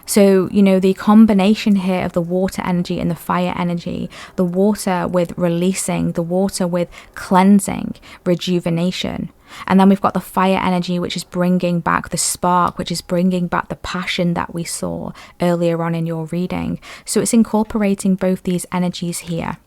So, you know, the combination here of the water energy and the fire energy, the water with releasing, the water with cleansing, rejuvenation. And then we've got the fire energy, which is bringing back the spark, which is bringing back the passion that we saw earlier on in your reading. So it's incorporating both these energies here.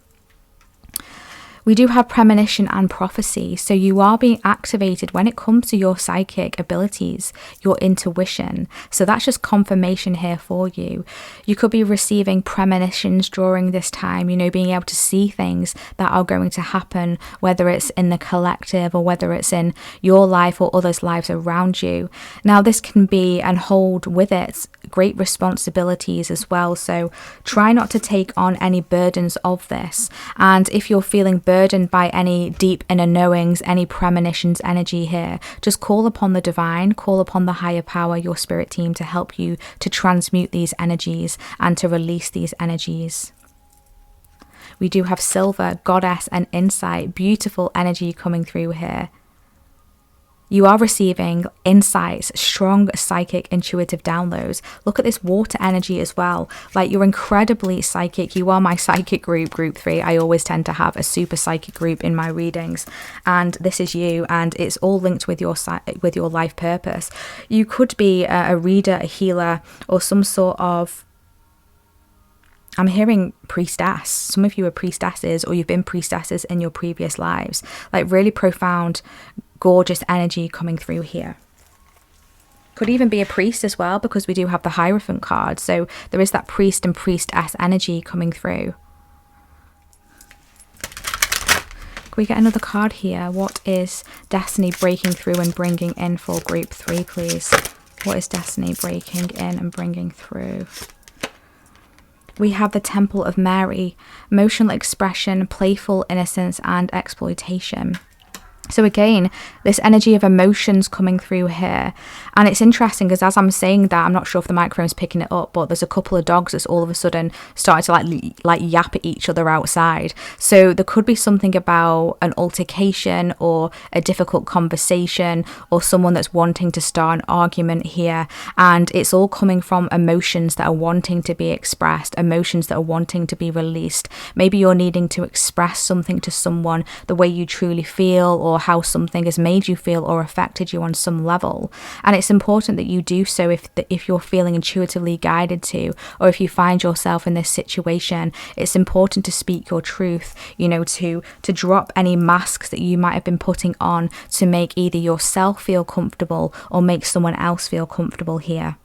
We do have premonition and prophecy, so you are being activated when it comes to your psychic abilities, your intuition. So that's just confirmation here for you. You could be receiving premonitions during this time, you know, being able to see things that are going to happen, whether it's in the collective or whether it's in your life or others' lives around you. Now, this can be and hold with it great responsibilities as well, so try not to take on any burdens of this. And if you're feeling burdened by any deep inner knowings, any premonitions energy here, just call upon the divine, call upon the higher power, your spirit team, to help you to transmute these energies and to release these energies. We do have silver, goddess, and insight. Beautiful energy coming through here. You are receiving insights, strong psychic intuitive downloads. Look at this water energy as well. Like, you're incredibly psychic. You are my psychic group 3. I always tend to have a super psychic group in my readings, and this is you, and it's all linked with your life purpose. You could be a reader, a healer, or some sort of, I'm hearing priestess. Some of you are priestesses, or you've been priestesses in your previous lives. Like, really profound, gorgeous energy coming through here. Could even be a priest as well, because we do have the Hierophant card. So there is that priest and priestess energy coming through. Can we get another card here? What is destiny breaking through and bringing in for group 3, please? What is destiny breaking in and bringing through? We have the Temple of Mary, emotional expression, playful innocence, and exploitation. So again, this energy of emotions coming through here. And it's interesting because as I'm saying that, I'm not sure if the microphone's picking it up, but there's a couple of dogs that's all of a sudden starting to like yap at each other outside. So there could be something about an altercation or a difficult conversation or someone that's wanting to start an argument here. And it's all coming from emotions that are wanting to be expressed, emotions that are wanting to be released. Maybe you're needing to express something to someone, the way you truly feel, or how something has made you feel or affected you on some level. And it's important that you do so if you're feeling intuitively guided to, or if you find yourself in this situation. It's important to speak your truth, you know, to drop any masks that you might have been putting on to make either yourself feel comfortable or make someone else feel comfortable here.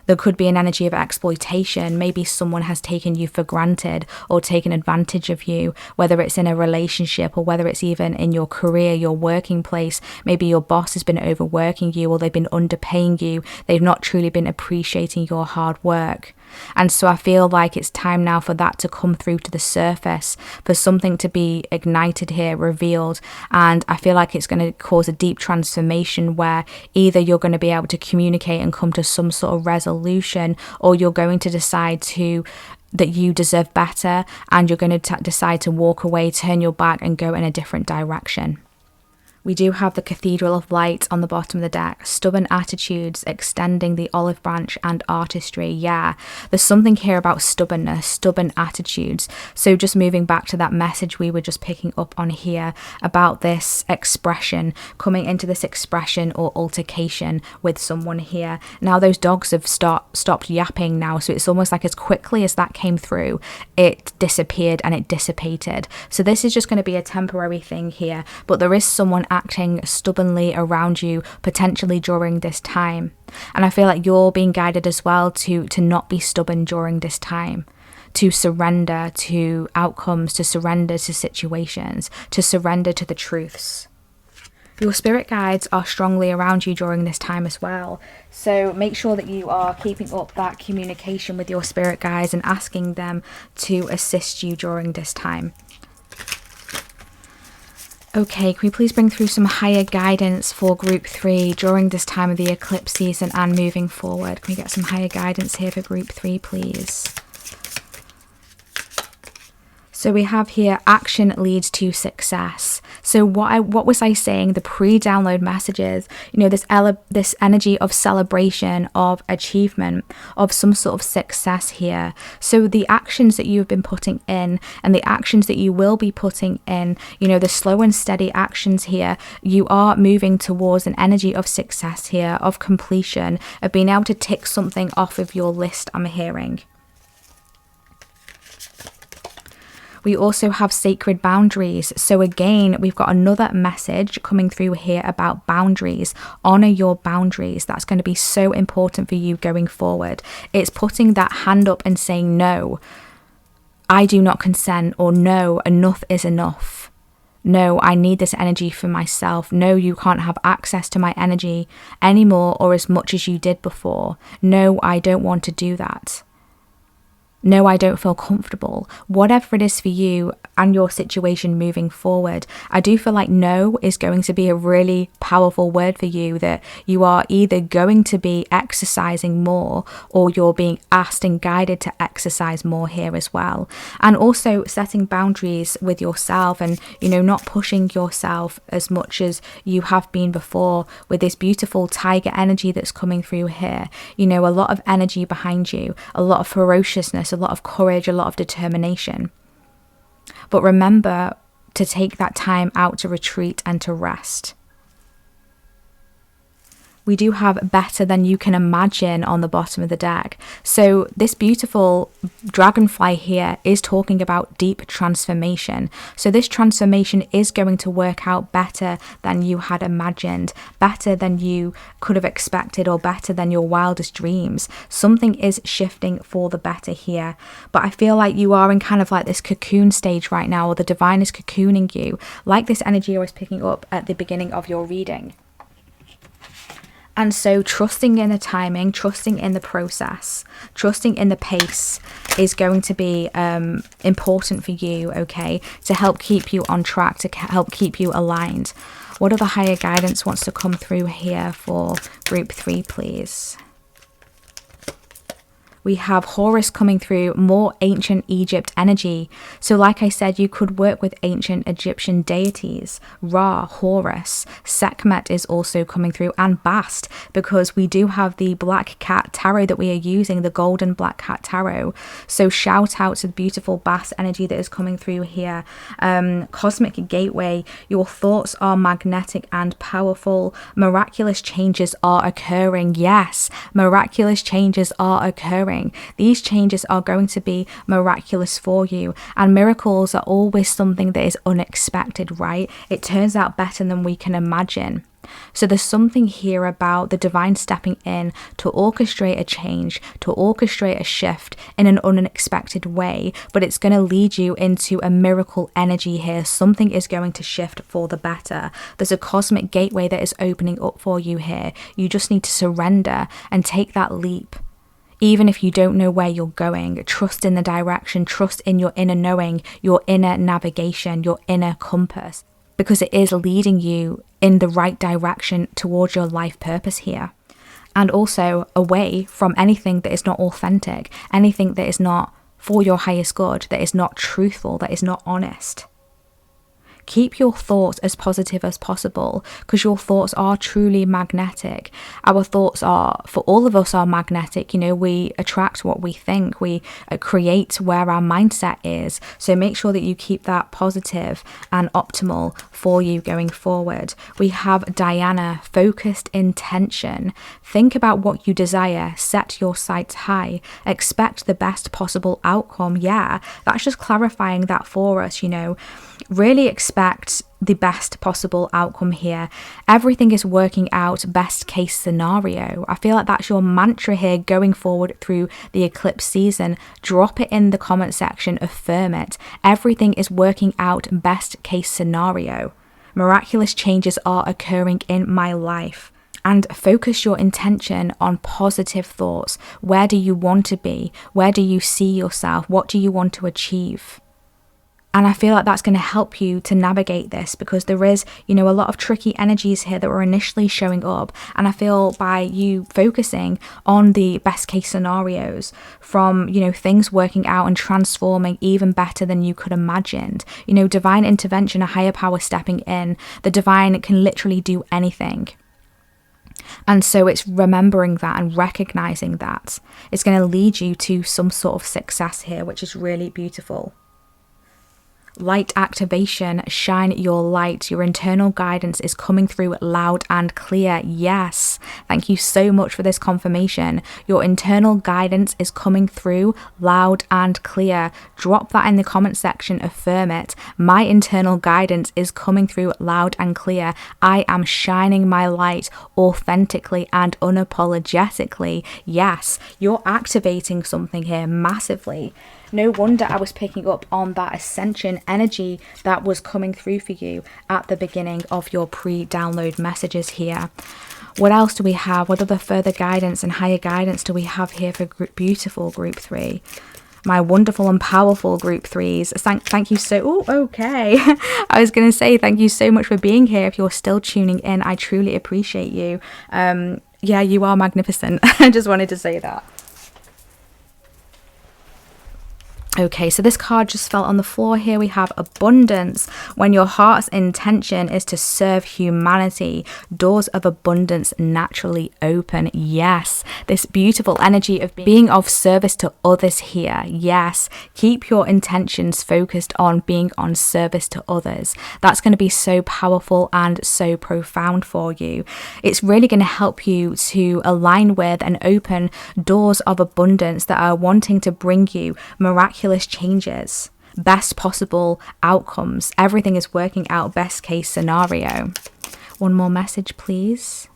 There could be an energy of exploitation. Maybe someone has taken you for granted or taken advantage of you, whether it's in a relationship or whether it's even in your career, your working place. Maybe your boss has been overworking you, or they've been underpaying you. They've not truly been appreciating your hard work. And so I feel like it's time now for that to come through to the surface, for something to be ignited here, revealed. And I feel like it's going to cause a deep transformation where either you're going to be able to communicate and come to some sort of resolution, or you're going to decide that you deserve better, and you're going to decide to walk away, turn your back and go in a different direction. We do have the Cathedral of Light on the bottom of the deck. Stubborn attitudes, extending the olive branch, and artistry. Yeah, there's something here about stubbornness, stubborn attitudes. So just moving back to that message we were just picking up on here about this expression, coming into this expression or altercation with someone here. Now those dogs have stopped yapping now, so it's almost like as quickly as that came through, it disappeared and it dissipated. So this is just going to be a temporary thing here, but there is someone acting stubbornly around you potentially during this time. And I feel like you're being guided as well to not be stubborn during this time, to surrender to outcomes, to surrender to situations, to surrender to the truths. Your spirit guides are strongly around you during this time as well. So make sure that you are keeping up that communication with your spirit guides and asking them to assist you during this time. Okay, can we please bring through some higher guidance for group 3 during this time of the eclipse season and moving forward? Can we get some higher guidance here for group 3, please? So we have here, action leads to success. So what was I saying? The pre-download messages, you know, this energy of celebration, of achievement, of some sort of success here. So the actions that you've been putting in and the actions that you will be putting in, you know, the slow and steady actions here, you are moving towards an energy of success here, of completion, of being able to tick something off of your list, I'm hearing. We also have sacred boundaries. So again, we've got another message coming through here about boundaries. Honor your boundaries. That's going to be so important for you going forward. It's putting that hand up and saying, no, I do not consent, or no, enough is enough. No, I need this energy for myself. No, you can't have access to my energy anymore or as much as you did before. No, I don't want to do that. No, I don't feel comfortable. Whatever it is for you and your situation moving forward, I do feel like no is going to be a really powerful word for you, that you are either going to be exercising more or you're being asked and guided to exercise more here as well. And also setting boundaries with yourself and, you know, not pushing yourself as much as you have been before with this beautiful tiger energy that's coming through here. You know, a lot of energy behind you, a lot of ferociousness, a lot of courage, a lot of determination. But remember to take that time out to retreat and to rest. We do have better than you can imagine on the bottom of the deck. So this beautiful dragonfly here is talking about deep transformation. So this transformation is going to work out better than you had imagined, better than you could have expected, or better than your wildest dreams. Something is shifting for the better here. But I feel like you are in kind of like this cocoon stage right now, or the divine is cocooning you, like this energy I was picking up at the beginning of your reading. And so trusting in the timing, trusting in the process, trusting in the pace is going to be important for you, okay, to help keep you on track, to help keep you aligned. What other higher guidance wants to come through here for group 3, please? We have Horus coming through, more ancient Egypt energy. So like I said, you could work with ancient Egyptian deities. Ra, Horus, Sekhmet is also coming through, and Bast, because we do have the Black Cat Tarot that we are using, the Golden Black Cat Tarot. So shout out to the beautiful Bast energy that is coming through here. Cosmic Gateway, your thoughts are magnetic and powerful. Miraculous changes are occurring. Yes, miraculous changes are occurring. These changes are going to be miraculous for you, and miracles are always something that is unexpected, right? It turns out better than we can imagine. So there's something here about the divine stepping in to orchestrate a change, to orchestrate a shift in an unexpected way, but it's going to lead you into a miracle energy here. Something is going to shift for the better. There's a cosmic gateway that is opening up for you here. You just need to surrender and take that leap. Even if you don't know where you're going, trust in the direction, trust in your inner knowing, your inner navigation, your inner compass, because it is leading you in the right direction towards your life purpose here. And also away from anything that is not authentic, anything that is not for your highest good, that is not truthful, that is not honest. Keep your thoughts as positive as possible, because your thoughts are truly magnetic. Our thoughts are, for all of us, are magnetic. You know, we attract what we think. We create where our mindset is. So make sure that you keep that positive and optimal for you going forward. We have Diana, focused intention. Think about what you desire. Set your sights high. Expect the best possible outcome. Yeah, that's just clarifying that for us, you know. Really expect the best possible outcome here. Everything is working out best case scenario. I feel like that's your mantra here going forward through the eclipse season. Drop it in the comment section, affirm it. Everything is working out best case scenario. Miraculous changes are occurring in my life. And focus your intention on positive thoughts. Where do you want to be? Where do you see yourself? What do you want to achieve? And I feel like that's going to help you to navigate this, because there is, you know, a lot of tricky energies here that were initially showing up. And I feel by you focusing on the best case scenarios, from, you know, things working out and transforming even better than you could imagined, you know, divine intervention, a higher power stepping in, the divine can literally do anything. And so it's remembering that and recognizing that it's going to lead you to some sort of success here, which is really beautiful. Light activation, shine your light. Your internal guidance is coming through loud and clear. Yes, thank you so much for this confirmation. Your internal guidance is coming through loud and clear. Drop that in the comment section, affirm it. My internal guidance is coming through loud and clear. I am shining my light authentically and unapologetically. Yes, you're activating something here massively. No wonder I was picking up on that ascension energy that was coming through for you at the beginning of your pre-download messages here. What else do we have? What other further guidance and higher guidance do we have here for beautiful group 3? My wonderful and powerful group 3s. Thank you so... Oh, okay. I was going to say thank you so much for being here. If you're still tuning in, I truly appreciate you. Yeah, you are magnificent. I just wanted to say that. Okay, so this card just fell on the floor here. We have abundance. When your heart's intention is to serve humanity, doors of abundance naturally open. Yes, this beautiful energy of being of service to others here. Yes, keep your intentions focused on being on service to others. That's going to be so powerful and so profound for you. It's really going to help you to align with and open doors of abundance that are wanting to bring you miraculous changes, best possible outcomes. Everything is working out best case scenario. One more message, please.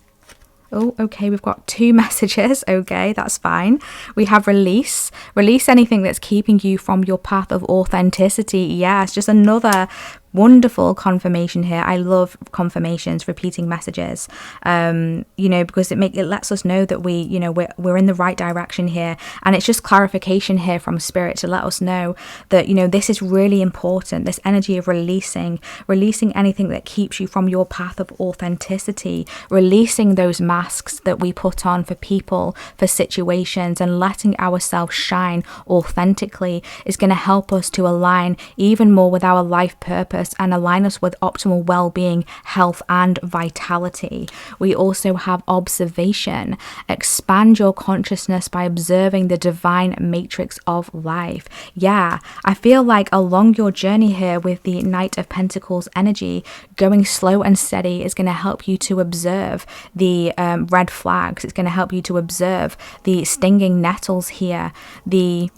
Oh, okay, we've got 2 messages. Okay, that's fine. We have release. Release anything that's keeping you from your path of authenticity. Yes, just another wonderful confirmation here. I love confirmations, repeating messages, because it lets us know that we're in the right direction here. And it's just clarification here from spirit to let us know that, this is really important. This energy of releasing anything that keeps you from your path of authenticity, releasing those masks that we put on for people, for situations, and letting ourselves shine authentically is going to help us to align even more with our life purpose and align us with optimal well-being, health, and vitality. We also have observation. Expand your consciousness by observing the divine matrix of life. Yeah, I feel like along your journey here with the Knight of Pentacles energy, going slow and steady is going to help you to observe the red flags. It's going to help you to observe the stinging nettles here, the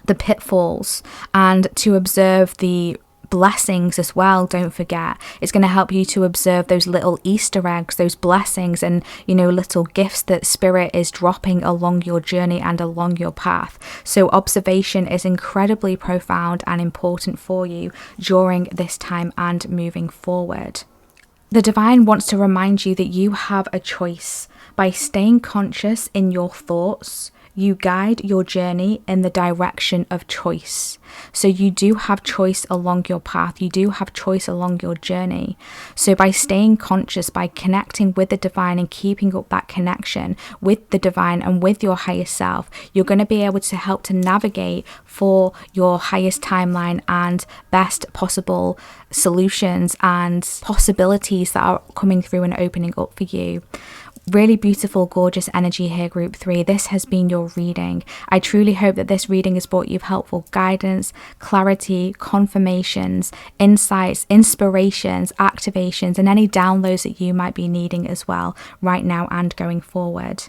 pitfalls, and to observe the blessings as well. Don't forget, it's going to help you to observe those little Easter eggs, those blessings, and little gifts that spirit is dropping along your journey and along your path. So observation is incredibly profound and important for you during this time and moving forward. The divine wants to remind you that you have a choice. By staying conscious in your thoughts, you guide your journey in the direction of choice. So you do have choice along your path. You do have choice along your journey. So by staying conscious, by connecting with the divine and keeping up that connection with the divine and with your higher self, you're going to be able to help to navigate for your highest timeline and best possible solutions and possibilities that are coming through and opening up for you. Really beautiful, gorgeous energy here, group 3. This has been your reading. I truly hope that this reading has brought you helpful guidance, clarity, confirmations, insights, inspirations, activations, and any downloads that you might be needing as well right now and going forward.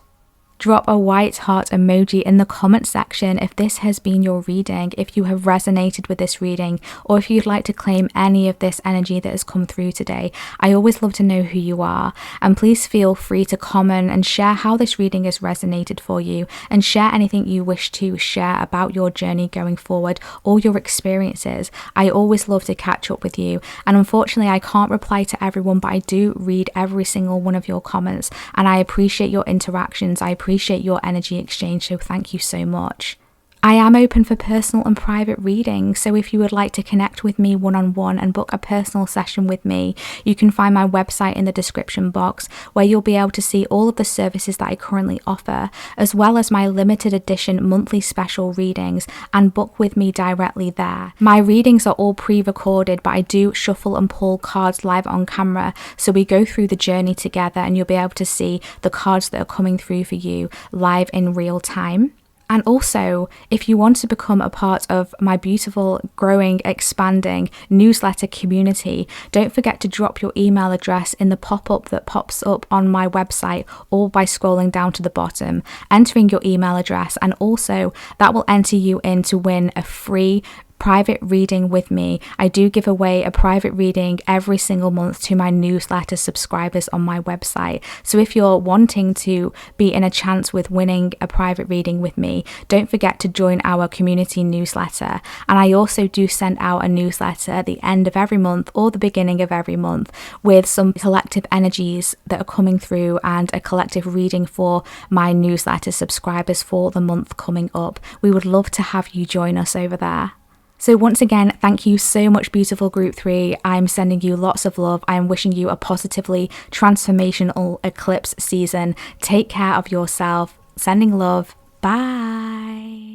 Drop a white heart emoji in the comment section if this has been your reading, if you have resonated with this reading, or if you'd like to claim any of this energy that has come through today. I always love to know who you are, and please feel free to comment and share how this reading has resonated for you, and share anything you wish to share about your journey going forward or your experiences. I always love to catch up with you, and unfortunately I can't reply to everyone, but I do read every single one of your comments, and I appreciate your interactions. I appreciate your energy exchange, so thank you so much. I am open for personal and private readings, so if you would like to connect with me one-on-one and book a personal session with me, you can find my website in the description box, where you'll be able to see all of the services that I currently offer, as well as my limited edition monthly special readings, and book with me directly there. My readings are all pre-recorded, but I do shuffle and pull cards live on camera, so we go through the journey together and you'll be able to see the cards that are coming through for you live in real time. And also, if you want to become a part of my beautiful, growing, expanding newsletter community, don't forget to drop your email address in the pop-up that pops up on my website, or by scrolling down to the bottom, entering your email address, and also that will enter you in to win a free private reading with me. I do give away a private reading every single month to my newsletter subscribers on my website. So if you're wanting to be in a chance with winning a private reading with me, don't forget to join our community newsletter. And I also do send out a newsletter at the end of every month or the beginning of every month with some collective energies that are coming through and a collective reading for my newsletter subscribers for the month coming up. We would love to have you join us over there. So once again, thank you so much, beautiful group 3. I'm sending you lots of love. I am wishing you a positively transformational eclipse season. Take care of yourself. Sending love. Bye.